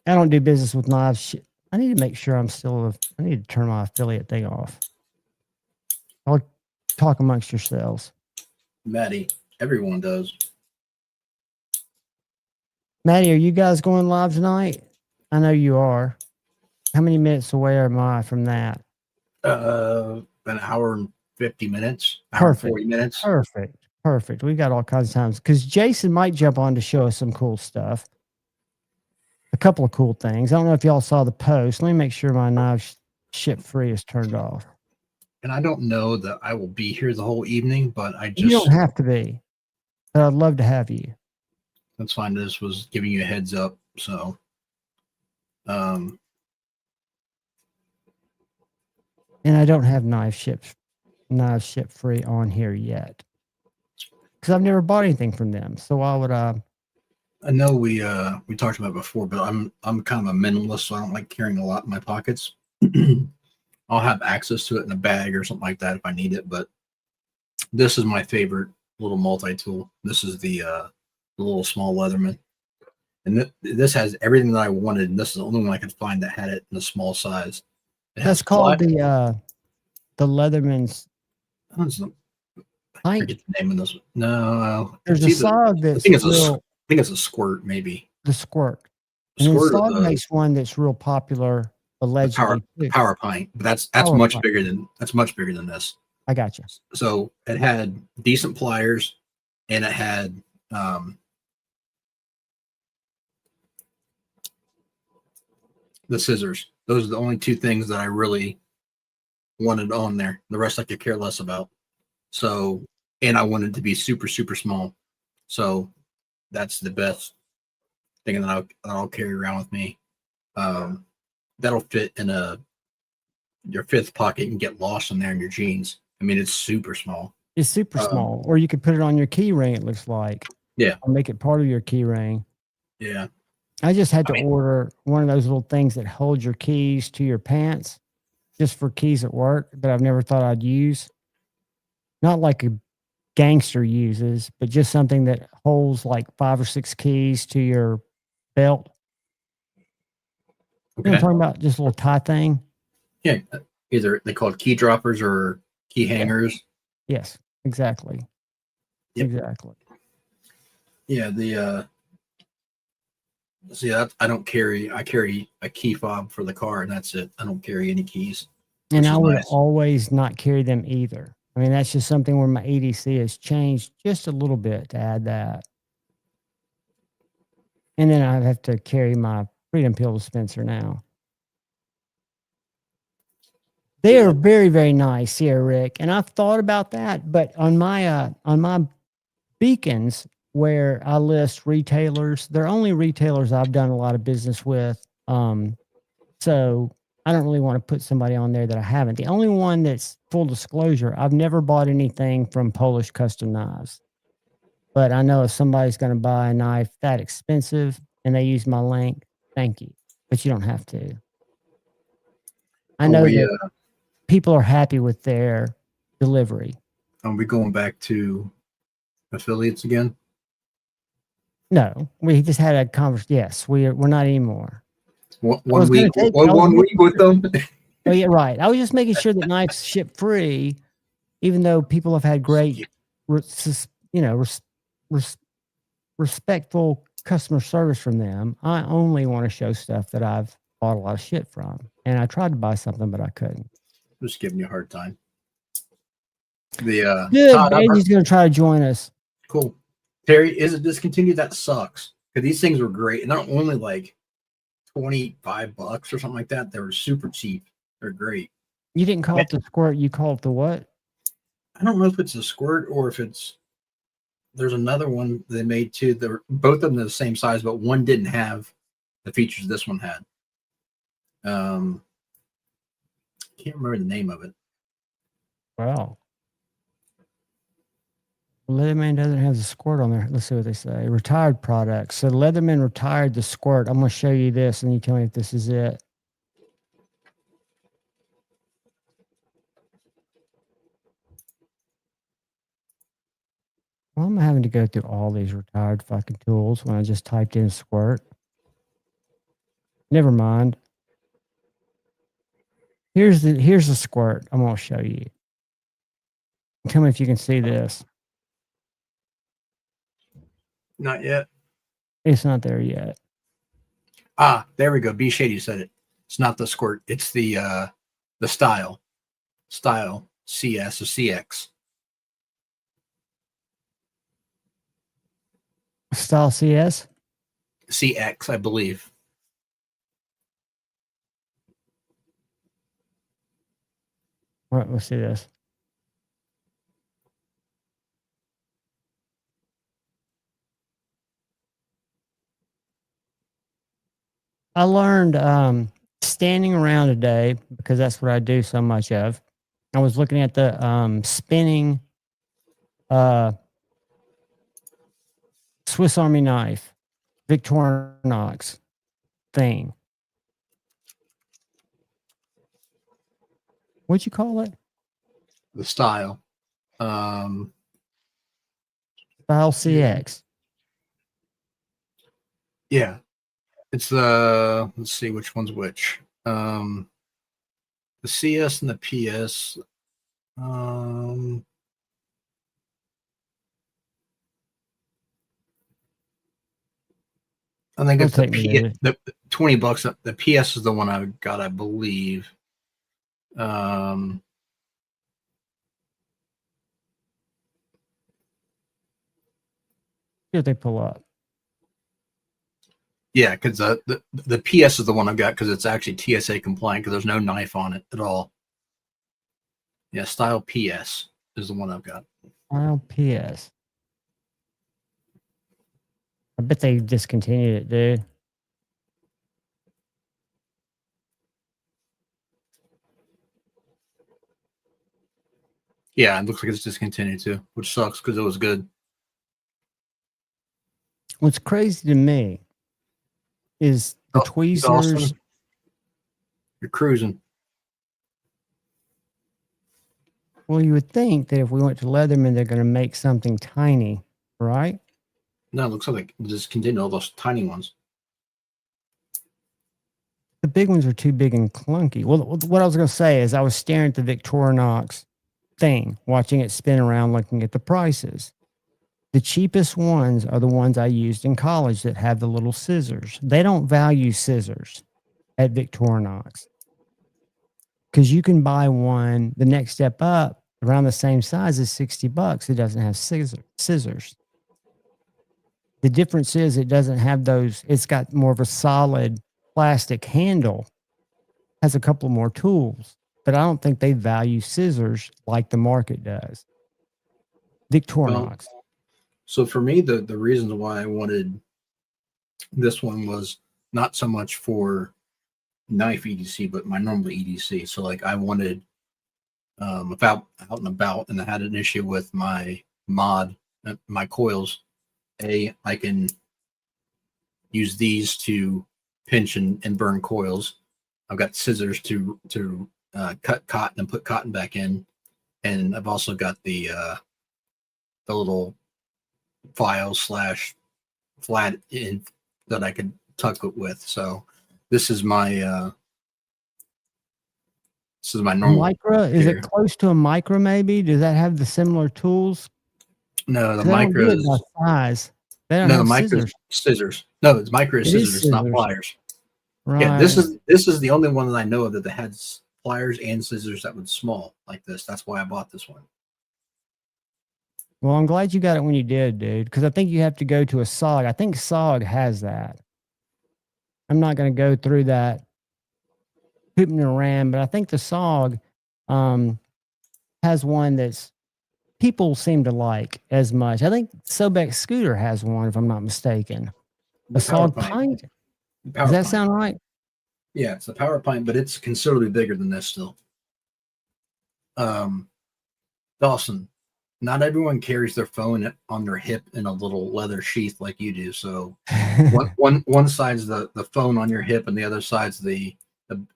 I don't do business with knives. I need to make sure I need to turn my affiliate thing off. I'll talk amongst yourselves. Maddie, everyone does. Maddie, are you guys going live tonight? I know you are. How many minutes away am I from that? An hour and 50 minutes. Perfect. 40 minutes. Perfect. We got all kinds of times because Jason might jump on to show us some cool stuff. A couple of cool things. I don't know if y'all saw the post. Let me make sure my knife ship free is turned off. And I don't know that I will be here the whole evening, but you don't have to be. But I'd love to have you. That's fine. This was giving you a heads up. So, and I don't have knife ship free on here yet because I've never bought anything from them. So why would I? I know we talked about it before, but I'm kind of a minimalist, so I don't like carrying a lot in my pockets. I'll have access to it in a bag or something like that if I need it. But this is my favorite little multi-tool. This is the little small Leatherman, and this has everything that I wanted. And this is the only one I could find that had it in a small size. That's called the Leatherman's. I forget the name of this one. No, there's a SOG that's I think it's a Squirt, maybe. The Squirt. And then SOG makes one that's real popular, allegedly. Power Pint, but that's much bigger than this. I got you. So it had decent pliers, and it had the scissors. Those are the only two things that I really wanted on there. The rest I could care less about. So, and I wanted to be super, super small. So that's the best thing that I'll carry around with me. That'll fit in your fifth pocket and get lost in there in your jeans. I mean, it's super small. It's super small. Or you could put it on your key ring, it looks like. Yeah. Or make it part of your key ring. Yeah. I just had to order one of those little things that hold your keys to your pants just for keys at work that I've never thought I'd use. not like a gangster uses, but just something that holds like 5 or 6 keys to your belt. You know what I'm talking about? Just a little tie thing. Yeah, either they call it key droppers or key hangers. Yes, exactly. Yep. Exactly. Yeah, I don't carry. I carry a key fob for the car, and that's it. I don't carry any keys. And I would nice. always not carry them either. I mean, that's just something where my EDC has changed just a little bit to add that. And then I have to carry my Freedom Pill dispenser now. They are very, very nice here, Rick. And I've thought about that, but on my beacons where I list retailers, they're only retailers I've done a lot of business with. So I don't really want to put somebody on there that I haven't. The only one that's full disclosure, I've never bought anything from Polish Custom Knives. But I know if somebody's going to buy a knife that expensive and they use my link, thank you. But you don't have to. I know that people are happy with their delivery. Are we going back to affiliates again? No, we just had a conversation. Yes, we're not anymore. One week with them. Oh yeah, right. I was just making sure that knives ship free, even though people have had great, respectful customer service from them. I only want to show stuff that I've bought a lot of shit from, and I tried to buy something, but I couldn't. Just giving you a hard time. Good. Andy's going to try to join us. Cool. Terry, is it discontinued? That sucks. Because these things were great, and they're only like $25 or something like that. They were super cheap. They're great. You didn't call it the squirt. You called it the what? I don't know if it's a squirt or if it's. There's another one they made too. They're both of them the same size, but one didn't have the features this one had. Can't remember the name of it. Wow. Leatherman doesn't have the squirt on there. Let's see what they say. Retired products. So Leatherman retired the squirt. I'm going to show you this, and you tell me if this is it. Well, I'm having to go through all these retired fucking tools when I just typed in squirt. Never mind. Here's the squirt. I'm going to show you. Tell me if you can see this. Not yet. It's not there yet. Ah, there we go. B Shady said it. It's not the squirt. It's the style CS or CX. Style CS? CX, I believe. All right, let's see this. I learned standing around today, because that's what I do so much of. I was looking at the spinning Swiss Army knife, Victorinox thing. What'd you call it? The style. Style CX. Yeah. It's the, let's see which one's which. The CS and the PS. I think it's the $20. The PS is the one I got, I believe. What did they pull up? Yeah, because the PS is the one I've got because it's actually TSA compliant because there's no knife on it at all. Yeah, style PS is the one I've got. Style PS. I bet they discontinued it, dude. Yeah, it looks like it's discontinued too, which sucks because it was good. What's crazy to me is the tweezers. Austin, you're cruising. Well, you would think that if we went to Leatherman, they're going to make something tiny, right? No, it looks like they just continue all those tiny ones. The big ones are too big and clunky. Well, what I was going to say is I was staring at the Victorinox thing, watching it spin around, looking at the prices. The cheapest ones are the ones I used in college that have the little scissors. They don't value scissors at Victorinox because you can buy one the next step up around the same size as $60. It doesn't have scissors. The difference is it doesn't have those. It's got more of a solid plastic handle, has a couple more tools, but I don't think they value scissors like the market does. Victorinox. So for me, the reasons why I wanted this one was not so much for knife EDC, but my normal EDC. So like I wanted, if out and about and I had an issue with my mod, my coils, I can use these to pinch and burn coils. I've got scissors to cut cotton and put cotton back in, and I've also got the little file / flat in that I could tuck it with. So this is my normal Micra. Is it close to a Micra? Maybe does that have the similar tools? No, the Micra is size. They don't no have Micra scissors. No, it's Micra scissors. It's not pliers. Right. Yeah, this is the only one that I know of that had pliers and scissors that was small like this. That's why I bought this one. Well, I'm glad you got it when you did, dude, because I think you have to go to a SOG. I think SOG has that. I'm not going to go through that hooping and around, but I think the SOG has one that's people seem to like as much. I think Sobek Scooter has one, if I'm not mistaken. A SOG pint. Does that sound right? Yeah, it's a power pint, but it's considerably bigger than this still. Dawson, not everyone carries their phone on their hip in a little leather sheath like you do. So one side's the phone on your hip and the other side's the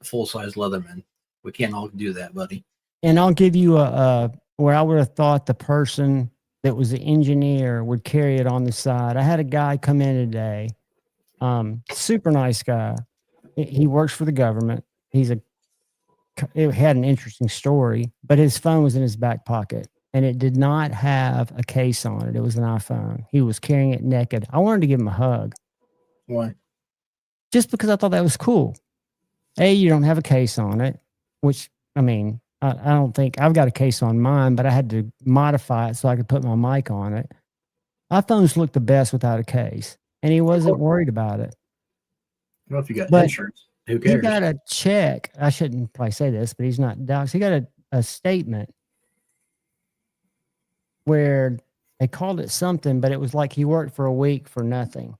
full-size Leatherman. We can't all do that, buddy. And I'll give you a where I would have thought the person that was the engineer would carry it on the side. I had a guy come in today, super nice guy. He works for the government. It had an interesting story, but his phone was in his back pocket and it did not have a case on it. It was an iPhone. He was carrying it naked. I wanted to give him a hug. Why? Just because I thought that was cool. You don't have a case on it, which, I mean, I don't think I've got a case on mine, but I had to modify it so I could put my mic on it. iPhones look the best without a case, and he wasn't worried about it. Well, if you got But insurance, who cares? He got a check. I shouldn't probably say this, but he's not doxxed. He got a statement where they called it something, but it was like he worked for a week for nothing.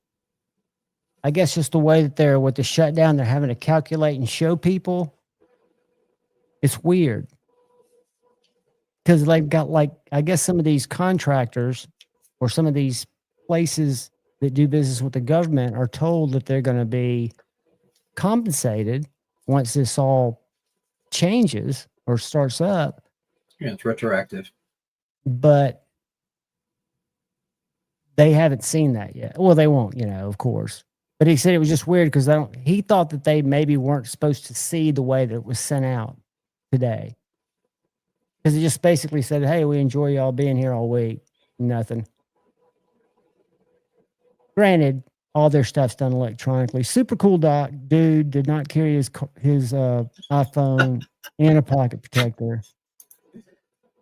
I guess just the way that they're with the shutdown, they're having to calculate and show people. It's weird because they've got I guess some of these contractors or some of these places that do business with the government are told that they're going to be compensated once this all changes or starts up. Yeah, it's retroactive. But they haven't seen that yet. Well, they won't, of course. But he said it was just weird because he thought that they maybe weren't supposed to see the way that it was sent out today. Because it just basically said, hey, we enjoy y'all being here all week. Nothing. Granted, all their stuff's done electronically. Super cool dude did not carry his iPhone in a pocket protector.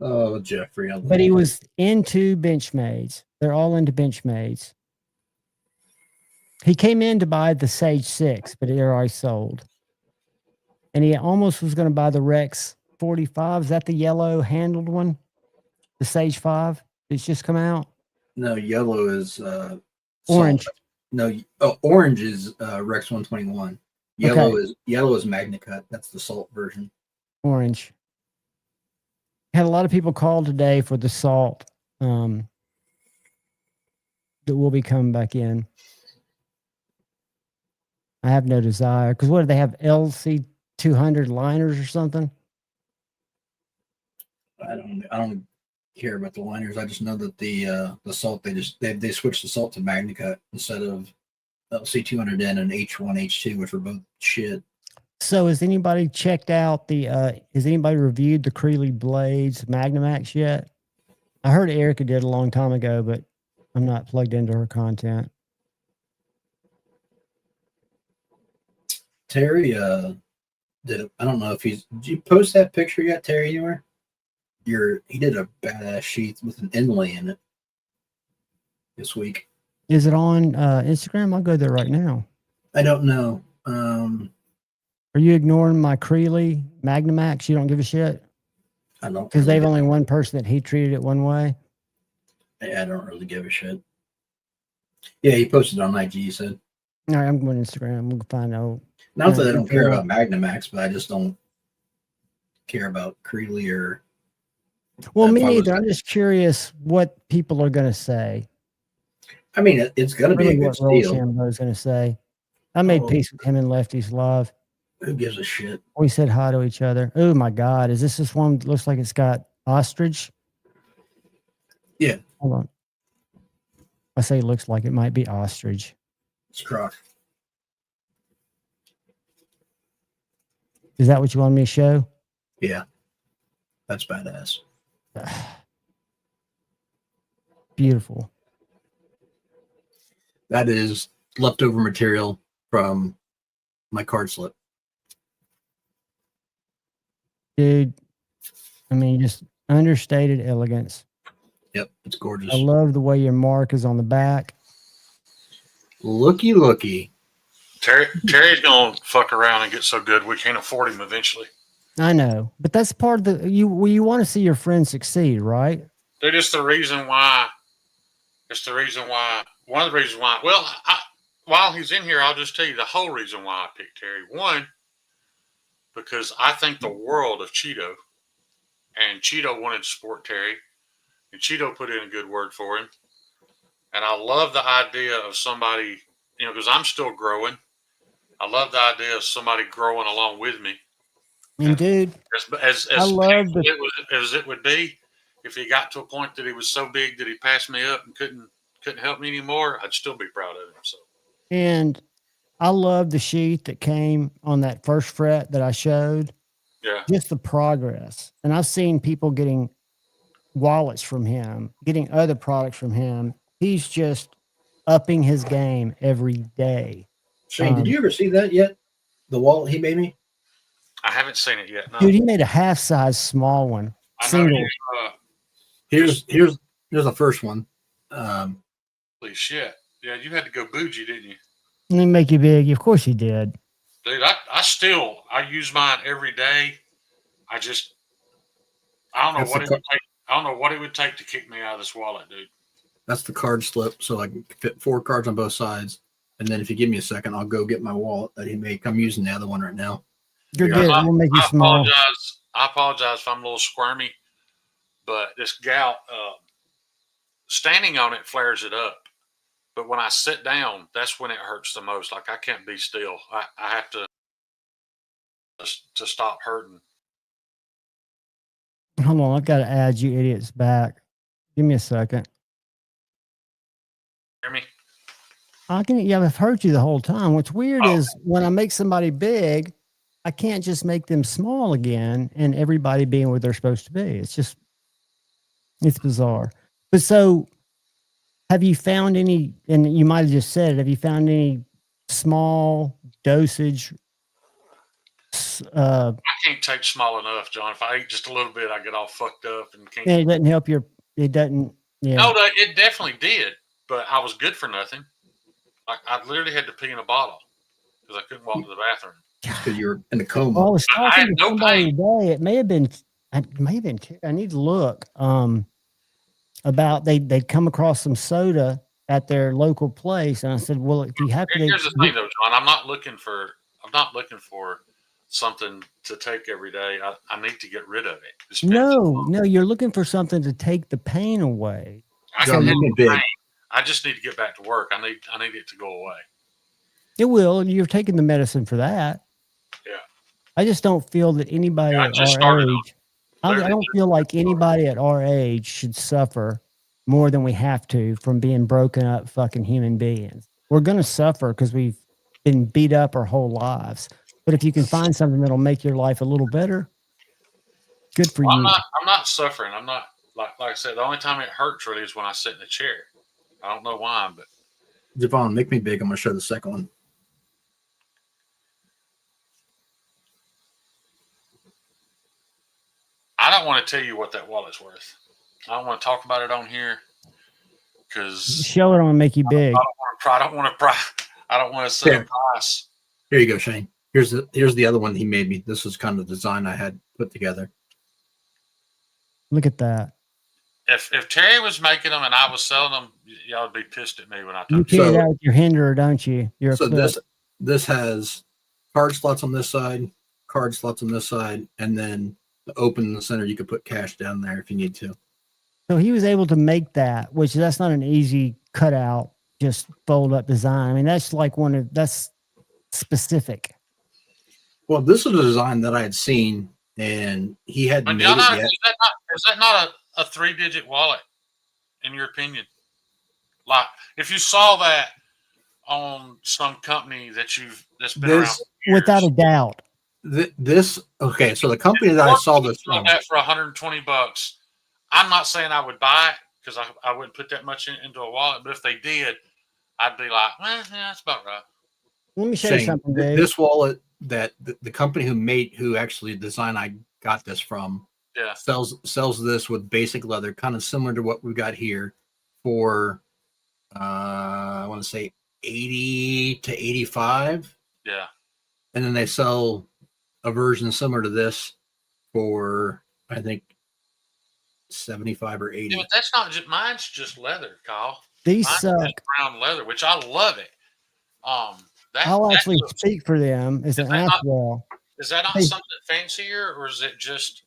Oh, Jeffrey. But he was into Benchmades. They're all into Benchmades. He came in to buy the Sage 6, but it already sold. And he almost was going to buy the Rex 45. Is that the yellow handled one? The Sage 5 that's just come out? No, yellow is orange. Salt. No, orange is Rex 121. Yellow is MagnaCut. That's the salt version. Orange. Had a lot of people call today for the salt that will be coming back in. I have no desire because what do they have? LC 200 liners or something? I don't care about the liners. I just know that the salt they switched the salt to MagnaCut instead of LC200N and H1 H2, which were both shit. So has anybody checked out has anybody reviewed the Creeley Blades Magnamax yet? I heard Erica did a long time ago, but I'm not plugged into her content. Terry did I don't know if did you post that picture yet, Terry, anywhere? He did a badass sheath with an inlay in it this week. Is it on Instagram? I'll go there right now. I don't know. Are you ignoring my Creeley Magnamax? You don't give a shit? I don't, because they've only one person that he treated it one way. Yeah, I don't really give a shit. Yeah, he posted on IG. He said, "All right, I'm going to Instagram. I'm going to find out." Not that I don't care about Magnamax, but I just don't care about Creeley or. Well, me neither. I'm just curious what people are going to say. I mean, it's going to be a good what steal. Shambo is going to say. I made peace with him and Lefty's Love. Who gives a shit? We said hi to each other. Oh my God. Is this one that looks like it's got ostrich? Yeah. Hold on. I say looks like it might be ostrich. It's croc. Is that what you want me to show? Yeah. That's badass. Beautiful. That is leftover material from my card slip. Dude, I mean, just understated elegance. Yep, it's gorgeous. I love the way your mark is on the back. Looky. Terry's gonna fuck around and get so good we can't afford him eventually. I know, but that's part of you want to see your friends succeed, right? Dude, it's the reason why. It's the reason why. One of the reasons why. Well, while he's in here, I'll just tell you the whole reason why I picked Terry. One, because I think the world of Cheeto, and Cheeto wanted to support Terry, and Cheeto put in a good word for him. And I love the idea of somebody, because I'm still growing. I love the idea of somebody growing along with me. And dude, as it would be, if he got to a point that he was so big that he passed me up and couldn't help me anymore, I'd still be proud of him. So, and I love the sheath that came on that first fret that I showed. Yeah, just the progress. And I've seen people getting wallets from him, getting other products from him. He's just upping his game every day. Shane, did you ever see that yet? The wallet he made me? I haven't seen it yet. No. Dude, he made a half size small one. Single. Here's the first one. Holy shit. Yeah, you had to go bougie, didn't you? Let me make you big. Of course he did. Dude, I use mine every day. I don't know what it would take. I don't know what it would take to kick me out of this wallet, dude. That's the card slip, so I can fit 4 cards on both sides. And then if you give me a second, I'll go get my wallet that he made. I'm using the other one right now. You're good. We'll make you small. I apologize if I'm a little squirmy, but this gout, standing on it flares it up. But when I sit down, that's when it hurts the most. Like I can't be still. I have to stop hurting. Hold on, I've got to add you idiots back. Give me a second. Hear me? I've heard you the whole time. What's weird is when I make somebody big, I can't just make them small again and everybody being where they're supposed to be. It's bizarre. But so have you found any, and you might have just said it, have you found any small dosage? I can't take small enough, John. If I eat just a little bit, I get all fucked up and can't. Yeah, it doesn't help it doesn't. Yeah. No, it definitely did, but I was good for nothing. I literally had to pee in a bottle because I couldn't walk to the bathroom. Because you're in a coma. Well, I was I talking had to no somebody pain. today. It may have been. I need to look. About they'd come across some soda at their local place, and I said, "Well, if you have to." Here's the thing, though, John. I'm not looking for something to take every day. I need to get rid of it. No, you're looking for something to take the pain away. I can handle the pain. I just need to get back to work. I need it to go away. It will, and you're taking the medicine for that. Yeah. I just don't feel that anybody at our age. I don't feel like anybody at our age should suffer more than we have to from being broken up fucking human beings. We're going to suffer because we've been beat up our whole lives. But if you can find something that'll make your life a little better, good for you. I'm not suffering. I'm not like I said. The only time it hurts really is when I sit in the chair. I don't know why, but Javon, make me big. I'm gonna show the second one. I don't want to tell you what that wallet's worth. I don't want to talk about it on here because Show it on make you big. I don't want to set a price. Here you go, Shane. Here's the other one he made me. This is kind of the design I had put together. Look at that. If Terry was making them and I was selling them, y'all would be pissed at me when I You talk. carry that with your hinder, don't you? You're So this has card slots on this side, card slots on this side, and then the open in the center. You could put cash down there if you need to. So he was able to make that, which that's not an easy cutout, just fold up design. I mean, that's like that's specific. Well, this is a design that I had seen, and he hadn't made it yet. Is that not a 3-digit wallet, in your opinion? Like, if you saw that on some company that's been around for years, without a doubt. Okay, so the company that I saw this from, that for $120, I'm not saying I would buy it because I wouldn't put that much into a wallet, but if they did, I'd be like, yeah, that's about right. Let me show you something, Dave. This wallet that the company who actually designed I got this from, sells this with basic leather, kind of similar to what we got here for I want to say 80 to 85. Yeah. And then they sell a version similar to this for I think 75 or 80. Yeah, but that's not just mine's just leather, Kyle. These mine's suck. just brown leather, which I love it. I'll actually speak for them as an Athwell. Is that not something fancier, or is it just?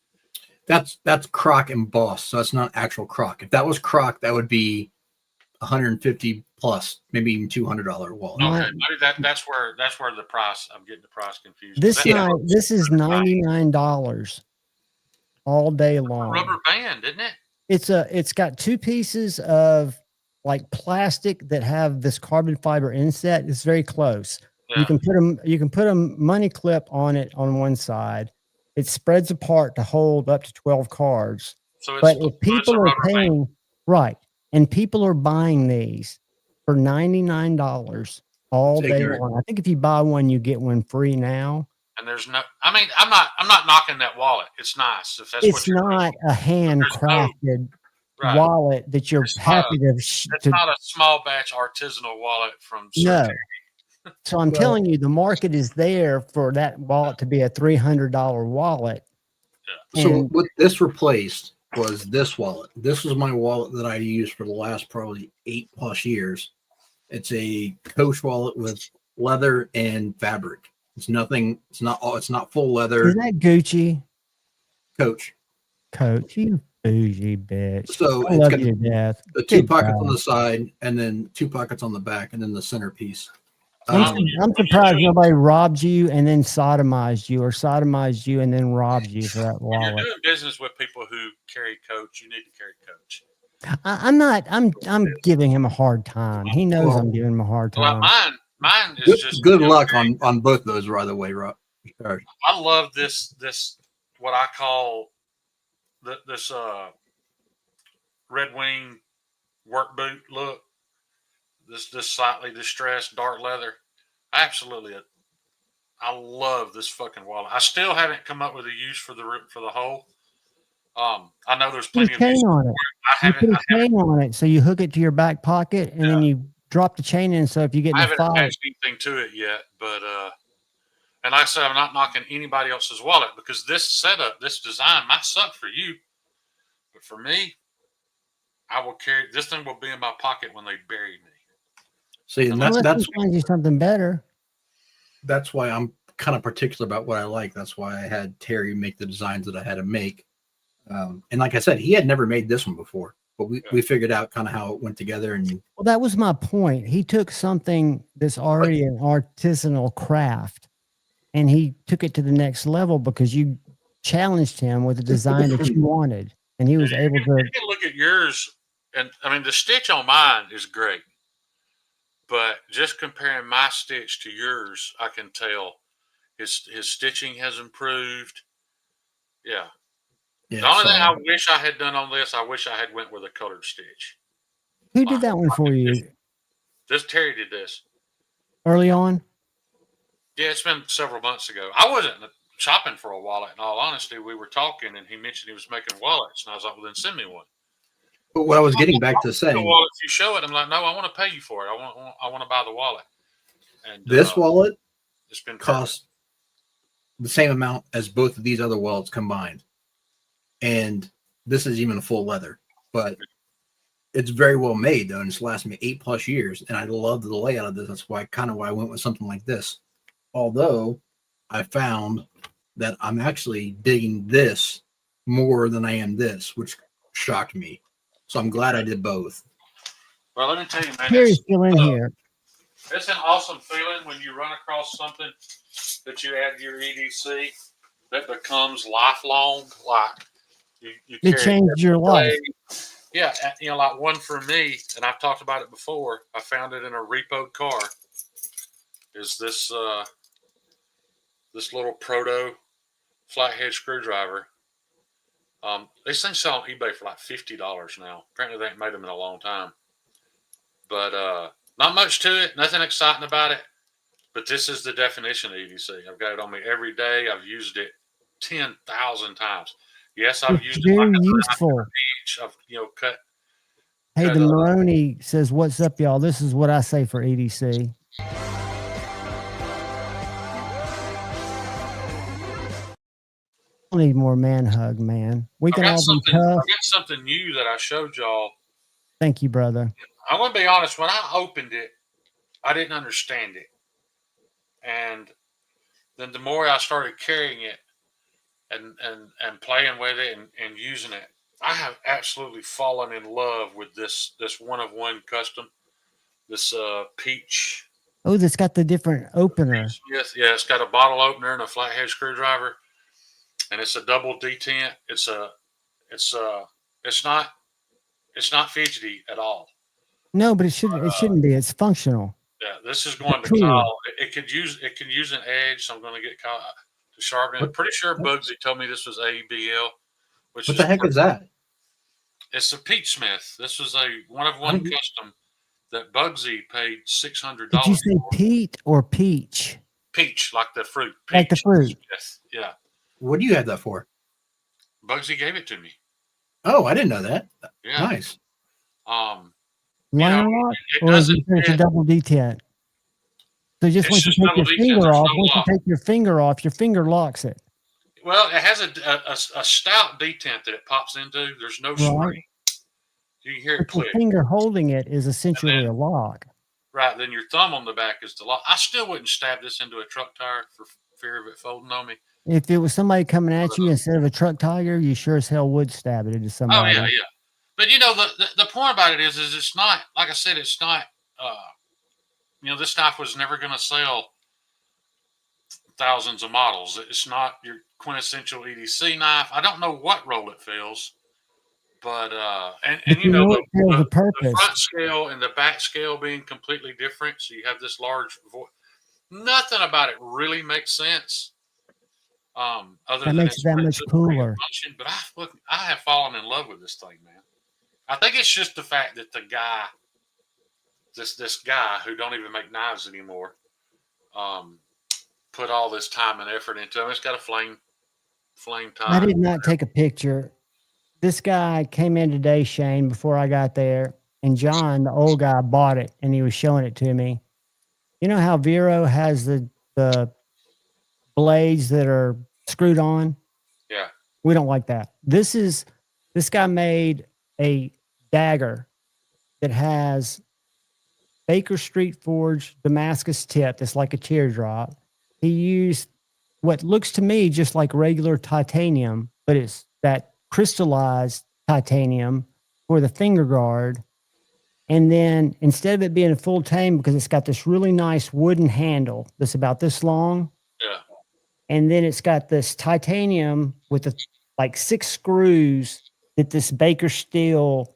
That's Croc embossed, so it's not actual Croc. If that was Croc, that would be 150 plus, maybe even $200 wallet. Okay, maybe that's where the price. I'm getting the price confused. This is $99 all day long. Rubber band, isn't it? It's got two pieces of like plastic that have this carbon fiber inset. It's very close. Yeah. You can put a money clip on it on one side. It spreads apart to hold up to 12 cards. But if people are paying right, and people are buying these for $99 all day long. I think if you buy one, you get one free now. And there's no, I mean, I'm not knocking that wallet. It's nice. If that's it's not a handcrafted wallet that you're happy to. It's not a small batch artisanal wallet from. No. So I'm telling you, the market is there for that wallet to be a $300 wallet. Yeah. So what this replaced was this wallet. This was my wallet that I used for the last probably 8+ years. It's a Coach wallet with leather and fabric. It's nothing. It's not full leather. Is that Gucci? Coach, you bougie bitch. So I love you to death. The two pockets on the side, and then 2 pockets on the back, and then the centerpiece. I'm surprised nobody robbed you and then sodomized you, or sodomized you and then robbed you for that wallet. When you're doing business with people who carry Coach, you need to carry Coach. I'm giving him a hard time. He knows I'm giving him a hard time. Well, mine is just good luck on both those, by the way, Rob. I love this what I call this Red Wing work boot look. This slightly distressed dark leather. I love this fucking wallet. I still haven't come up with a use for the hole. I know there's plenty of chain on it. You put a chain on it, so you hook it to your back pocket, and then you drop the chain in. So if you get in I a haven't fight, attached anything to it yet, but and like I said, I'm not knocking anybody else's wallet because this setup, this design might suck for you, but for me, I will carry this thing. Will be in my pocket when they bury me. See, and that's find you something better. That's why I'm kind of particular about what I like. That's why I had Terry make the designs that I had to make. And like I said, he had never made this one before, but we figured out kind of how it went together. And well, that was my point. He took something that's already an artisanal craft, and he took it to the next level because you challenged him with a design that you wanted, and he was able to. You can look at yours, and I mean the stitch on mine is great, but just comparing my stitch to yours, I can tell his stitching has improved. Yeah. Yeah, The only thing I solid. wish I had done on this, I wish I had went with a colored stitch. Who did that one for you This Terry did this. early on? Yeah, it's been several months ago. I wasn't shopping for a wallet. In all honesty, we were talking, and he mentioned he was making wallets, and I was like, "Well, then send me one." But what I was getting back to The saying, wallet, if you show it, I'm like, "No, I want to pay you for it. I want to buy the wallet." And this wallet it's been costs the same amount as both of these other wallets combined, and this is even a full leather, but it's very well made though, and it's lasted me 8+ years, and I love the layout of this. That's why I went with something like this. Although I found that I'm actually digging this more than I am this, which shocked me. So I'm glad I did both. Well, let me tell you, man, Terry's still in here. it's an awesome feeling when you run across something that you add to your EDC that becomes lifelong. Like you It carry changed your life. Yeah, you know, like one for me, and I've talked about it before. I found it in a repoed car. Is this this little proto flathead screwdriver? These things sell on eBay for like $50 now. Apparently, they ain't made them in a long time. But not much to it. Nothing exciting about it. But this is the definition of EDC. I've got it on me every day. I've used it 10,000 times. Yes, I've used it like very a useful. inch. I've cut. Hey, the Maroney says, "What's up, y'all? This is what I say for EDC." I need more man hug, man. We can all be I tough. got something new that I showed y'all. Thank you, brother. I'm going to be honest. When I opened it, I didn't understand it. And then the more I started carrying it and playing with it and using it, I have absolutely fallen in love with this one-of-one custom, this peach. Oh, that's got the different opener. Yes, yeah, it's got a bottle opener and a flathead screwdriver, and it's a double detent. It's not fidgety at all. No, but it shouldn't be. It's functional. Yeah, this is going to Cool. Kyle. It can use an edge, so I'm going to get Kyle to sharpen it. I'm pretty sure Bugsy told me this was ABL. What the heck is that? It's a Peach Smith. This was a one-of-one custom that Bugsy paid $600. Did you say Pete or Peach? Peach, like the fruit. Peach. Like the fruit. Yes. Yeah. What do you have that for? Bugsy gave it to me. Oh, I didn't know that. Yeah. Nice. Liner lock, or is it a double detent? So just once you take your finger off, once you take your finger off, your finger locks it. Well, it has a stout detent that it pops into. There's no spring. You can hear it click. The finger holding it is essentially a lock. Right. Then your thumb on the back is the lock. I still wouldn't stab this into a truck tire for fear of it folding on me. If it was somebody coming at you instead of a truck tire, you sure as hell would stab it into somebody. Oh, yeah. But, you know, the point about it is it's not, like I said, it's not, this knife was never going to sell thousands of models. It's not your quintessential EDC knife. I don't know what role it fills, but, the front scale and the back scale being completely different. So you have this large voice. Nothing about it really makes sense. Other that than makes it that much cooler. Function, but I have fallen in love with this thing, man. I think it's just the fact that the guy, this guy who don't even make knives anymore, put all this time and effort into it. It's got a flame time. I did not take a picture. This guy came in today, Shane, before I got there, and John, the old guy, bought it, and he was showing it to me. You know how Vero has the blades that are screwed on? Yeah. We don't like that. This guy made a dagger that has Baker Street Forge Damascus tip that's like a teardrop. He used what looks to me just like regular titanium, but it's that crystallized titanium for the finger guard. And then instead of it being a full tame, because it's got this really nice wooden handle that's about this long, and then it's got this titanium with like 6 screws that this Baker steel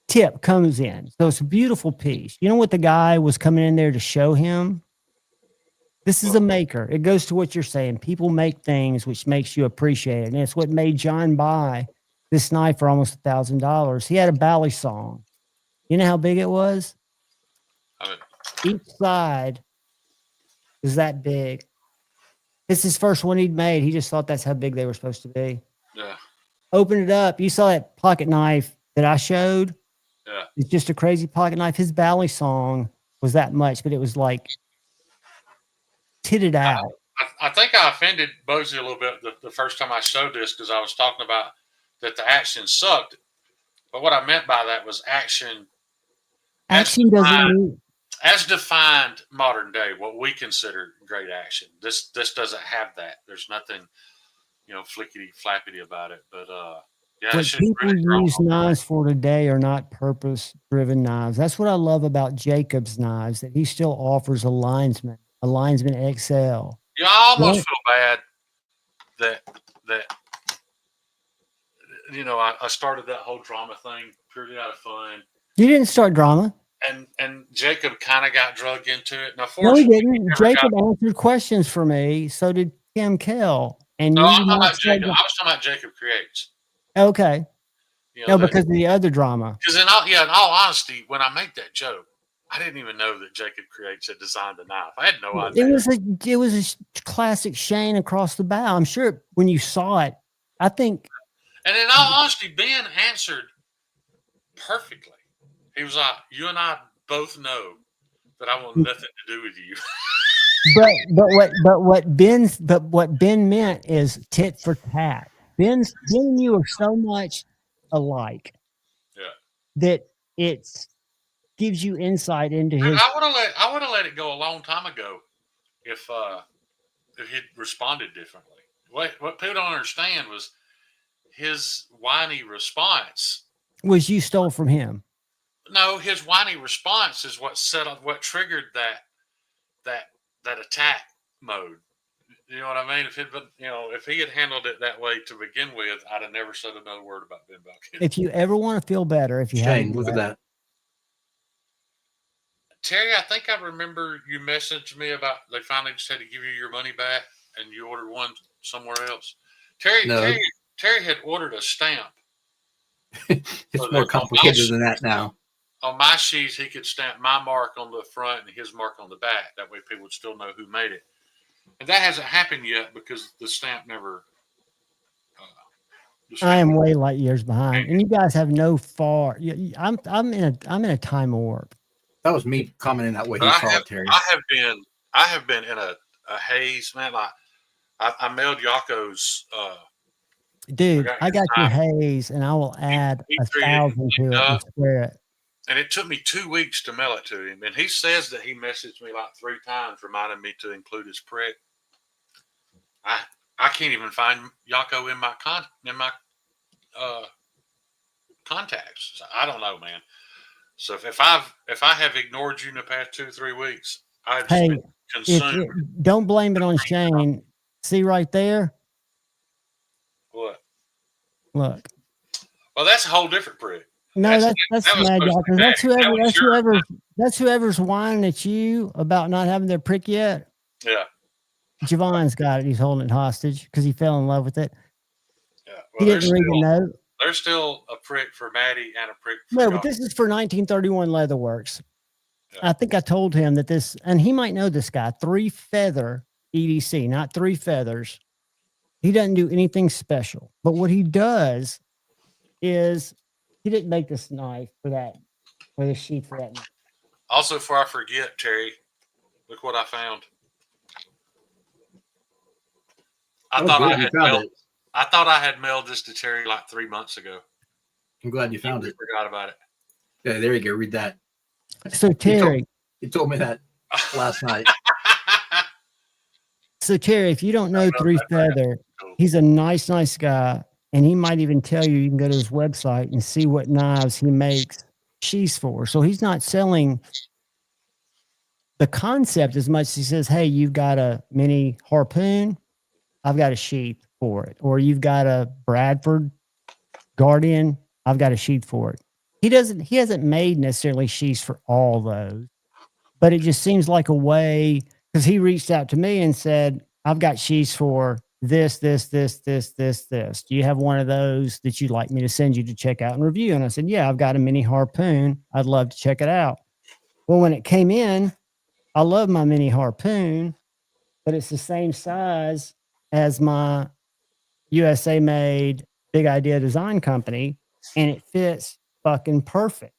tip comes in. So it's a beautiful piece. You know what the guy was coming in there to show him? This is a maker. It goes to what you're saying. People make things which makes you appreciate it. And it's what made John buy this knife for almost $1,000. He had a bally song. You know how big it was? Each side is that big. This is his first one he'd made. He just thought that's how big they were supposed to be. Yeah. Open it up. You saw that pocket knife that I showed? Yeah. It's just a crazy pocket knife. His bally song was that much, but it was like titted out. I think I offended Bozy a little bit the first time I showed this because I was talking about that the action sucked. But what I meant by that was action. Action doesn't mean. As defined modern day, what we consider great action. This doesn't have that. There's nothing, flickety flappity about it. But yeah, What people really use knives for today are not purpose-driven knives. That's what I love about Jacob's knives, that he still offers a Linesman XL. Yeah, I almost feel bad that I started that whole drama thing purely out of fun. You didn't start drama. And Jacob kind of got drugged into it. Now, no, he didn't. Jacob answered questions for me. So did Tim Kell. And no, I'm talking about Jacob. I was talking about Jacob Creates. Okay. Because of the other drama. Because in all honesty, when I make that joke, I didn't even know that Jacob Creates had designed the knife. I had no idea. It was a classic Shane across the bow. I'm sure when you saw it, I think. And in all honesty, Ben answered perfectly. He was like, "You and I both know that I want nothing to do with you." what Ben meant is tit for tat. Ben and you are so much alike. Yeah. That it gives you insight into his. I would have let it go a long time ago if he'd responded differently. What people don't understand was his whiny response. Was you stole from him? No, his whiny response is what what triggered that attack mode. You know what I mean? If he had handled it that way to begin with, I'd have never said another word about Ben Bucket. If you ever want to feel better, if you Shane, look at that. Terry, I think I remember you messaged me about they finally just had to give you your money back and you ordered one somewhere else. Terry had ordered a stamp. It's more complicated than that now. On my sheets, he could stamp my mark on the front and his mark on the back. That way people would still know who made it. And that hasn't happened yet because the stamp never. I am way light years behind, and you guys have no far. I'm in a time warp. That was me commenting that way. He saw it, Terry. I have been in a haze, man. I mailed Yako's. Dude, I got your haze, and I will add 1,000 to it and swear it. And it took me 2 weeks to mail it to him. And he says that he messaged me like 3 times, reminding me to include his prick. I can't even find Yako in my contacts. So I don't know, man. So if I have ignored you in the past 2-3 weeks, I've just been consumed. Don't blame it on Shane. See right there. What? Look. Well, that's a whole different prick. No, that's mad Yakkers. That's whoever's whining at you about not having their prick yet. Yeah. Javon's got it. He's holding it hostage because he fell in love with it. Yeah. Well, he didn't read the note. There's still a prick for Maddie and a prick for No, but this is for 1931 Leatherworks. Yeah. I think I told him that this, and he might know this guy, 3-feather EDC, not 3 feathers. He doesn't do anything special. But what he does is he didn't make this knife for that, or the sheath for that knife. Also, before I forget, Terry, look what I found. I thought I had mailed this to Terry like 3 months ago. I'm glad you found it. Forgot about it. Yeah, there you go. Read that. So Terry, he told me that last night. So Terry, if you don't know 3-feather, he's a nice guy, and he might even tell you can go to his website and see what knives he makes sheaths for. So he's not selling the concept as much as he says, hey, you've got a mini harpoon, I've got a sheath for it. Or you've got a Bradford Guardian, I've got a sheath for it. He hasn't made necessarily sheaths for all those, but it just seems like a way, because he reached out to me and said, I've got sheaths for this. Do you have one of those that you'd like me to send you to check out and review? And I said, yeah, I've got a mini harpoon. I'd love to check it out. Well, when it came in, I love my mini harpoon, but it's the same size as my USA made Big Idea Design Company, and it fits fucking perfect.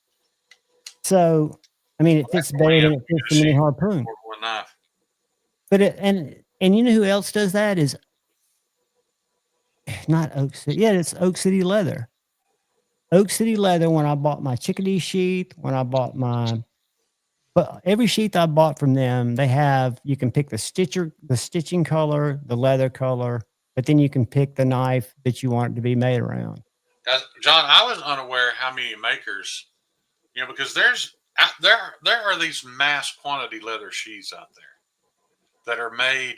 So, I mean, it fits better than it fits the mini harpoon. But and you know who else does that? Is not Oak City. Yeah, it's Oak City Leather. Oak City Leather. When I bought my chickadee sheath, but every sheath I bought from them, you can pick the stitching color, the leather color, but then you can pick the knife that you want it to be made around. John, I was unaware how many makers, because there are these mass quantity leather sheaths out there that are made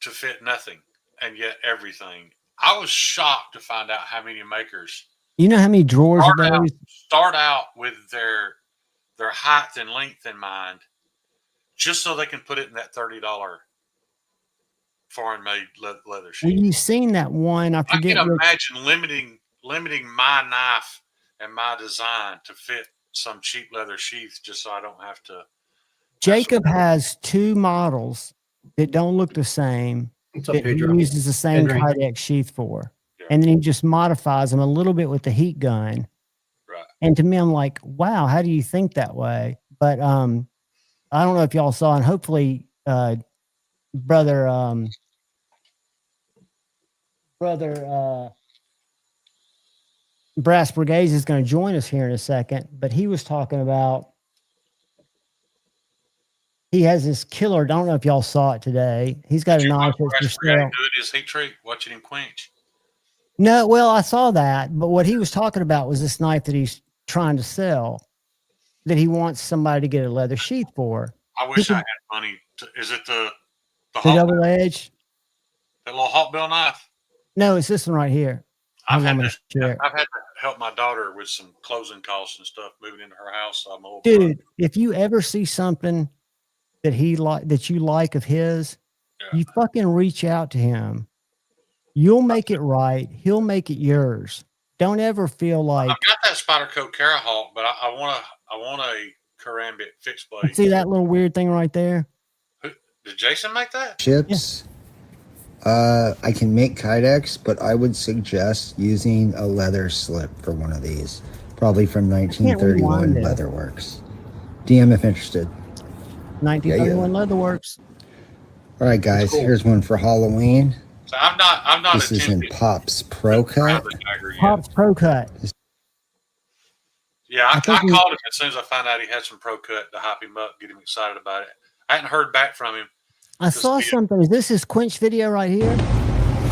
to fit nothing and yet everything. I was shocked to find out how many makers. You know how many drawers of those start out with their height and length in mind, just so they can put it in that $30 foreign made leather sheath. Well, you've seen that one. I forget. I can imagine limiting my knife and my design to fit some cheap leather sheath just so I don't have to. Jacob has two models that don't look the same that he uses the same Kydex sheath for. Yeah. And then he just modifies them a little bit with the heat gun. Right. And to me, I'm like, wow, how do you think that way? But I don't know if y'all saw, and hopefully brother Brass Brigades is going to join us here in a second, but he was talking about, he has this killer. I don't know if y'all saw it today. He's got a knife. Good his heat treat, watching him quench. No, well, I saw that, but what he was talking about was this knife that he's trying to sell, that he wants somebody to get a leather sheath for. I wish I had money. Is it the double edge? That little hawkbill knife? No, it's this one right here. I've had to help my daughter with some closing costs and stuff moving into her house. So I'm old. Dude, if you ever see something that you like of his, you fucking reach out to him. You'll make it right. He'll make it yours. Don't ever feel like I've got that Spyderco Carahawk, but I want a Karambit fixed blade. See that little weird thing right there? Did Jason make that? Chips. Yeah. I can make Kydex, but I would suggest using a leather slip for one of these. Probably from 1931 Leatherworks. DM if interested. 1931 Leatherworks. All right, guys. Cool. Here's one for Halloween. So I'm not. This is in Pop's Pro Cut. Pop's Pro Cut. Yeah, I called him as soon as I found out he had some Pro Cut to hype him up, get him excited about it. I hadn't heard back from him. I saw something. Is this his quench video right here?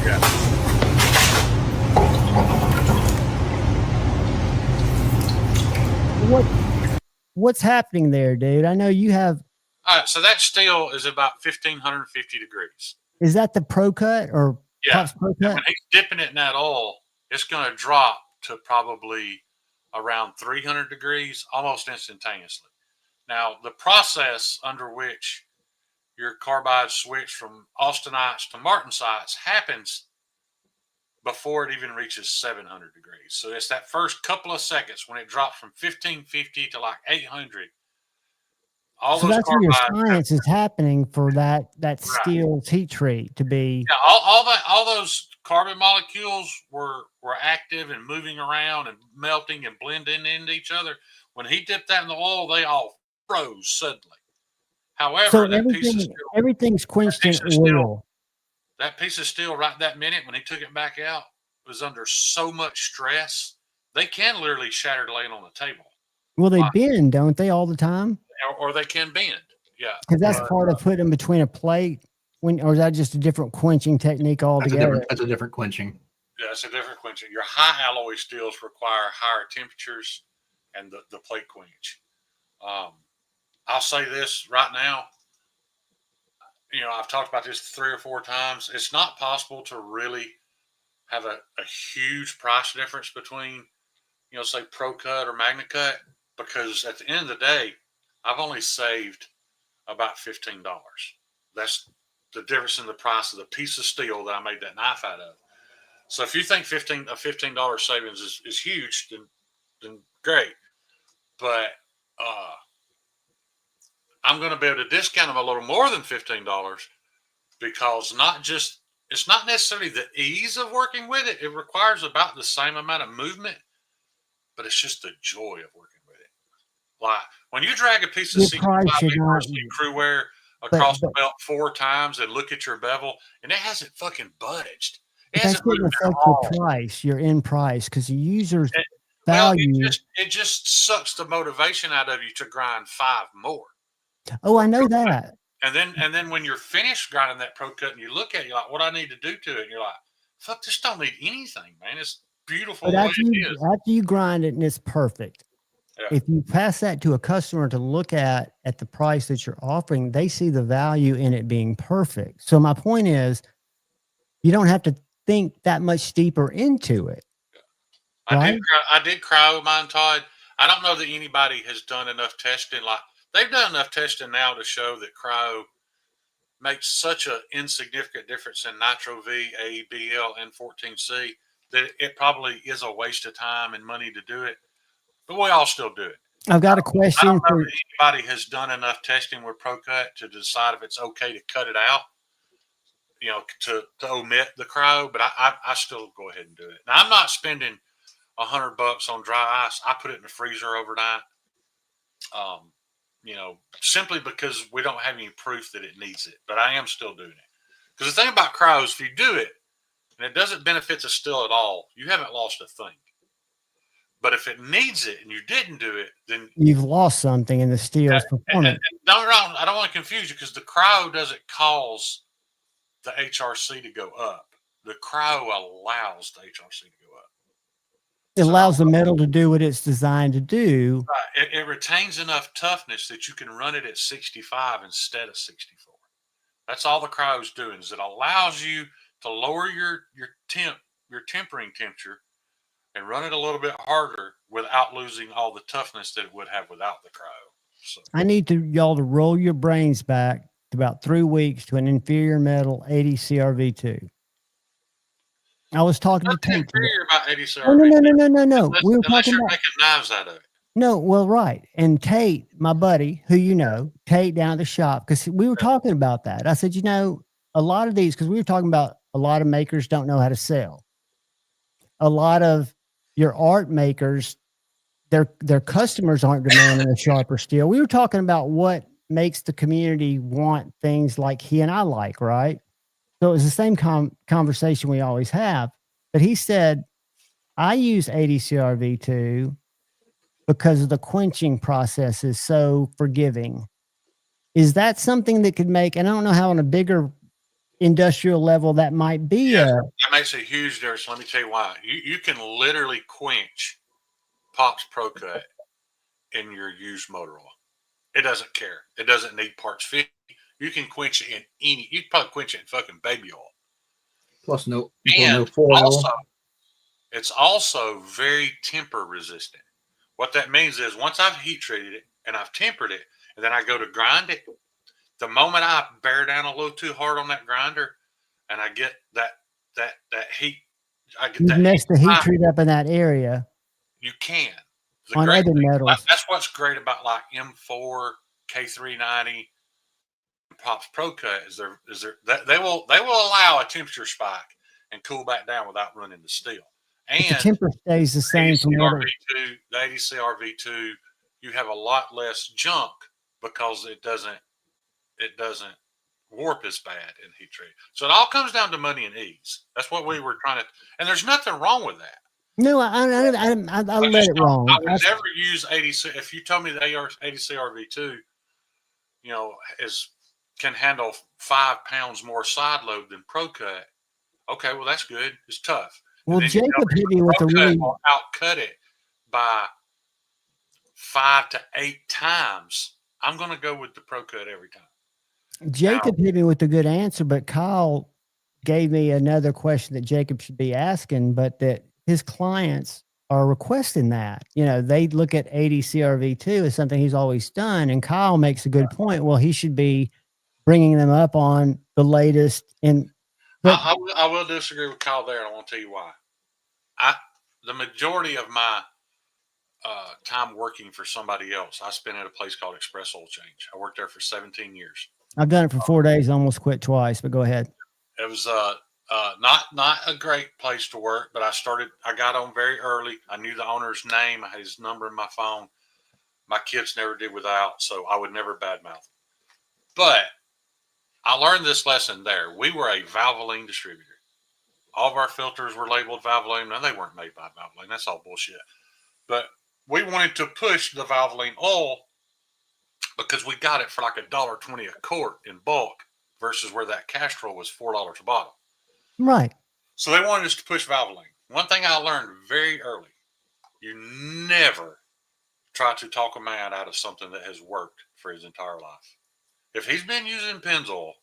Yeah. What's happening there, dude? I know you have. All right, so that steel is about 1,550 degrees. Is that the Pro Cut or Pop's Pro Cut? When he's dipping it in that oil, it's going to drop to probably around 300 degrees almost instantaneously. Now, the process under which your carbide switch from austenites to martensites happens before it even reaches 700 degrees. So it's that first couple of seconds when it drops from 1,550 to like 800. So that's where your science is happening for that steel heat treat to be. Yeah, all those carbon molecules were active and moving around and melting and blending into each other. When he dipped that in the oil, they all froze suddenly. However, so everything's quenched in oil. That piece of steel right that minute when he took it back out was under so much stress, they can literally shatter laying on the table. Well, they bend, don't they, all the time? Or they can bend. Yeah. Because that's part of putting them between a plate. Or is that just a different quenching technique altogether? That's a different quenching. Yeah, it's a different quenching. Your high alloy steels require higher temperatures and the plate quench. I'll say this right now. I've talked about this 3 or 4 times. It's not possible to really have a huge price difference between, say Pro Cut or Magna Cut, because at the end of the day, I've only saved about $15. That's the difference in the price of the piece of steel that I made that knife out of. So if you think $15 savings is huge, then great. But I'm going to be able to discount them a little more than $15 because it's not necessarily the ease of working with it. It requires about the same amount of movement, but it's just the joy of working with it. Like when you drag a piece of 65 crew wear across the belt 4 times and look at your bevel, and it hasn't fucking budged. It That shouldn't affect your price, your end price, because the user's value. Well, it just sucks the motivation out of you to grind 5 more. Oh, I know that. And then when you're finished grinding that Pro Cut and you look at it, you're like, what I need to do to it? And you're like, fuck, this don't need anything, man. It's beautiful the way it is. After you grind it and it's perfect, if you pass that to a customer to look at the price that you're offering, they see the value in it being perfect. So my point is, you don't have to think that much deeper into it. Right? I did cryo mine, Todd. I don't know that anybody has done enough testing. Like they've done enough testing now to show that cryo makes such an insignificant difference in Nitro V, ABL, and 14C that it probably is a waste of time and money to do it. But we all still do it. I've got a question. I don't know that anybody has done enough testing with Pro Cut to decide if it's okay to cut it out, to omit the cryo, but I still go ahead and do it. Now, I'm not spending $100 on dry ice. I put it in the freezer overnight, simply because we don't have any proof that it needs it, but I am still doing it. Because the thing about cryos, if you do it and it doesn't benefit the steel at all, you haven't lost a thing. But if it needs it and you didn't do it, then you've lost something in the steel's performance. I don't want to confuse you because the cryo doesn't cause the HRC to go up. The cryo allows the HRC to go up. It allows the metal to do what it's designed to do. Right. It retains enough toughness that you can run it at 65 instead of 64. That's all the cryo is doing. Is it allows you to lower your tempering temperature and run it a little bit harder without losing all the toughness that it would have without the cryo. So I need y'all to roll your brains back to about 3 weeks to an inferior metal 80 CRV2. I was talking to Tate. About 80 CRV2. No. We were talking about making knives out of it. No, well, right. And Tate, my buddy, who Tate down at the shop, because we were talking about that. I said, a lot of these, because we were talking about a lot of makers don't know how to sell. A lot of your art makers, their customers aren't demanding a sharper steel. We were talking about what makes the community want things like he and I like, right? So it was the same conversation we always have. But he said, I use 80 CRV2 because of the quenching process is so forgiving. Is that something that could make, and I don't know how on a bigger industrial level that might be. That makes a huge difference. Let me tell you why. You can literally quench Pop's Pro Cut in your used motor oil. It doesn't care. It doesn't need parts 50. You can quench it in any. You can probably quench it in fucking baby oil. Plus no foil. Also, it's also very temper resistant. What that means is once I've heat treated it and I've tempered it, and then I go to grind it, the moment I bear down a little too hard on that grinder, and I get that heat, mess the heat treat up in that area. You can. On other metals. That's what's great about like M4, K390, Pop's Pro Cut is they will allow a temperature spike and cool back down without running the steel. And the temper stays the same from the 80 CRV2, you have a lot less junk because it doesn't warp as bad in heat treat. So it all comes down to money and ease. That's what we were trying to, and there's nothing wrong with that. No, I let it wrong. I would never use 80. If you told me the 80 CRV2, can handle 5 pounds more side load than Pro Cut. Okay, well that's good. It's tough. Well, Jacob hit me with a really outcut it by 5 to 8 times. I'm going to go with the Pro Cut every time. Jacob hit me with a good answer, but Kyle gave me another question that Jacob should be asking, but that his clients are requesting that. You know, they look at 80 CRV2 as something he's always done. And Kyle makes a good point. Well, he should be bringing them up on the latest. But I will disagree with Kyle there, and I want to tell you why. The majority of my time working for somebody else, I spent at a place called Express Oil Change. I worked there for 17 years. I've done it for 4 days, almost quit twice, but go ahead. It was not a great place to work, but I got on very early. I knew the owner's name. I had his number in my phone. My kids never did without, so I would never badmouth him. But I learned this lesson there. We were a Valvoline distributor. All of our filters were labeled Valvoline. Now, they weren't made by Valvoline. That's all bullshit. But we wanted to push the Valvoline oil because we got it for like $1.20 a quart in bulk versus where that Castrol was $4 a bottle. Right. So they wanted us to push Valvoline. One thing I learned very early, you never try to talk a man out of something that has worked for his entire life. If he's been using Pennzoil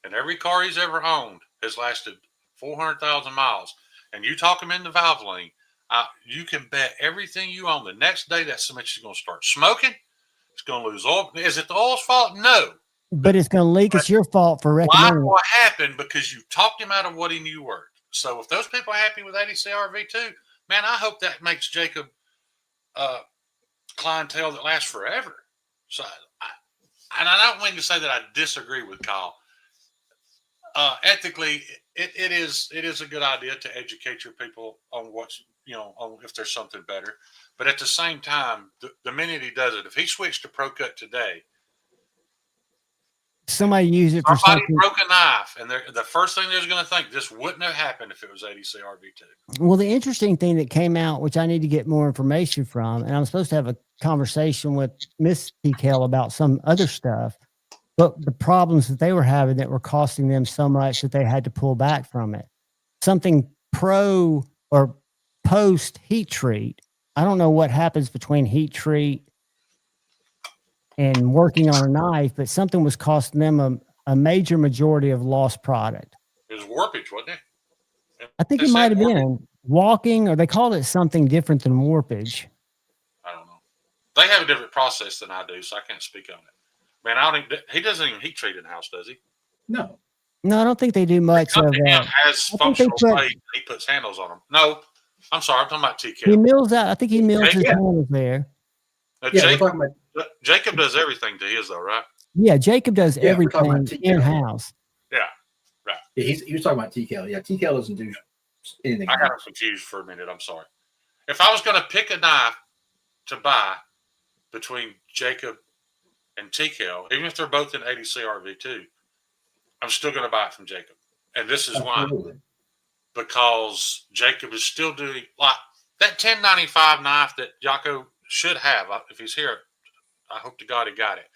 and every car he's ever owned has lasted 400,000 miles and you talk him into Valvoline, you can bet everything you own the next day that cement is going to start smoking. It's going to lose oil. Is it the oil's fault? No. But it's going to leak. It's your fault for recommending. What happened? Because you talked him out of what he knew worked. So if those people are happy with 80 CRV2, man, I hope that makes Jacob clientele that lasts forever. So, and I don't mean to say that I disagree with Kyle. Ethically, it is a good idea to educate your people on what's, on if there's something better. But at the same time, the minute he does it, if he switched to Pro Cut today, somebody use it for somebody something. broke a knife, and the first thing they're going to think, this wouldn't have happened if it was 80 CRV2. Well, the interesting thing that came out, which I need to get more information from, and I'm supposed to have a conversation with Miss PKL about some other stuff, but the problems that they were having that were costing them so much that they had to pull back from it. Something pro or post heat treat. I don't know what happens between heat treat and working on a knife, but something was costing them a major majority of lost product. It was warpage, wasn't it? I think it might have been walking, or they called it something different than warpage. I don't know. They have a different process than I do, so I can't speak on it. Man, he doesn't even heat treat in the house, does he? No. No, I don't think they do much of that. Has functional blade. He puts handles on them. No, I'm sorry. I'm talking about TK. He mills out. I think he mills his handles there. Jacob does everything to his, though, right? Yeah, Jacob does everything in-house. Yeah, right. Yeah, he was talking about TKL. Yeah, TKL doesn't do anything. I got confused for a minute. I'm sorry. If I was going to pick a knife to buy between Jacob and TKL, even if they're both in 80 CRV2, I'm still going to buy it from Jacob. And this is why. Because Jacob is still doing, like, that 1095 knife that Yako should have, if he's here, I hope to God he got it.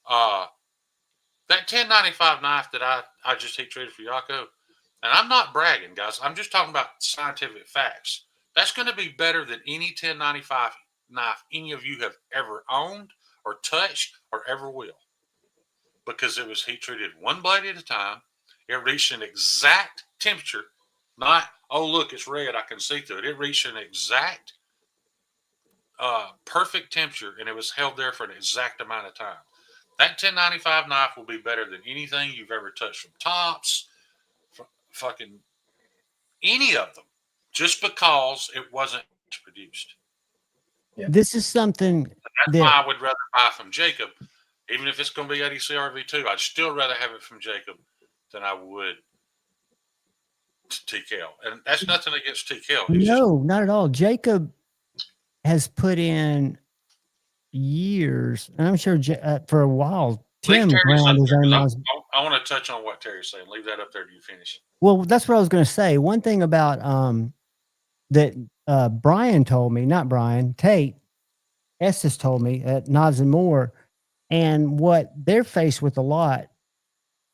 That 1095 knife that I just heat treated for Yako, and I'm not bragging, guys. I'm just talking about scientific facts. That's going to be better than any 1095 knife any of you have ever owned or touched or ever will. Because it was heat treated one blade at a time. It reached an exact temperature. Not, oh, look, it's red, I can see through it. It reached an exact, perfect temperature, and it was held there for an exact amount of time. That 1095 knife will be better than anything you've ever touched from Tops, fucking any of them, just because it wasn't produced. Yeah. This is something that's why I would rather buy from Jacob, even if it's going to be 80 CRV2. I'd still rather have it from Jacob than I would TKL. And that's nothing against TKL. No, not at all. Jacob has put in years, and I'm sure for a while, Tim ground his own nose. I want to touch on what Terry's saying. Leave that up there till you finish. Well, that's what I was going to say. One thing about that Brian told me, not Brian, Tate Estes told me at Nods and More, and what they're faced with a lot,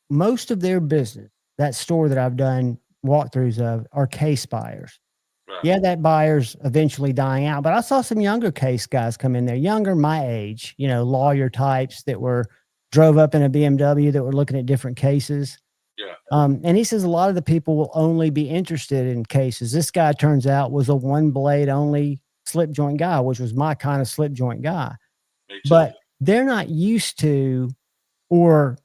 most of their business, that store that I've done walkthroughs of, are case buyers. Right. Yeah, that buyer's eventually dying out. But I saw some younger case guys come in there, younger, my age, lawyer types that drove up in a BMW that were looking at different cases. Yeah. And he says a lot of the people will only be interested in cases. This guy turns out was a one blade only slip joint guy, which was my kind of slip joint guy. But they're not used to, or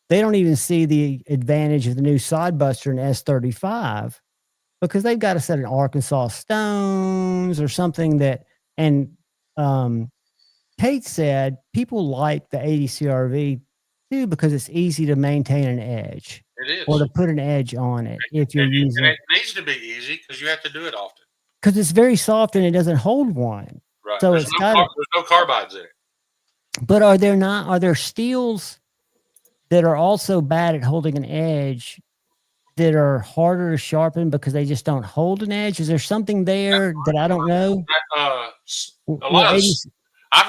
they don't even see the advantage of the new side buster in S35 because they've got a set of Arkansas stones or something that, and Tate said people like the 80 CRV too because it's easy to maintain an edge. It is. Or to put an edge on it if you're using it. It needs to be easy because you have to do it often. Because it's very soft and it doesn't hold one. Right. So there's no carbides in it. But are there steels that are also bad at holding an edge that are harder to sharpen because they just don't hold an edge? Is there something there that I don't know? I've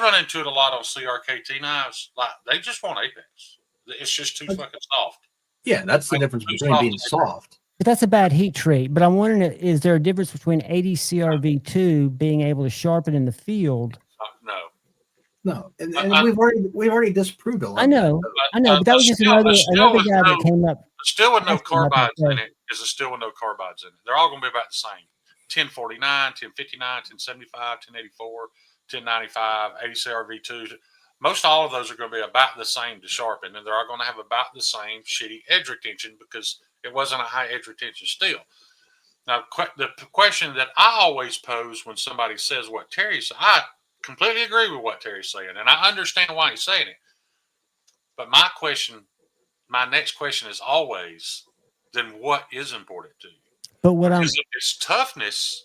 run into it a lot on CRKT knives. Like they just want apex. It's just too fucking soft. Yeah, that's the difference between being soft. But that's a bad heat treat. But I'm wondering, is there a difference between 80 CRV2 being able to sharpen in the field? No, and we've already disproved a lot. I know, but that was just another guy that came up. Still with no carbides in it is a still with no carbides in it. They're all going to be about the same. 1049, 1059, 1075, 1084, 1095, 80 CRV2. Most all of those are going to be about the same to sharpen, and they're all going to have about the same shitty edge retention because it wasn't a high edge retention steel. Now, the question that I always pose when somebody says what Terry said, I completely agree with what Terry's saying, and I understand why he's saying it. But my next question is always, then what is important to you? But if it's toughness,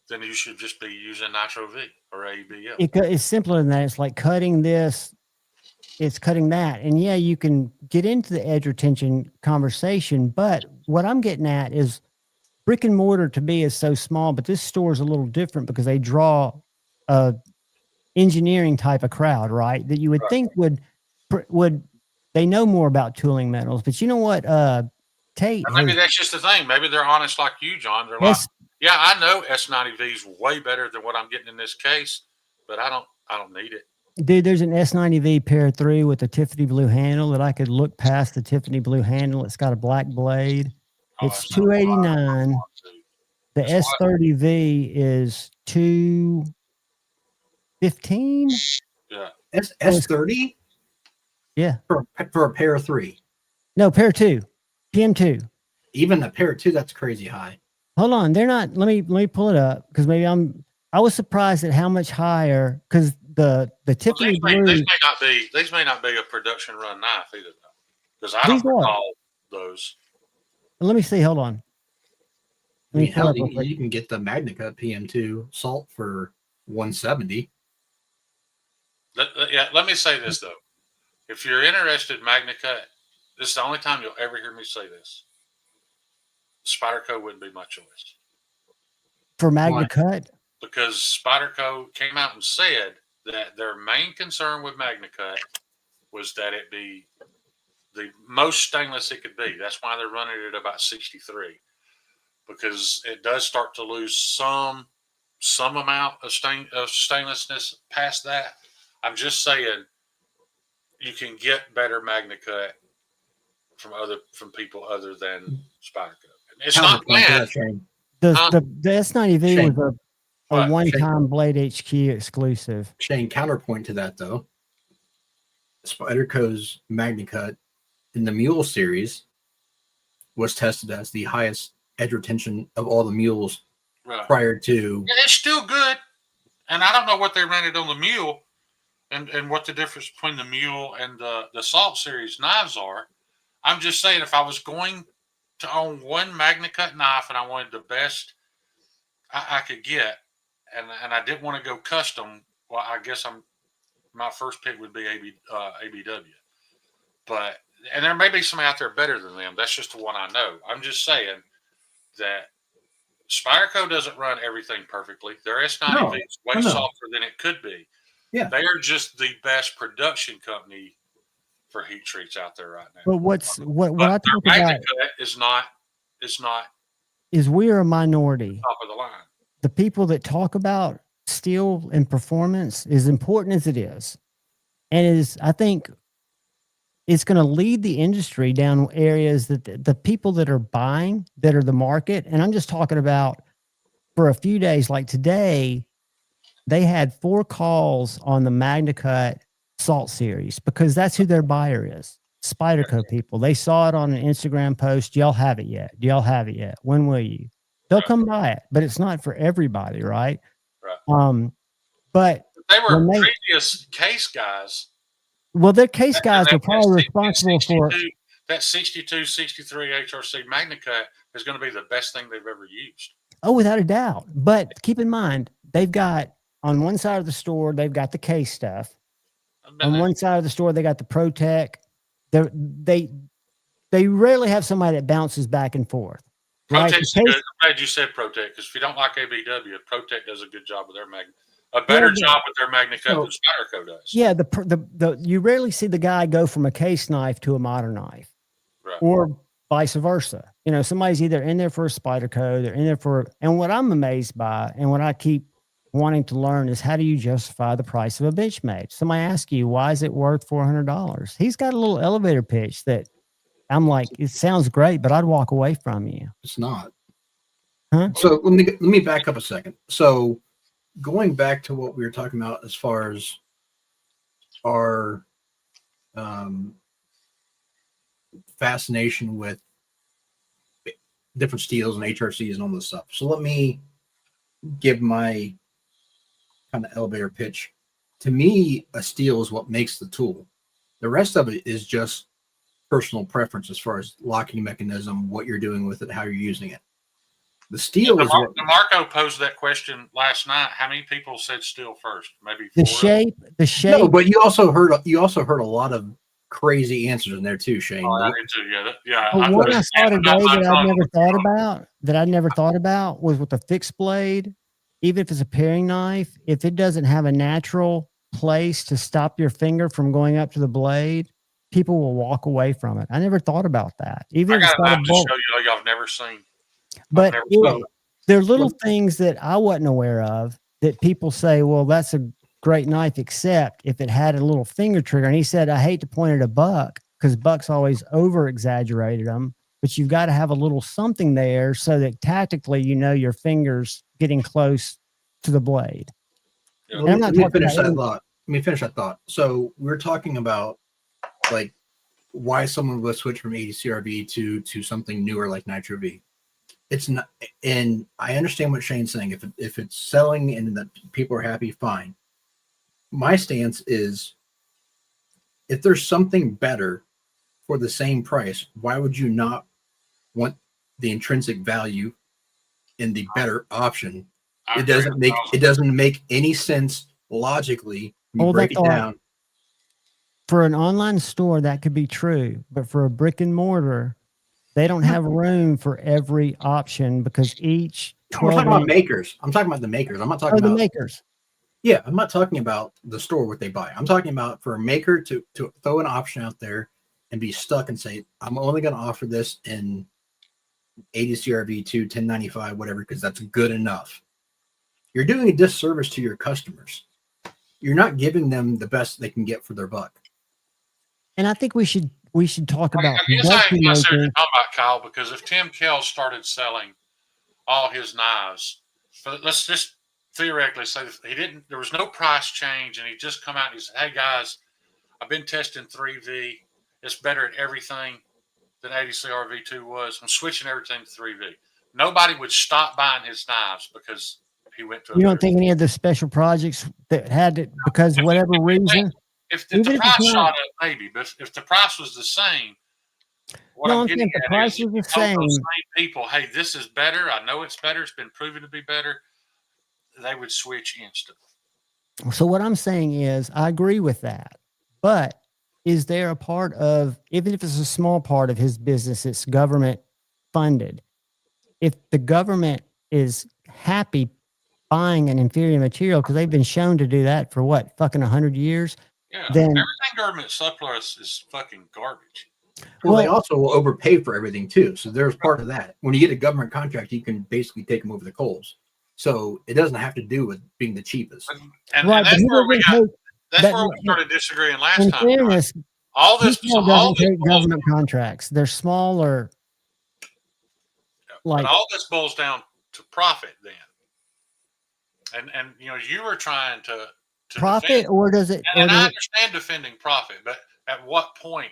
then you should just be using Nitro V or ABL. It's simpler than that. It's like cutting this, it's cutting that. And yeah, you can get into the edge retention conversation, but what I'm getting at is brick and mortar to me is so small, but this store is a little different because they draw a engineering type of crowd, right? That you would think would they know more about tooling metals, but you know what? Tate. Maybe that's just the thing. Maybe they're honest like you, John. They're like, yeah, I know S90V is way better than what I'm getting in this case, but I don't need it. Dude, there's an S90V Pair 3 with a Tiffany blue handle that I could look past the Tiffany blue handle. It's got a black blade. It's $289. The S30V is $215. Yeah. S30? Yeah. For a Pair 3. No, Pair 2. PM2. Even a Pair 2, that's crazy high. Hold on. They're not. Let me pull it up because maybe I was surprised at how much higher because the Tiffany blue. These may not be a production run knife either, because I don't recall those. Let me see. Hold on. You can get the Magnacut PM2 Salt for $170. Let me say this though. If you're interested in Magnacut, this is the only time you'll ever hear me say this. Spyderco wouldn't be my choice. For Magnacut? Because Spyderco came out and said that their main concern with Magnacut was that it be the most stainless it could be. That's why they're running it at about 63. Because it does start to lose some amount of stainlessness past that. I'm just saying you can get better Magnacut from people other than Spyderco. It's not bad. The S90V was a one-time Blade HQ exclusive. Shane, counterpoint to that though, Spyderco's Magnacut in the Mule series was tested as the highest edge retention of all the mules prior to. Yeah, it's still good, and I don't know what they ran it on the Mule, and what the difference between the Mule and the Salt series knives are. I'm just saying, if I was going to own one Magnacut knife and I wanted the best I could get, and I didn't want to go custom, well, I guess my first pick would be ABW. And there may be some out there better than them. That's just the one I know. I'm just saying that Spyderco doesn't run everything perfectly. Their S90V is way softer than it could be. Yeah, they are just the best production company for heat treats out there right now. But what I talk about is not is we are a minority. Top of the line. The people that talk about steel and performance, as important as it is, and I think it's going to lead the industry down areas that the people that are buying, that are the market. And I'm just talking about for a few days, like today, they had 4 calls on the MagnaCut Salt Series because that's who their buyer is. Spyderco people. They saw it on an Instagram post. Do y'all have it yet? Do y'all have it yet? When will you? They'll come buy it, but it's not for everybody, right? Right. But they were previous case guys. Well, their case guys are probably responsible for that 62, 63 HRC MagnaCut is going to be the best thing they've ever used. Oh, without a doubt. But keep in mind, they've got on one side of the store, they've got the case stuff. On one side of the store, they got the ProTech. They rarely have somebody that bounces back and forth. Right? ProTech's good. I'm glad you said ProTech, because if you don't like ABW, ProTech does a good job with their a better job with their MagnaCut than Spyderco does. Yeah, you rarely see the guy go from a case knife to a modern knife, right, or vice versa. You know, somebody's either in there for a Spyderco, they're in there for. And what I'm amazed by, and what I keep wanting to learn, is how do you justify the price of a Benchmade? Somebody asks you, why is it worth $400? He's got a little elevator pitch that I'm like, it sounds great, but I'd walk away from you. It's not. Huh? So let me back up a second. So going back to what we were talking about as far as our fascination with different steels and HRCs and all this stuff. So let me give my kind of elevator pitch. To me, a steel is what makes the tool. The rest of it is just personal preference as far as locking mechanism, what you're doing with it, how you're using it. The steel is what Marco posed that question last night. How many people said steel first? Maybe 4? The shape. No, but you also heard a lot of crazy answers in there too, Shane. Oh, I did too. Yeah. But what I saw today that I never thought about was with a fixed blade, even if it's a paring knife, if it doesn't have a natural place to stop your finger from going up to the blade, people will walk away from it. I never thought about that. Even I if it's got a not knife to show you y'all have never seen. But there are little things that I wasn't aware of that people say, well, that's a great knife, except if it had a little finger trigger. And he said, I hate to point at a buck because bucks always over exaggerated them, but you've got to have a little something there so that tactically, you know, your finger's getting close to the blade. Yeah. Let me finish that thought. So we're talking about like why someone would switch from 80 CRV to something newer like Nitro V. It's not, and I understand what Shane's saying. If it's selling and that people are happy, fine. My stance is, if there's something better for the same price, why would you not want the intrinsic value in the better option? It doesn't make any sense logically when you break it down. For an online store, that could be true, but for a brick and mortar, they don't have room for every option because each. We're talking about makers. I'm talking about the makers. I'm not talking about the makers. Yeah, I'm not talking about the store, what they buy. I'm talking about for a maker to throw an option out there and be stuck and say, I'm only going to offer this in 80 CRV 2, 1095, whatever, because that's good enough. You're doing a disservice to your customers. You're not giving them the best they can get for their buck. And I think we should talk about. I guess I ain't necessarily talking about Kyle, because if Tim Kell started selling all his knives, but let's just theoretically say there was no price change, and he just come out and he said, hey guys, I've been testing 3V. It's better at everything than 80 CRV2 was. I'm switching everything to 3V. Nobody would stop buying his knives because he went to. You don't think any of the special projects that had it because of whatever reason? If the price shot up, maybe, but if the price was the same, what I'm getting at is you told those same people, hey, this is better. I know it's better. It's been proven to be better. They would switch instantly. So what I'm saying is, I agree with that. But is there a part of, even if it's a small part of his business, it's government funded? If the government is happy buying an inferior material, because they've been shown to do that for what, fucking 100 years? Yeah, then everything government surplus is fucking garbage. Well, they Well- also will overpay for everything too. So there's part of that. When you get a government contract, you can basically take them over the coals. So it doesn't have to do with being the cheapest. And Right, but that's he where we doesn't got. take- That's that- where we started disagreeing last in time. John. fairness, All this, Retail all doesn't this take boils, government contracts. They're smaller. but Like all this boils down to profit. Then, and you know, you were trying to profit, defend, or does it? and Or I does it understand defending profit, but at what point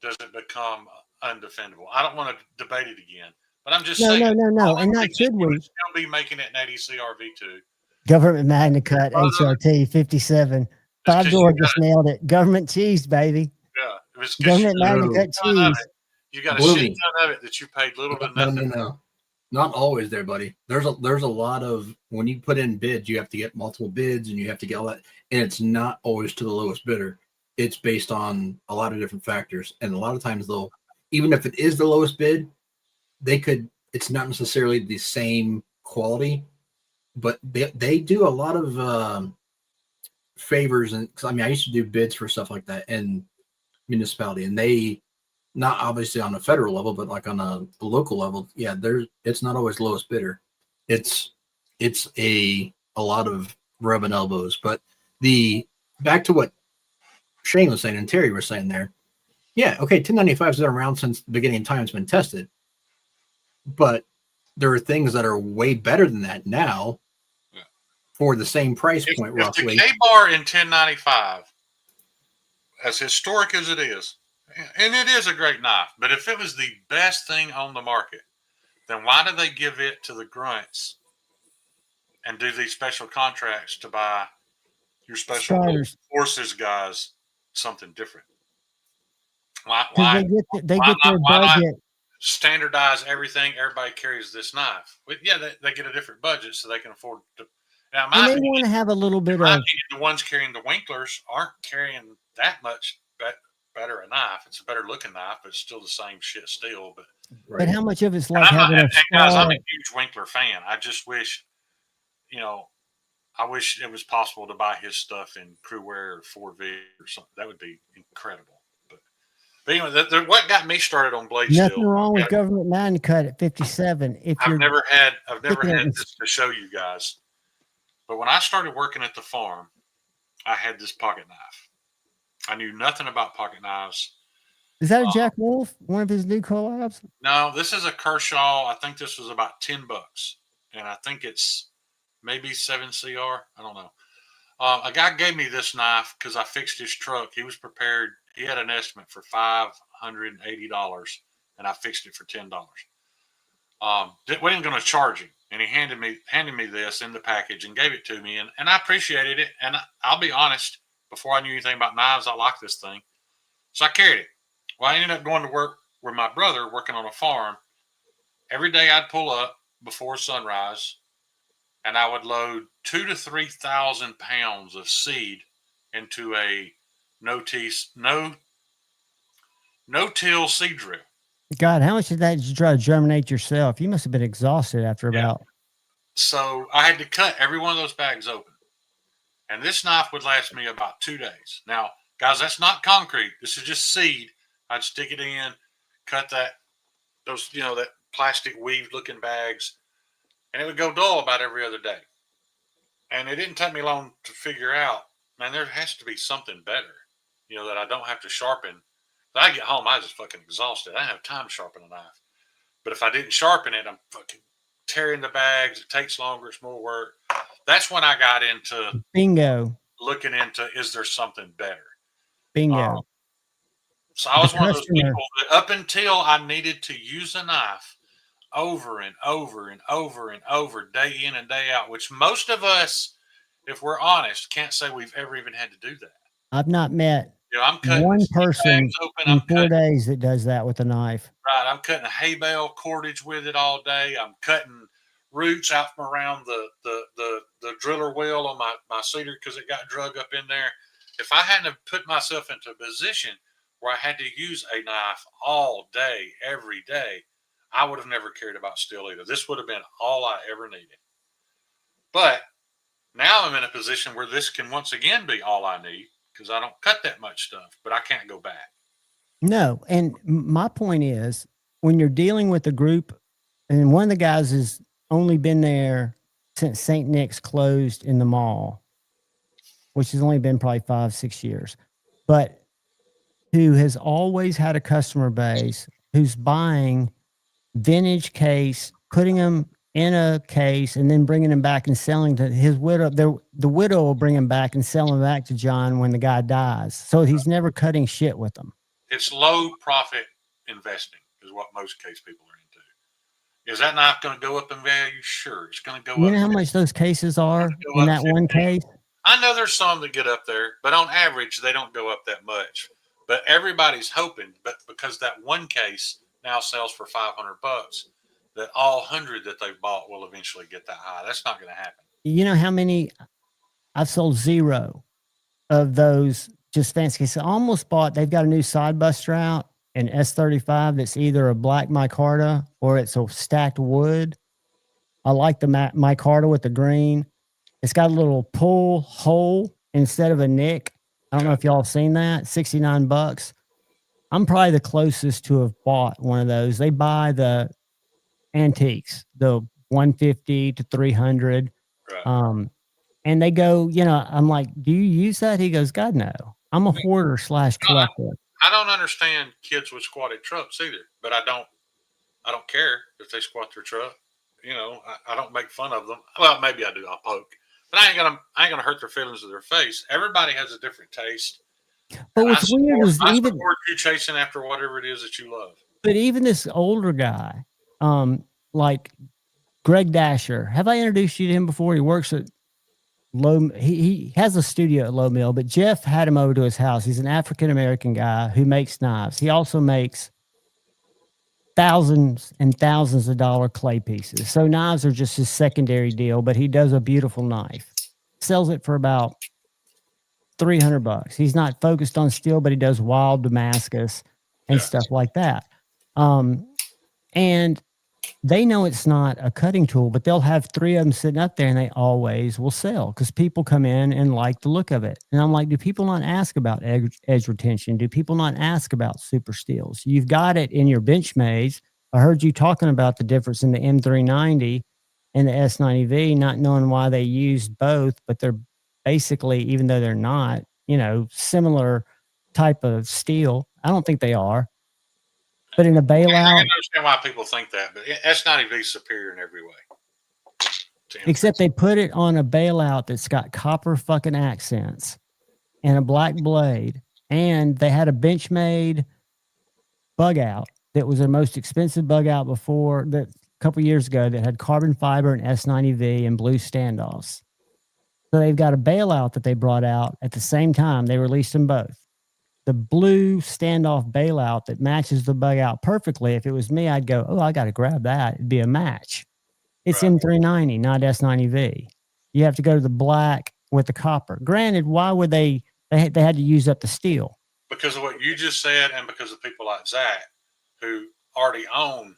does it become undefendable? I don't want to debate it again, but I'm just no, saying. no, and not should we we? would still be making it an 80 CRV2. Government Magna Cut HRT 57. Bob 'cause Dorr you just nailed it. Government cheese, baby. Yeah, if it's 'cause Government you got Magna a Cut ton of cheese. it, you got a Believe shit me. ton of it that you paid little to No, nothing. no. Not always there, buddy. There's a lot of, when you put in bids, you have to get multiple bids and you have to get all that. And it's not always to the lowest bidder. It's based on a lot of different factors. And a lot of times though, even if it is the lowest bid, it's not necessarily the same quality, but they do a lot of favors. And cause I mean, I used to do bids for stuff like that in municipality, and they, not obviously on a federal level, but like on a local level, yeah, it's not always lowest bidder. It's a lot of rubbing elbows. But back to what Shane was saying and Terry was saying there, yeah, okay, 1095 has been around since the beginning of time. It's been tested, but there are things that are way better than that now for the same price point, roughly. If the K-bar in 1095, as historic as it is, and it is a great knife, but if it was the best thing on the market, then why do they give it to the grunts and do these special contracts to buy your special Striders. forces guys something different? Why They get their why not budget. standardize everything? Everybody carries this knife. But yeah, they get a different budget so they can afford to. Now, And they want to have a little bit of. The ones carrying the Winklers aren't carrying that much better a knife. It's a better looking knife, but it's still the same shit still. But how much of it's like having a guys, I'm star? a huge Winkler fan. I just wish, I wish it was possible to buy his stuff in Crew Wear or 4V or something. That would be incredible. But anyway, what got me started on blade Nothing steel? wrong with Government Magna Cut at 57. If I've you're never had sticking this to show you guys. But when I started working at the farm, I had this pocket knife. I knew nothing about pocket knives. Is that a Jack Wolf? One of his new collabs? No, this is a Kershaw. I think this was about $10, and I think it's maybe 7CR. I don't know. A guy gave me this knife because I fixed his truck. He was prepared. He had an estimate for $580, and I fixed it for $10. Wasn't going to charge him, and he handed me this in the package and gave it to me, and I appreciated it. And I'll be honest, before I knew anything about knives, I liked this thing, so I carried it. Well, I ended up going to work with my brother, working on a farm. Every day I'd pull up before sunrise, and I would load 2,000 to 3,000 pounds of seed into a no-till seed drill. God, how much did that just try to germinate yourself? You must have been exhausted after about. So I had to cut every one of those bags open. And this knife would last me about 2 days. Now, guys, that's not concrete. This is just seed. I'd stick it in, cut that plastic weaved looking bags, and it would go dull about every other day. And it didn't take me long to figure out, man, there has to be something better, that I don't have to sharpen. When I get home, I was just fucking exhausted. I didn't have time to sharpen a knife. But if I didn't sharpen it, I'm fucking tearing the bags. It takes longer. It's more work. That's when I got into looking into, is there something better? Bingo. So I was one of those people that up until I needed to use a knife over and over and over and over, day in and day out, which most of us, if we're honest, can't say we've ever even had to do that. I've not met I'm cutting one person in 4 cutting, days that does that with a knife. Right. I'm cutting a hay bale cordage with it all day. I'm cutting roots out from around the driller wheel on my cedar because it got drug up in there. If I hadn't have put myself into a position where I had to use a knife all day, every day, I would have never cared about steel either. This would have been all I ever needed. But now I'm in a position where this can once again be all I need because I don't cut that much stuff, but I can't go back. No, and my point is, when you're dealing with a group, and one of the guys has only been there since St. Nick's closed in the mall, which has only been probably 5-6 years, but who has always had a customer base who's buying vintage case, putting them in a case, and then bringing them back and selling to his widow. The widow will bring them back and sell them back to John when the guy dies. So he's never cutting shit with them. It's low profit investing is what most case people are into. Is that not going to go up in value? Sure, it's going to go up. You know how much those cases are in that one case? I know there's some that get up there, but on average, they don't go up that much. But everybody's hoping, but because that one case now sells for $500, that all 100 that they've bought will eventually get that high. That's not going to happen. You know how many? I've sold 0 of those just fancy cases. I almost bought, they've got a new side buster out, an S35 that's either a black micarta or it's a stacked wood. I like the micarta with the green. It's got a little pull hole instead of a nick. I don't know if y'all have seen that. $69. I'm probably the closest to have bought one of those. They buy the antiques, the 150 to 300. Right. And they go, you know, I'm like, do you use that? He goes, God, no. I'm a hoarder / collector. I don't understand kids with squatted trucks either, but I don't care if they squat their truck. You know, I don't make fun of them. Well, maybe I do. I'll poke, but I ain't gonna hurt their feelings or their face. Everybody has a different taste. But what's weird is I even support you chasing after whatever it is that you love. But even this older guy, like Greg Dasher, have I introduced you to him before? He works at he has a studio at Low Mill, but Jeff had him over to his house. He's an African-American guy who makes knives. He also makes thousands and thousands of dollar clay pieces. So knives are just his secondary deal, but he does a beautiful knife. Sells it for about $300. He's not focused on steel, but he does wild Damascus and stuff like that. And they know it's not a cutting tool, but they'll have 3 of them sitting up there and they always will sell because people come in and like the look of it. And I'm like, do people not ask about edge retention? Do people not ask about super steels? You've got it in your Benchmades. I heard you talking about the difference in the M390 and the S90V, not knowing why they used both, but they're basically, even though they're not, you know, similar type of steel. I don't think they are. But in a bailout, I can understand why people think that, but S90V is superior in every way. Except they put it on a bailout that's got copper fucking accents and a black blade, and they had a Benchmade bug out that was their most expensive bug out before that a couple years ago that had carbon fiber and S90V and blue standoffs. So they've got a bailout that they brought out at the same time. They released them both. The blue standoff bailout that matches the bug out perfectly. If it was me, I'd go, oh, I got to grab that. It'd be a match. It's right. M390, not S90V. You have to go to the black with the copper. Granted, why would they had to use up the steel? Because of what you just said, and because of people like Zach who already own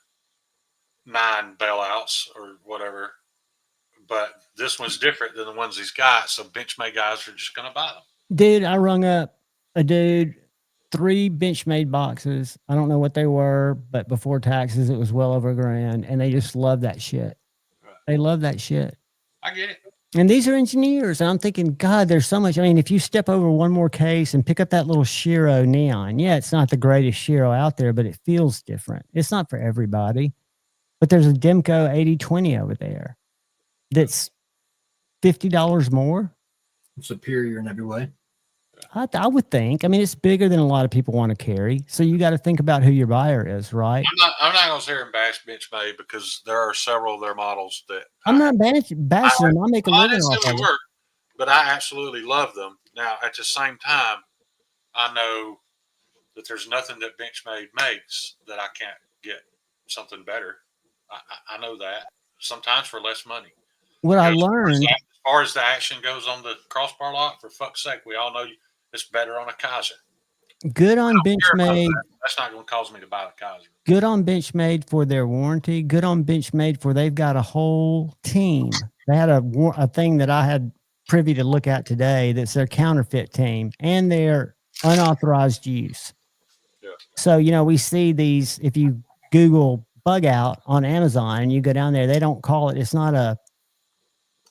9 bailouts or whatever. But this one's different than the ones he's got, so Benchmade guys are just going to buy them. Dude, I rung up a dude, 3 Benchmade boxes. I don't know what they were, but before taxes, it was well over $1,000, and they just love that shit. Right. They love that shit. I get it. And these are engineers, and I'm thinking, God, there's so much. I mean, if you step over one more case and pick up that little Shiro Neon, yeah, it's not the greatest Shiro out there, but it feels different. It's not for everybody. But there's a Demco 8020 over there that's $50 more. Superior in every way. I would think. I mean, it's bigger than a lot of people want to carry. So you got to think about who your buyer is, right? I'm not going to sit here and bash Benchmade because there are several of their models that I'm not bashing them. I make a living off of it. But I absolutely love them. Now, at the same time, I know that there's nothing that Benchmade makes that I can't get something better. I know that. Sometimes for less money. What I learned, as far as the action goes on the crossbar lock, for fuck's sake, we all know it's better on a Kaiser. Good on Benchmade. That's not going to cause me to buy the Kaiser. Good on Benchmade for their warranty. Good on Benchmade for they've got a whole team. They had a thing that I had privy to look at today that's their counterfeit team and their unauthorized use. Yeah. So, we see these, if you Google bug out on Amazon and you go down there, they don't call it,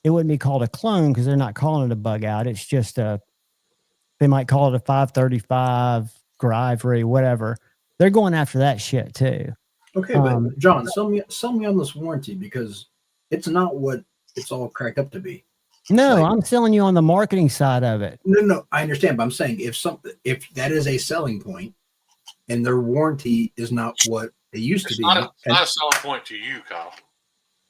it wouldn't be called a clone because they're not calling it a bug out. It's just they might call it a 535 Grivery, whatever. They're going after that shit too. Okay, but John, sell me on this warranty because it's not what it's all cracked up to be. No, I'm selling you on the marketing side of it. No, I understand, but I'm saying if that is a selling point and their warranty is not what it used to be. Not a selling point to you, Kyle.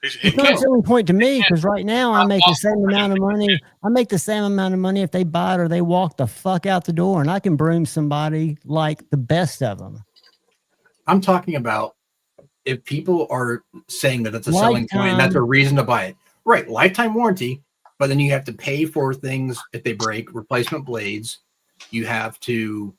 It's not a selling point to me because right now I make the same amount of money. I make the same amount of money if they buy it or they walk the fuck out the door, and I can broom somebody like the best of them. I'm talking about if people are saying that it's a selling point and that's a reason to buy it. Right, lifetime warranty, but then you have to pay for things if they break, replacement blades. You have to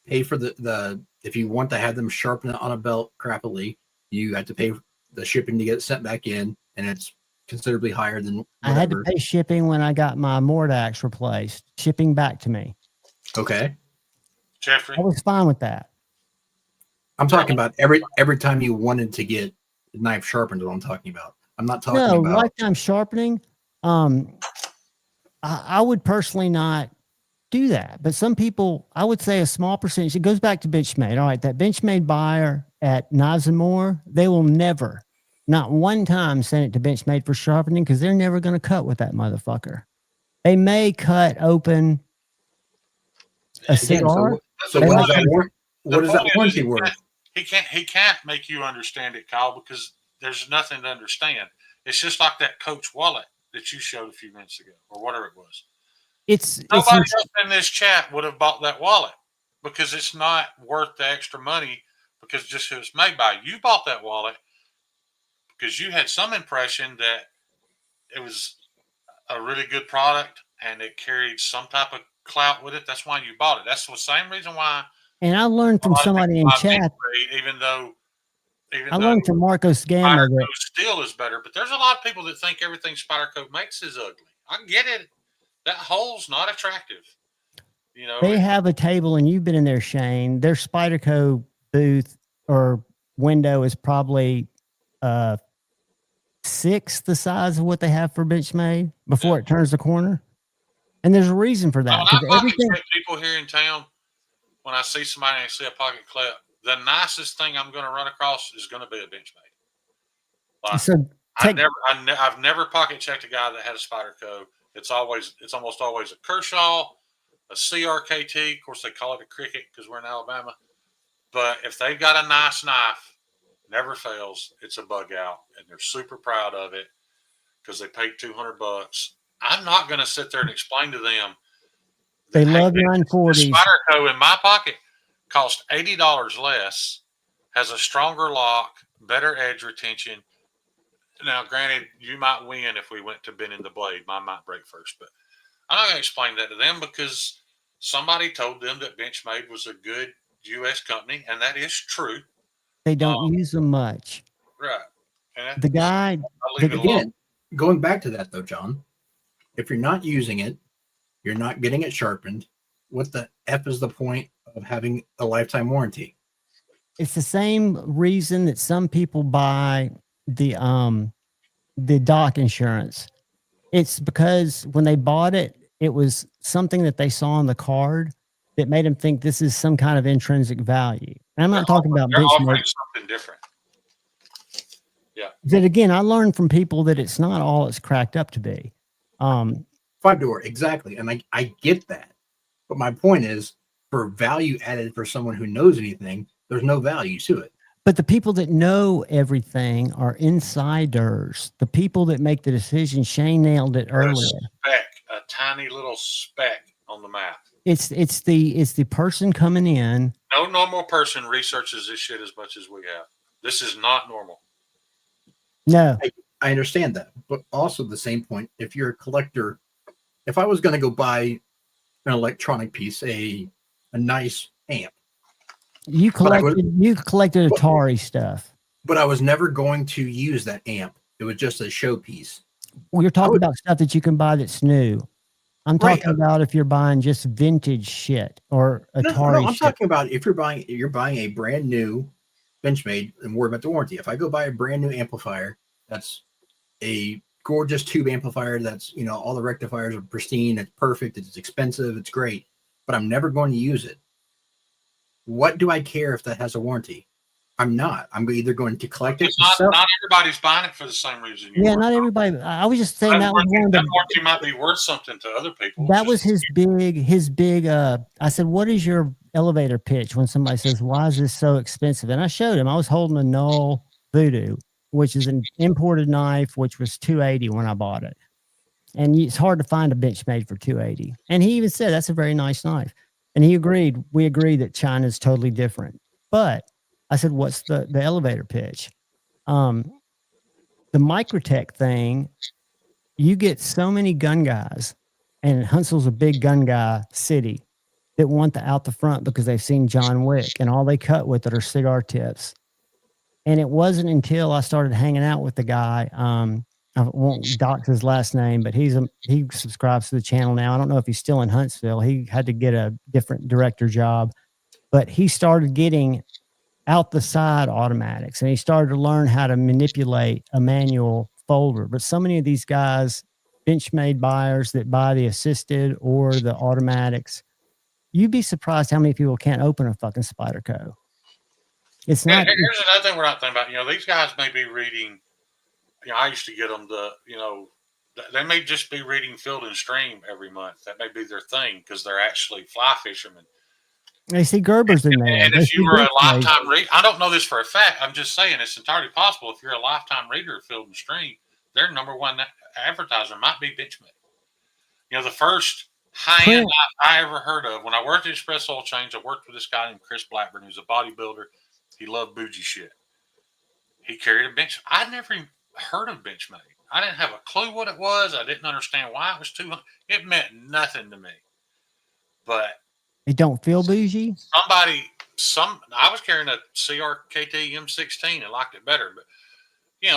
pay for the if you want to have them sharpen on a belt crappily, you have to pay the shipping to get it sent back in, and it's considerably higher than whatever. I had to pay shipping when I got my Mordax replaced, shipping back to me. Okay. Jeffrey. I was fine with that. I'm talking about every time you wanted to get the knife sharpened is what I'm talking about. I'm not talking about lifetime sharpening. I would personally not do that, but some people, I would say a small percentage, it goes back to Benchmade. All right, that Benchmade buyer at Knives and More, they will never, not one time, send it to Benchmade for sharpening because they're never going to cut with that motherfucker. They may cut open a cigar. So what is that warranty worth? He can't make you understand it, Kyle, because there's nothing to understand. It's just like that Coach wallet that you showed a few minutes ago, or whatever it was. Nobody else in this chat would have bought that wallet because it's not worth the extra money because just it was made by you. Bought that wallet because you had some impression that it was a really good product and it carried some type of clout with it. That's why you bought it. That's the same reason why. And I learned from somebody in chat. Even though I learned from Marcos Gamma that steel is better, but there's a lot of people that think everything Spyderco makes is ugly. I get it. That hole's not attractive. They have a table, and you've been in there, Shane. Their Spyderco booth or window is probably 6 the size of what they have for Benchmade before it turns the corner. And there's a reason for that. People here in town, when I see somebody and I see a pocket clip, the nicest thing I'm going to run across is going to be a Benchmade. I've never pocket checked a guy that had a Spyderco. It's almost always a Kershaw, a CRKT. Of course, they call it a Cricket because we're in Alabama. But if they've got a nice knife, never fails. It's a bug out, and they're super proud of it because they paid $200. I'm not going to sit there and explain to them. They love 940s. The Spyderco in my pocket cost $80 less, has a stronger lock, better edge retention. Now, granted, you might win if we went to bending the blade. Mine might break first, but I'm not going to explain that to them because somebody told them that Benchmade was a good U.S. company, and that is true. They don't use them much. Right. And the guy, again, going back to that, though, John, if you're not using it, you're not getting it sharpened, what the F is the point of having a lifetime warranty? It's the same reason that some people buy the dock insurance. It's because when they bought it, it was something that they saw on the card that made them think this is some kind of intrinsic value. And I'm not talking about something different. Yeah. That again, I learned from people that it's not all it's cracked up to be. 5-door, exactly. And I get that. But my point is, for value added for someone who knows anything, there's no value to it. But the people that know everything are insiders. The people that make the decision. Shane nailed it earlier. A tiny little speck on the map. It's the person coming in. No normal person researches this shit as much as we have. This is not normal. No. I understand that. But also the same point, if you're a collector, if I was going to go buy an electronic piece, a nice amp. You collected Atari stuff. But I was never going to use that amp. It was just a showpiece. Well, you're talking about stuff that you can buy that's new. I'm Right, talking about if you're buying just vintage shit or Atari No, I'm shit. talking about if you're buying a brand new Benchmade and worry about the warranty. If I go buy a brand new amplifier, that's a gorgeous tube amplifier. That's, all the rectifiers are pristine. It's perfect. It's expensive. It's great, but I'm never going to use it. What do I care if that has a warranty? I'm not. I'm either going to collect it. Not everybody's buying it for the same reason. Yeah, not everybody. I was just saying that was one of the. That warranty might be worth something to other people. That was his big. I said, "What is your elevator pitch?" When somebody says, "Why is this so expensive?" And I showed him. I was holding a Null Voodoo, which is an imported knife, which was $280 when I bought it, and it's hard to find a Benchmade for $280. And he even said that's a very nice knife, and he agreed. We agreed that China is totally different, but I said, what's the elevator pitch? The Microtech thing, you get so many gun guys, and Huntsville's a big gun guy city, that want the out the front because they've seen John Wick, and all they cut with it are cigar tips. And it wasn't until I started hanging out with the guy, I won't dox his last name, but he subscribes to the channel now. I don't know if he's still in Huntsville. He had to get a different director job, but he started getting out the side automatics, and he started to learn how to manipulate a manual folder. But so many of these guys, Benchmade buyers that buy the assisted or the automatics, you'd be surprised how many people can't open a fucking Spyderco. It's not. Here's another thing we're not thinking about. These guys may be reading. I used to get them they may just be reading Field and Stream every month. That may be their thing because they're actually fly fishermen. They see Gerber's in there. And if you were a lifetime reader, I don't know this for a fact. I'm just saying it's entirely possible. If you're a lifetime reader of Field and Stream, their number one advertiser might be Benchmade. The first high-end I ever heard of, when I worked at Express Oil Change, I worked with this guy named Chris Blackburn, who's a bodybuilder. He loved bougie shit. He carried a bench. I'd never even heard of Benchmade. I didn't have a clue what it was. I didn't understand why it was $200. It meant nothing to me. But it don't feel bougie. I was carrying a CRKT M16 and liked it better, but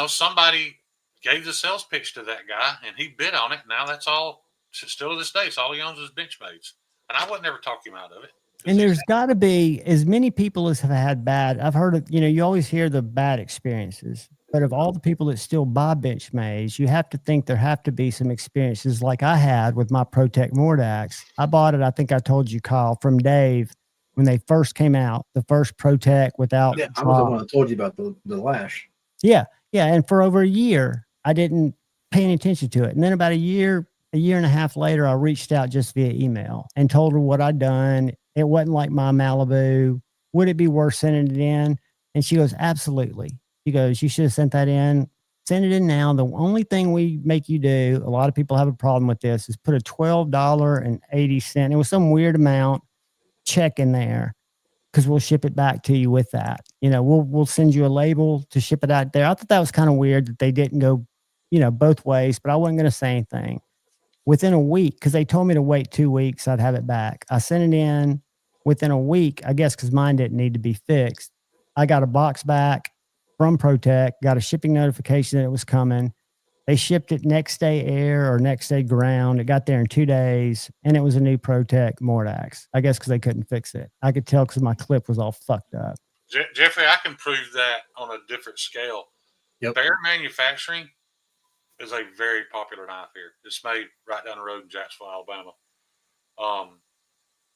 somebody gave the sales pitch to that guy and he bid on it. Now that's all. Still to this day, it's all he owns is Benchmades, and I would never talk him out of it. And there's got to be as many people as have had bad. I've heard of, you always hear the bad experiences, but of all the people that still buy Benchmades, you have to think there have to be some experiences like I had with my ProTech Mordax. I bought it, I think I told you, Kyle, from Dave when they first came out, the first ProTech without. Yeah, I was the one that told you about the lash. Yeah. And for over a year, I didn't pay any attention to it. And then about a year and a half later, I reached out just via email and told her what I'd done. It wasn't like my Malibu. Would it be worth sending it in? And she goes, absolutely. She goes, you should have sent that in. Send it in now. The only thing we make you do, a lot of people have a problem with this, is put a $12.80. It was some weird amount check in there because we'll ship it back to you with that. We'll send you a label to ship it out there. I thought that was kind of weird that they didn't go, both ways, but I wasn't going to say anything. Within a week, because they told me to wait 2 weeks, I'd have it back. I sent it in within a week, I guess, because mine didn't need to be fixed. I got a box back from ProTech, got a shipping notification that it was coming. They shipped it next day air or next day ground. It got there in 2 days, and it was a new ProTech Mordax. I guess because they couldn't fix it. I could tell because my clip was all fucked up. Jeffrey, I can prove that on a different scale. Yep. Bear Manufacturing is a very popular knife here. It's made right down the road in Jacksonville, Alabama.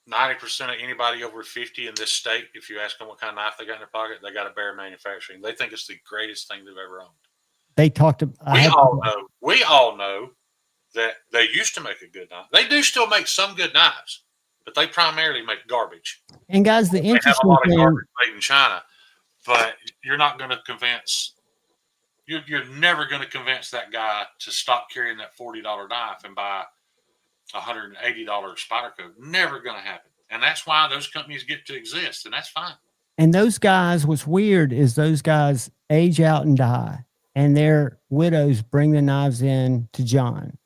90% of anybody over 50 in this state, if you ask them what kind of knife they got in their pocket, they got a Bear Manufacturing. They think it's the greatest thing they've ever owned. They talked to. We all know that they used to make a good knife. They do still make some good knives, but they primarily make garbage. And guys, the interesting have a lot thing, of garbage made in China, but you're not going to convince. You're never going to convince that guy to stop carrying that $40 knife and buy $180 Spyderco. Never going to happen. And that's why those companies get to exist, and that's fine. And those guys, what's weird is those guys age out and die, and their widows bring the knives in to John.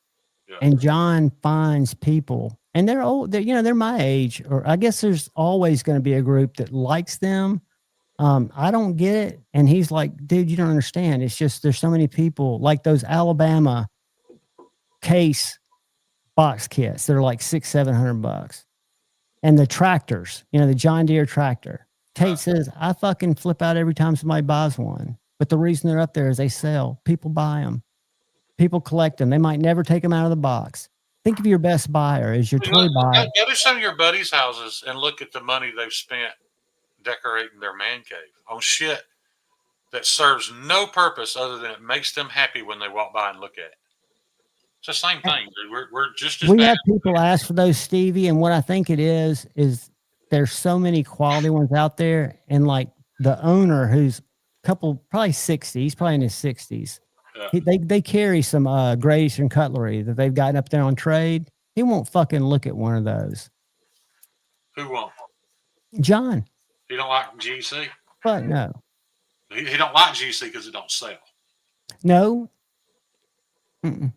Yeah. And John finds people, and they're old, they're my age, or I guess there's always going to be a group that likes them. I don't get it. And he's like, dude, you don't understand. It's just, there's so many people like those Alabama case box kits. They're like $600-700. And the tractors, the John Deere tractor. Tate says, I fucking flip out every time somebody buys one. But the reason they're up there is they sell. People buy them. People collect them. They might never take them out of the box. Think of your best buyer as your toy buyer. Go to some of your buddies' houses and look at the money they've spent decorating their man cave on shit that serves no purpose other than it makes them happy when they walk by and look at it. It's the same thing. We're just as We bad. have people ask for those, Stevie, and what I think it is there's so many quality ones out there, and like the owner who's probably 60, he's probably in his 60s. Yeah. They carry some Great Eastern cutlery that they've gotten up there on trade. He won't fucking look at one of those. Who won't? John. He don't like GC? Fuck no. He don't like GC because it don't sell. No. Mm-mm.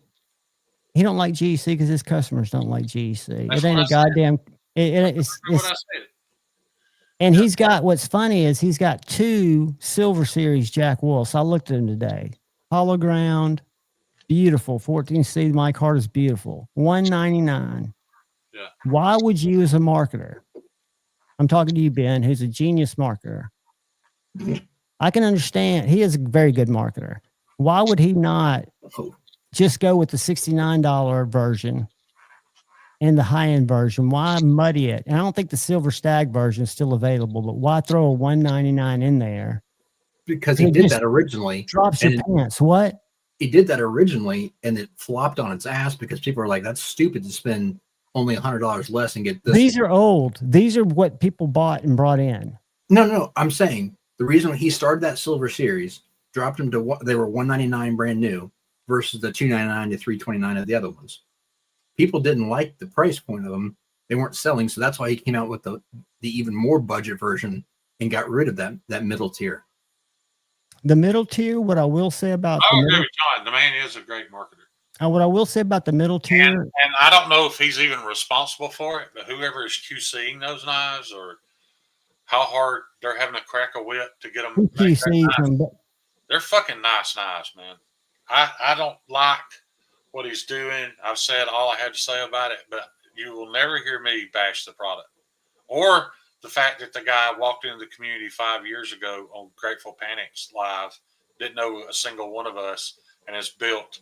He don't like GC because his customers don't like GC. It ain't a goddamn. It's what I said. And he's got, what's funny is he's got 2 Silver Series Jack Wolfs. I looked at them today. Hollow ground, beautiful. 14C, my card is beautiful. $199. Yeah. Why would you, as a marketer, I'm talking to you, Ben, who's a genius marketer. I can understand. He is a very good marketer. Why would he not just go with the $69 version and the high-end version? Why muddy it? And I don't think the Silver Stag version is still available, but why throw a $199 in there? Because he did that originally. Drops your pants. What? He did that originally, and it flopped on its ass because people are like, that's stupid to spend only $100 less and get this. These are old. These are what people bought and brought in. No. I'm saying the reason he started that Silver Series, dropped them to what they were $199 brand new versus the $299 to $329 of the other ones. People didn't like the price point of them. They weren't selling, so that's why he came out with the even more budget version and got rid of that middle tier. The middle tier, what I will say about I agree with John. The man is a great marketer. What I will say about the middle tier, and I don't know if he's even responsible for it, but whoever is QCing those knives or how hard they're having to crack a whip to get them. They're fucking nice knives, man. I don't like what he's doing. I've said all I had to say about it, but you will never hear me bash the product or the fact that the guy walked into the community 5 years ago on Grateful Panic's live, didn't know a single one of us, and has built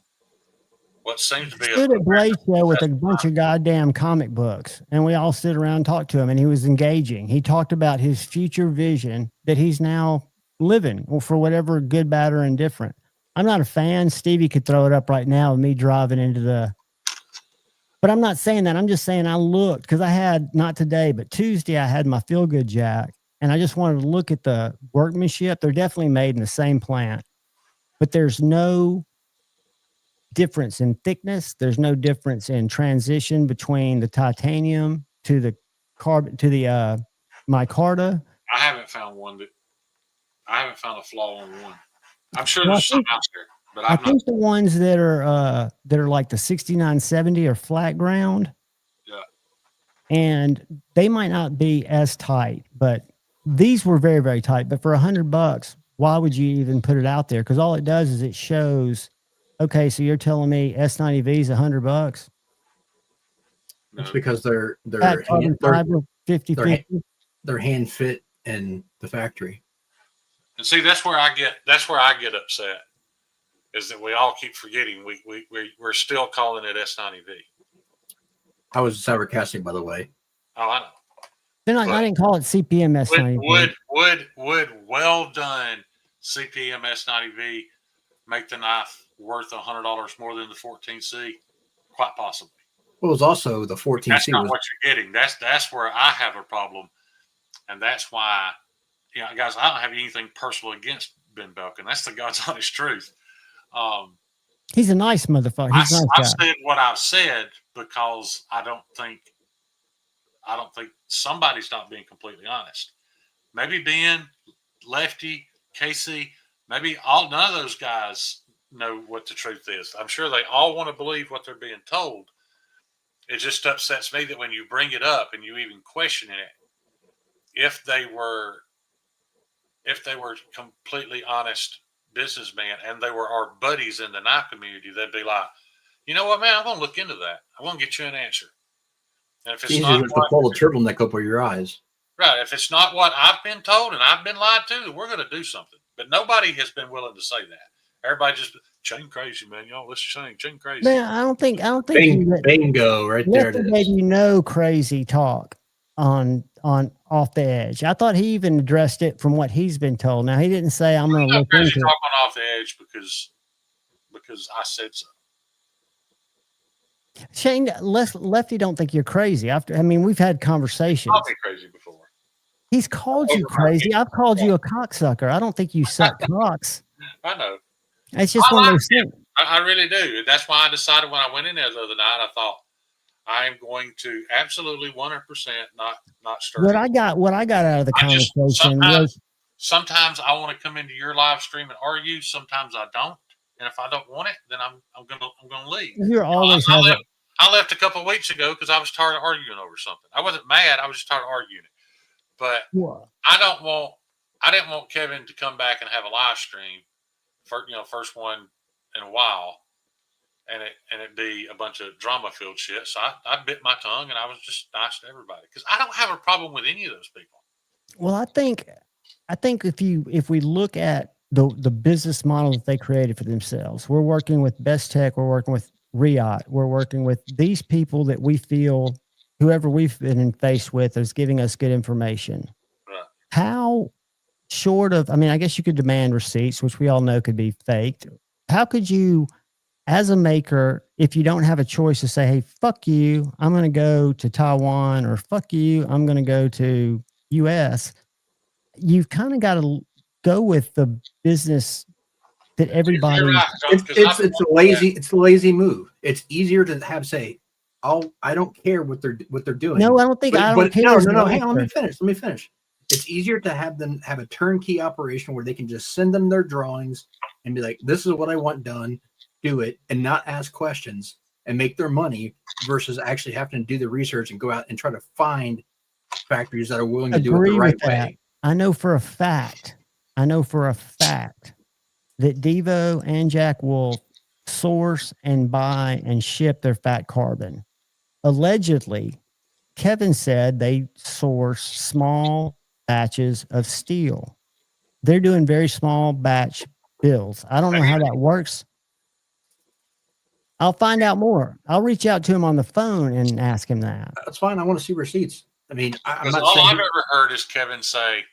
what seems to be stood at Blaze Show with a bunch of goddamn comic books, and we all stood around and talked to him, and he was engaging. He talked about his future vision that he's now living for whatever good, bad, or indifferent. I'm not a fan. Stevie could throw it up right now with me driving into the. But I'm not saying that. I'm just saying I looked because I had, not today, but Tuesday, I had my Feel Good Jack. And I just wanted to look at the workmanship. They're definitely made in the same plant, but there's no difference in thickness. There's no difference in transition between the titanium to the carbon, to the micarta. I haven't found a flaw on one. I'm sure there's some out there. But I think the ones that are like the 6970 are flat ground. Yeah. And they might not be as tight, but these were very, very tight. But for $100, why would you even put it out there? Because all it does is it shows, okay, so you're telling me S90V is $100? That's because they're hand fit in the factory. And see, that's where I get upset. Is that we all keep forgetting we're still calling it S90V. I was sarcastic, by the way. Oh, I know. I didn't call it CPM S90V. Would well done CPM S90V make the knife worth $100 more than the 14C? Quite possibly. Well, it was also the 14C. That's not what you're getting. That's where I have a problem, and that's why, guys, I don't have anything personal against Ben Belkin. That's the God's honest truth. He's a nice motherfucker. He's a nice guy. I said what I've said because I don't think somebody's not being completely honest. Maybe Ben, Lefty, Casey, maybe none of those guys know what the truth is. I'm sure they all want to believe what they're being told. It just upsets me that when you bring it up and you even question it, if they were completely honest businessmen and they were our buddies in the knife community, they'd be like, You know what, man? I'm gonna look into that. I want to get you an answer. And if It's it's easier not just to pull the turtleneck over your eyes. right, if it's not what I've been told and I've been lied to, we're gonna do something. But nobody has been willing to say that. Everybody just chain crazy, man. Y'all listen, chain crazy. Man, I don't think bingo right there. It gave is. you no crazy talk on off the edge. I thought he even addressed it from what he's been told. Now he didn't say I'm going to look crazy into it. talking off the edge because I said so. Shane, Lefty don't think you're crazy. I mean, we've had conversations. I've been crazy before. He's called you crazy. I've called you a cocksucker. I don't think you suck cocks. I know. It's just one of those things. I really do. That's why I decided when I went in there the other night, I thought I am going to absolutely 100% not stir. What I got out of the conversation was sometimes I want to come into your live stream and argue. Sometimes I don't. And if I don't want it, then I'm gonna leave. You're always I left a couple of weeks ago because I was tired of arguing over something. I wasn't mad. I was just tired of arguing it. But I didn't want Kevin to come back and have a live stream first one in a while, and it be a bunch of drama filled shit. So I bit my tongue and I was just nice to everybody because I don't have a problem with any of those people. Well, I think if we look at the business model that they created for themselves, we're working with Best Tech, we're working with Riot, we're working with these people that we feel whoever we've been faced with is giving us good information. Right. How short of, I mean, I guess you could demand receipts, which we all know could be faked. How could you, as a maker, if you don't have a choice to say, hey, fuck you, I'm going to go to Taiwan, or fuck you, I'm going to go to US, you've kind of got to go with the business that everybody. Right. It's a lazy move. It's easier to have say, I don't care what they're doing. No, I don't think I don't care. No. Hang on, let me finish. It's easier to have them have a turnkey operation where they can just send them their drawings and be like, this is what I want done, do it, and not ask questions and make their money versus actually having to do the research and go out and try to find factories that are willing to do it the right way. I know for a fact that Devo and Jack will source and buy and ship their fat carbon. Allegedly, Kevin said they source small batches of steel. They're doing very small batch bills. I don't know how that works. I'll find out more. I'll reach out to him on the phone and ask him that. That's fine. I want to see receipts. I mean, I'm not all I've ever heard is Kevin say,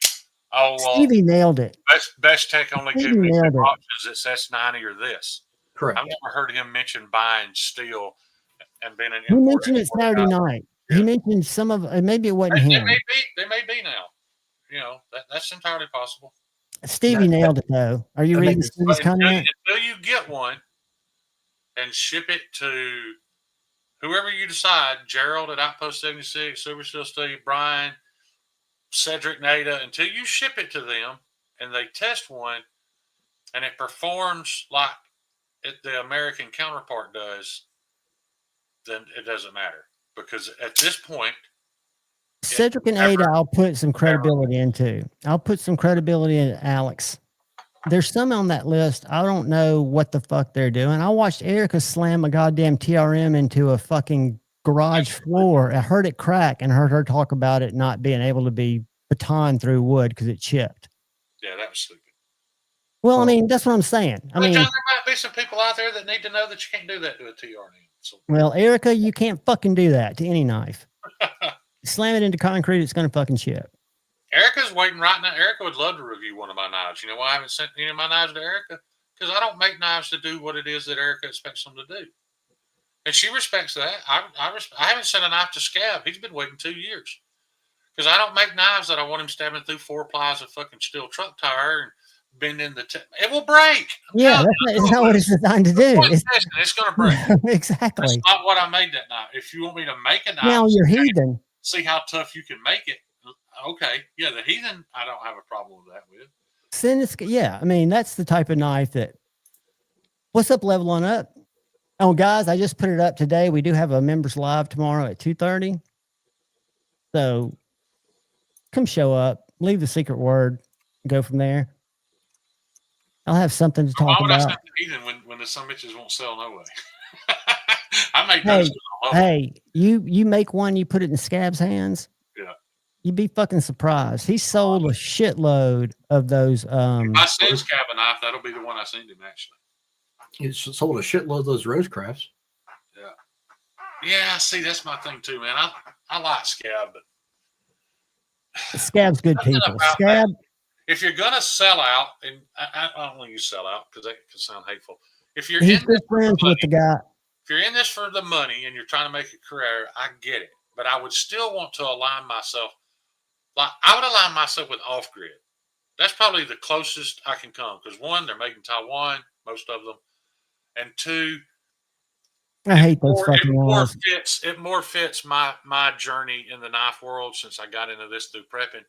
"Oh, well, Stevie nailed it. Best Tech only gives me two options. It's S90 or this." Correct. I've never heard him mention buying steel and being an He mentioned it Saturday night. He mentioned some of it. Maybe it wasn't him. They may be now. You know, that's entirely possible. Stevie nailed it, though. Are you reading Stevie's comment? Until you get one and ship it to whoever you decide, Gerald at Outpost 76, Super Steel Steve, Brian, Cedric, Nada, until you ship it to them and they test one and it performs like the American counterpart does, then it doesn't matter. Because at this point, Cedric and Ada, I'll put some credibility into. I'll put some credibility in Alex. There's some on that list. I don't know what the fuck they're doing. I watched Erica slam a goddamn TRM into a fucking garage floor. I heard it crack and heard her talk about it not being able to be baton through wood because it chipped. Yeah, that was stupid. Well, I mean, that's what I'm saying. I mean, John, there might be some people out there that need to know that you can't do that to a TRM. So. Well, Erica, you can't fucking do that to any knife. Slam it into concrete, it's going to fucking chip. Erica's waiting right now. Erica would love to review one of my knives. You know why I haven't sent any of my knives to Erica? Because I don't make knives to do what it is that Erica expects them to do. And she respects that. I haven't sent a knife to Scab. He's been waiting 2 years. Because I don't make knives that I want him stabbing through 4 plies of fucking steel truck tire and bending the tip. It will break. Yeah, that's not what it's designed to do. It's going to break. Exactly. That's not what I made that knife. If you want me to make a knife, now you're heathen. See how tough you can make it. Okay, yeah, the heathen, I don't have a problem with that with. Yeah, I mean, that's the type of knife that. What's up, Level On Up? Oh, guys, I just put it up today. We do have a members live tomorrow at 2:30. So come show up, leave the secret word, go from there. I'll have something to talk about. Why would I send the heathen when the some bitches won't sell no way? I made those. Hey, you make one, you put it in Scab's hands. Yeah. You'd be fucking surprised. He sold a shitload of those. If I send Scab a knife, that'll be the one I send him, actually. He sold a shitload of those rose crafts. Yeah. Yeah, see, that's my thing too, man. I like Scab, but Scab's good people. Scab. If you're gonna sell out, and I don't want you to sell out because that can sound hateful. If you're He's in good friends with the guy. If you're in this for the money and you're trying to make a career, I get it. But I would still want to align myself. Like I would align myself with off grid. That's probably the closest I can come because one, they're made in Taiwan, most of them, and two, I hate those fucking laws. It more fits my journey in the knife world since I got into this through prepping.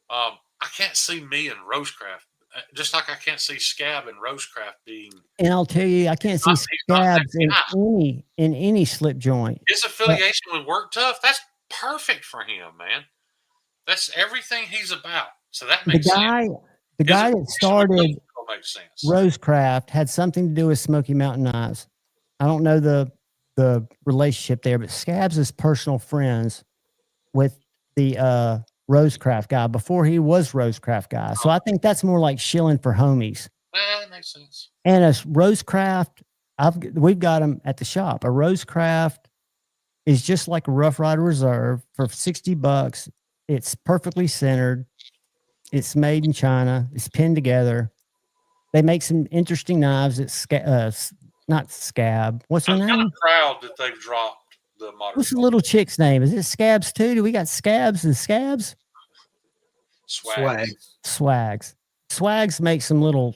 I can't see me and Rosecraft, just like I can't see Scab and Rosecraft being. And I'll tell you, I can't see Scabs in any slip joint. His affiliation with Work Tough, that's perfect for him, man. That's everything he's about. So that makes sense. The guy that started makes sense. Rosecraft had something to do with Smoky Mountain Knives. I don't know the relationship there, but Scabs is personal friends with the Rosecraft guy before he was Rosecraft guy. So I think that's more like shilling for homies. That makes sense. And a Rosecraft, we've got them at the shop. A Rosecraft is just like a Rough Rider Reserve for $60. It's perfectly centered. It's made in China. It's pinned together. They make some interesting knives. It's not Scab. What's her name? I'm kind of proud that they've dropped the modern. What's the little chick's name? Is it Scabs too? Do we got Scabs and Scabs? Swags. Swags make some little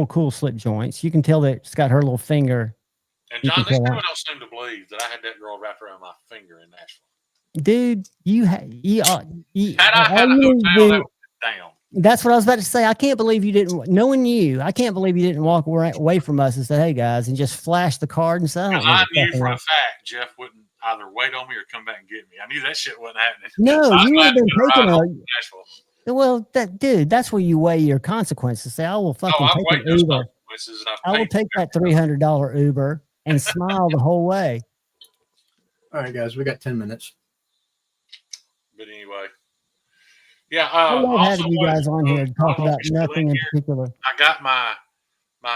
cool slip joints. You can tell that it's got her little finger. And John, these people don't seem to believe that I had that girl wrapped around my finger in Nashville. Dude, Damn. That's what I was about to say. I can't believe you didn't, knowing you, I can't believe you didn't walk away from us and say, hey guys, and just flash the card and say, I knew for a fact Jeff wouldn't either wait on me or come back and get me. I knew that shit wasn't happening. No, you would have been taking Well, that's where you weigh your consequences. Say, I will fucking take an Uber. I will take that $300 Uber and smile the whole way. All right, guys, we got 10 minutes. But anyway, yeah. I love having you guys on here to talk about nothing in particular. I got my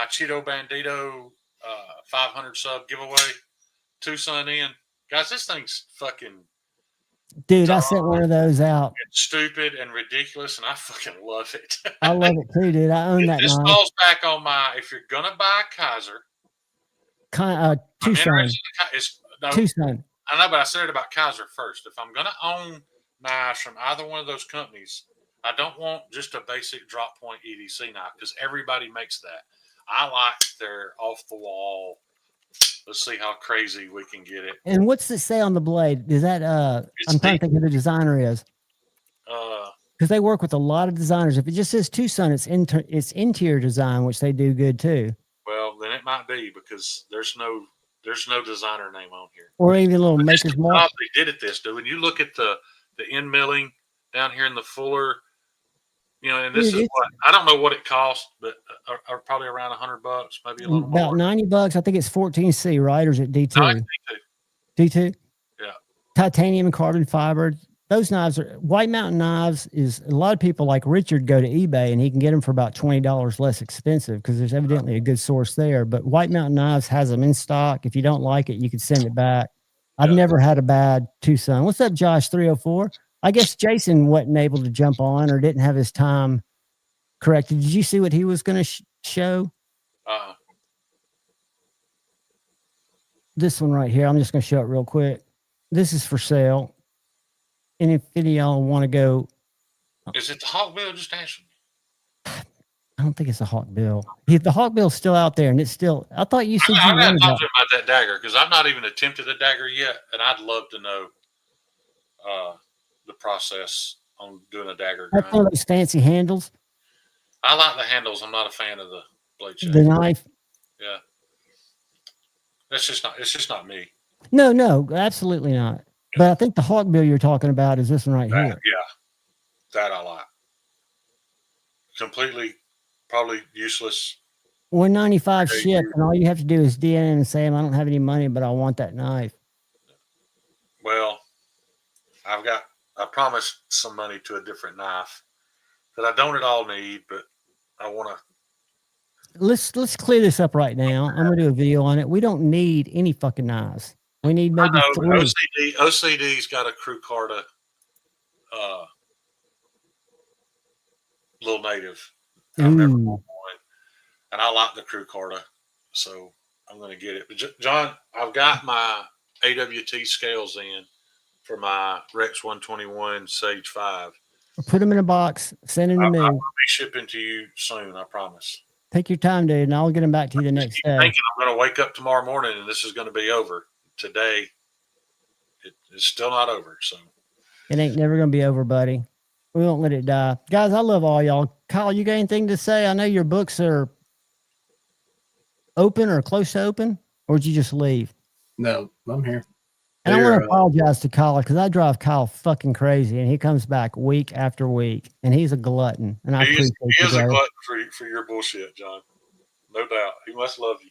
Cheeto Bandito 500 sub giveaway. Tucson in. Guys, this thing's fucking. Dude, I sent one of those out. It's stupid and ridiculous, and I fucking love it. I love it too, dude. I own that. This falls back on my. If you're gonna buy a Kaiser, Tucson. No, Tucson. I know, but I said it about Kaiser first. If I'm gonna own knives from either one of those companies, I don't want just a basic drop point EDC knife because everybody makes that. I like their off the wall. Let's see how crazy we can get it. And what's it say on the blade? Is that I'm trying to think who the designer is. Because they work with a lot of designers. If it just says Tucson, it's interior design, which they do good too. Well, then it might be because there's no designer name on here. Or even a little maker's mark. They did at this, dude. When you look at the end milling down here in the Fuller, you know, and this is what I don't know what it costs, but probably around $100, maybe a little about more. $90. I think it's 14C, right? Or is it D2? No, D2. Yeah. Titanium and carbon fiber. Those knives are White Mountain knives. Is a lot of people like Richard go to eBay and he can get them for about $20 less expensive because there's evidently a good source there. But White Mountain Knives has them in stock. If you don't like it, you can send it back. I've never had a bad Tucson. What's up, Josh 304? I guess Jason wasn't able to jump on or didn't have his time corrected. Did you see what he was going to show? This one right here. I'm just going to show it real quick. This is for sale. And if any of y'all want to go. Is it the Hawk Bill? Just answer me. I don't think it's a Hawk Bill. The Hawk Bill's still out there, and it's still. I thought you said I'm not talking about that dagger because I've not even attempted a dagger yet, and I'd love to know the process on doing a dagger. That's one of those fancy handles. I like the handles. I'm not a fan of the blade shape. The knife. Yeah, it's just not me. No, absolutely not. But I think the Hawk Bill you're talking about is this one right here. Yeah, that I like. Completely, probably useless $195 ship, and all you have to do is DM and say, I don't have any money, but I want that knife. Well, I promised some money to a different knife that I don't at all need, but I want to. Let's clear this up right now. I'm gonna do a video on it. We don't need any fucking knives. We need maybe I know, but 3. OCD's got a crew Carta, little native. I've never bought one, and I like the crew Carta, so I'm going to get it. But John, I've got my AWT scales in for my Rex 121 Sage 5. Put them in a box. Send them to me. I'll be shipping to you soon. I promise. Take your time, dude, and I'll get them back to you the next day. Thinking I'm going to wake up tomorrow morning and this is going to be over. Today, it's still not over. So it ain't never going to be over, buddy. We won't let it die. Guys, I love all y'all. Kyle, you got anything to say? I know your books are open or close to open, or did you just leave? No, I'm here. And I want to apologize to Kyle because I drive Kyle fucking crazy, and he comes back week after week, and he's a glutton. And I appreciate he is a glutton for your bullshit, John. No doubt. He must love you.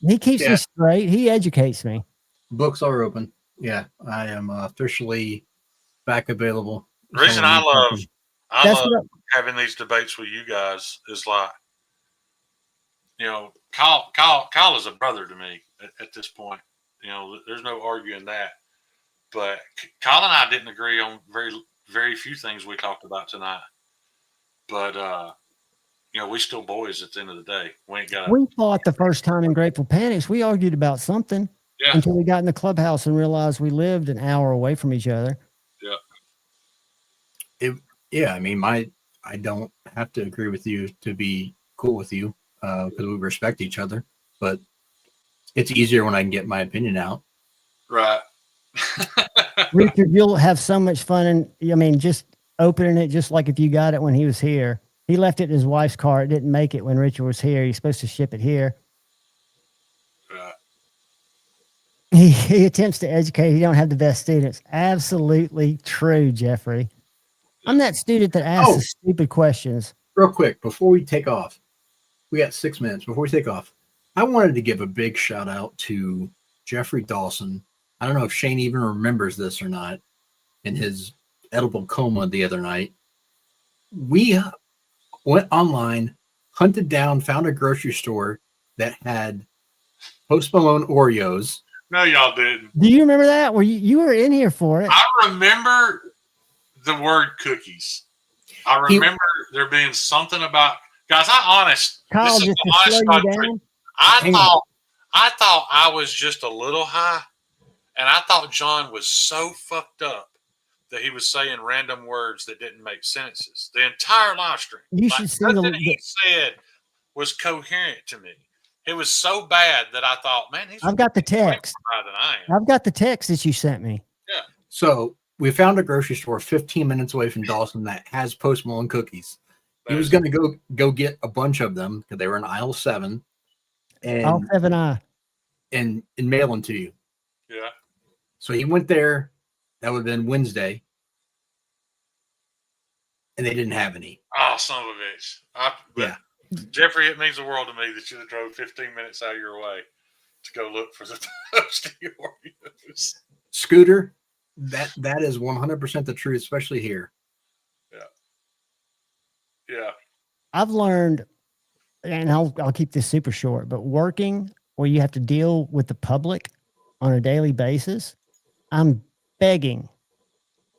He keeps me straight. He educates me. Books are open. Yeah, I am officially back available. The reason I love having these debates with you guys is like, you know, Kyle is a brother to me at this point. You know, there's no arguing that. But Kyle and I didn't agree on very few things we talked about tonight. But you know, we still boys at the end of the day. We fought the first time in Grateful Panics. We argued about something until we got in the clubhouse and realized we lived an hour away from each other. Yeah. I mean, I don't have to agree with you to be cool with you because we respect each other. But it's easier when I can get my opinion out. Right. Richard, you'll have so much fun. And I mean, just opening it, just like if you got it when he was here. He left it in his wife's car. It didn't make it when Richard was here. He's supposed to ship it here. Right. He attempts to educate. He don't have the best students. Absolutely true, Jeffrey. I'm that student that asks the stupid questions. Real quick, before we take off, we got 6 minutes. Before we take off, I wanted to give a big shout out to Jeffrey Dawson. I don't know if Shane even remembers this or not in his edible coma the other night. We went online, hunted down, found a grocery store that had Post Malone Oreos. No, y'all didn't. Do you remember that? You were in here for it. I remember the word cookies. I remember there being something about guys. Kyle, this is just the to honest slow God you truth. down. I thought I was just a little high, and I thought John was so fucked up that he was saying random words that didn't make sentences. The entire live stream. You should see nothing he said was coherent to me. It was so bad that I thought, man, I've got the text. Than I am. I've got the text that you sent me. Yeah. So we found a grocery store 15 minutes away from Dawson that has Post Malone cookies. He was going to go get a bunch of them because they were in aisle 7. And aisle 7I. And mail them to you. Yeah. So he went there. That would have been Wednesday. And they didn't have any. Oh, son of a bitch. Jeffrey, it means the world to me that you drove 15 minutes out of your way to go look for the toasty Oreos. Scooter, that is 100% the truth, especially here. Yeah. I've learned, and I'll keep this super short, but working where you have to deal with the public on a daily basis, I'm begging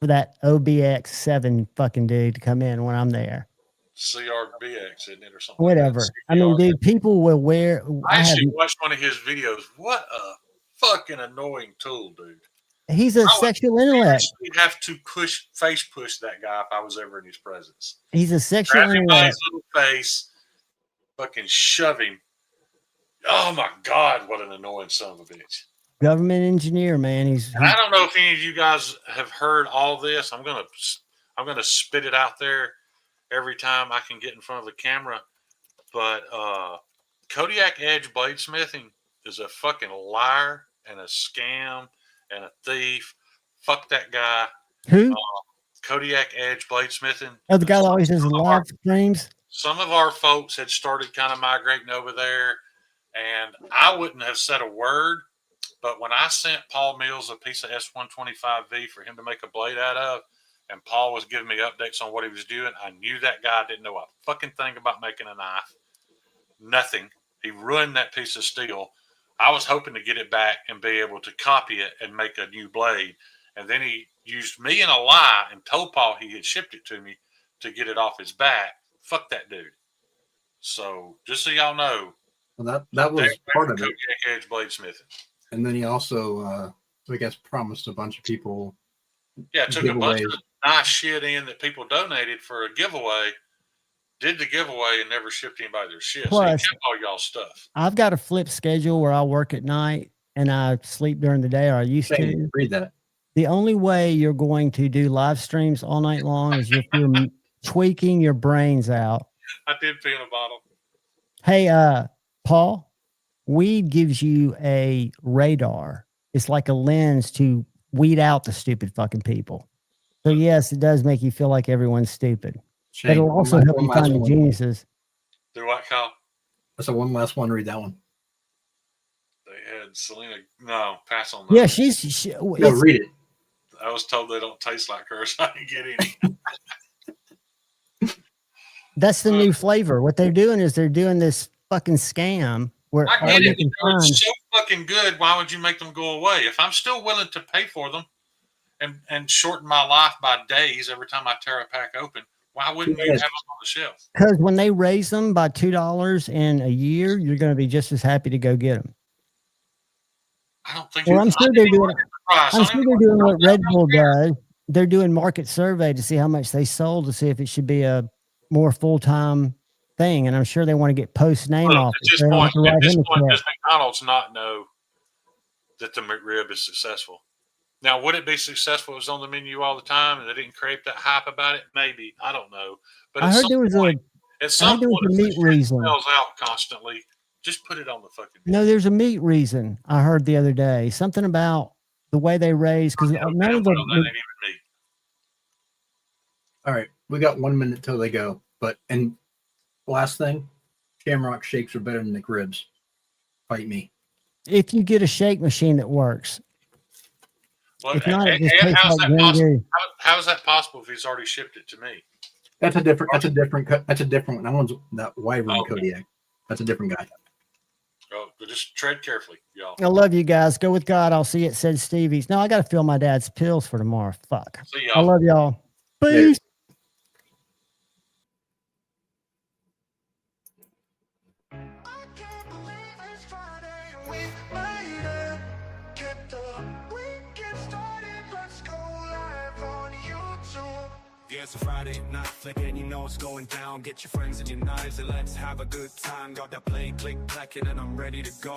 for that OBX7 fucking dude to come in when I'm there. CRBX, isn't it, or something? Whatever. Like I mean, dude, people will wear. I actually watched one of his videos. What a fucking annoying tool, dude. He's a sexual intellect. You'd have to face push that guy if I was ever in his presence. He's a sexual intellect. Grab him by his intellect. little face, fucking shove him. Oh my God, what an annoying son of a bitch. Government engineer, man. And I don't know if any of you guys have heard all this. I'm gonna spit it out there every time I can get in front of the camera. But Kodiak Edge bladesmithing is a fucking liar and a scam and a thief. Fuck that guy. Who? Kodiak Edge bladesmithing. Oh, the guy that always does live streams. some of our folks had started kind of migrating over there, and I wouldn't have said a word. But when I sent Paul Mills a piece of S125V for him to make a blade out of, and Paul was giving me updates on what he was doing, I knew that guy didn't know a fucking thing about making a knife. Nothing. He ruined that piece of steel. I was hoping to get it back and be able to copy it and make a new blade. And then he used me in a lie and told Paul he had shipped it to me to get it off his back. Fuck that dude. So just so y'all know, well, that was part of it. Kodiak Edge bladesmithing. And then he also, I guess, promised a bunch of people. Yeah, took a bunch of nice shit in that people donated for a giveaway. Did the giveaway and never shipped anybody their shit. Plus, so he kept all y'all stuff. I've got a flip schedule where I work at night and I sleep during the day, or I used to. Read that. The only way you're going to do live streams all night long is if you're tweaking your brains out. I did pee in a bottle. Hey, Paul, weed gives you a radar. It's like a lens to weed out the stupid fucking people. So yes, it does make you feel like everyone's stupid. Shane, it'll also help you find the geniuses. Do what, Kyle? So one last one. Read that one. They had Selena. No, pass on that. Yeah, she no, read it. I was told they don't taste like her, so I didn't get any. That's the new flavor. What they're doing is they're doing this fucking scam where I get it. They're so fucking good. Why would you make them go away? If I'm still willing to pay for them and shorten my life by days every time I tear a pack open, why wouldn't you have them on the shelf? Because when they raise them by $2 in a year, you're going to be just as happy to go get them. I don't think. Well, I'm sure they're doing. I'm sure they're doing what Red Bull does. They're doing market survey to see how much they sold, to see if it should be a more full-time thing. And I'm sure they want to get Post's name off. At this point, does McDonald's not know that the McRib is successful? Now, would it be successful if it was on the menu all the time and they didn't create that hype about it? Maybe. I don't know. But I heard there was a meat reason. Sells out constantly. Just put it on the fucking. No, there's a meat reason. I heard the other day something about the way they raise, because none of the. All right, we got 1 minute till they go. But and last thing, Shamrock shakes are better than McRibs. Fight me. If you get a shake machine that works. Well, if not, how's that possible? How is that possible if he's already shipped it to me? That's a different one. That one's that Wyvern Kodiak. That's a different guy. Oh, but just tread carefully, y'all. I love you guys. Go with God. I'll see you at Said Stevie's. No, I got to fill my dad's pills for tomorrow. Fuck. See y'all. I love y'all. Peace. Yeah, it's a Friday night flick and you know it's going down. Get your friends and your knives and let's have a good time. Got that play, click, clacking and I'm ready to go.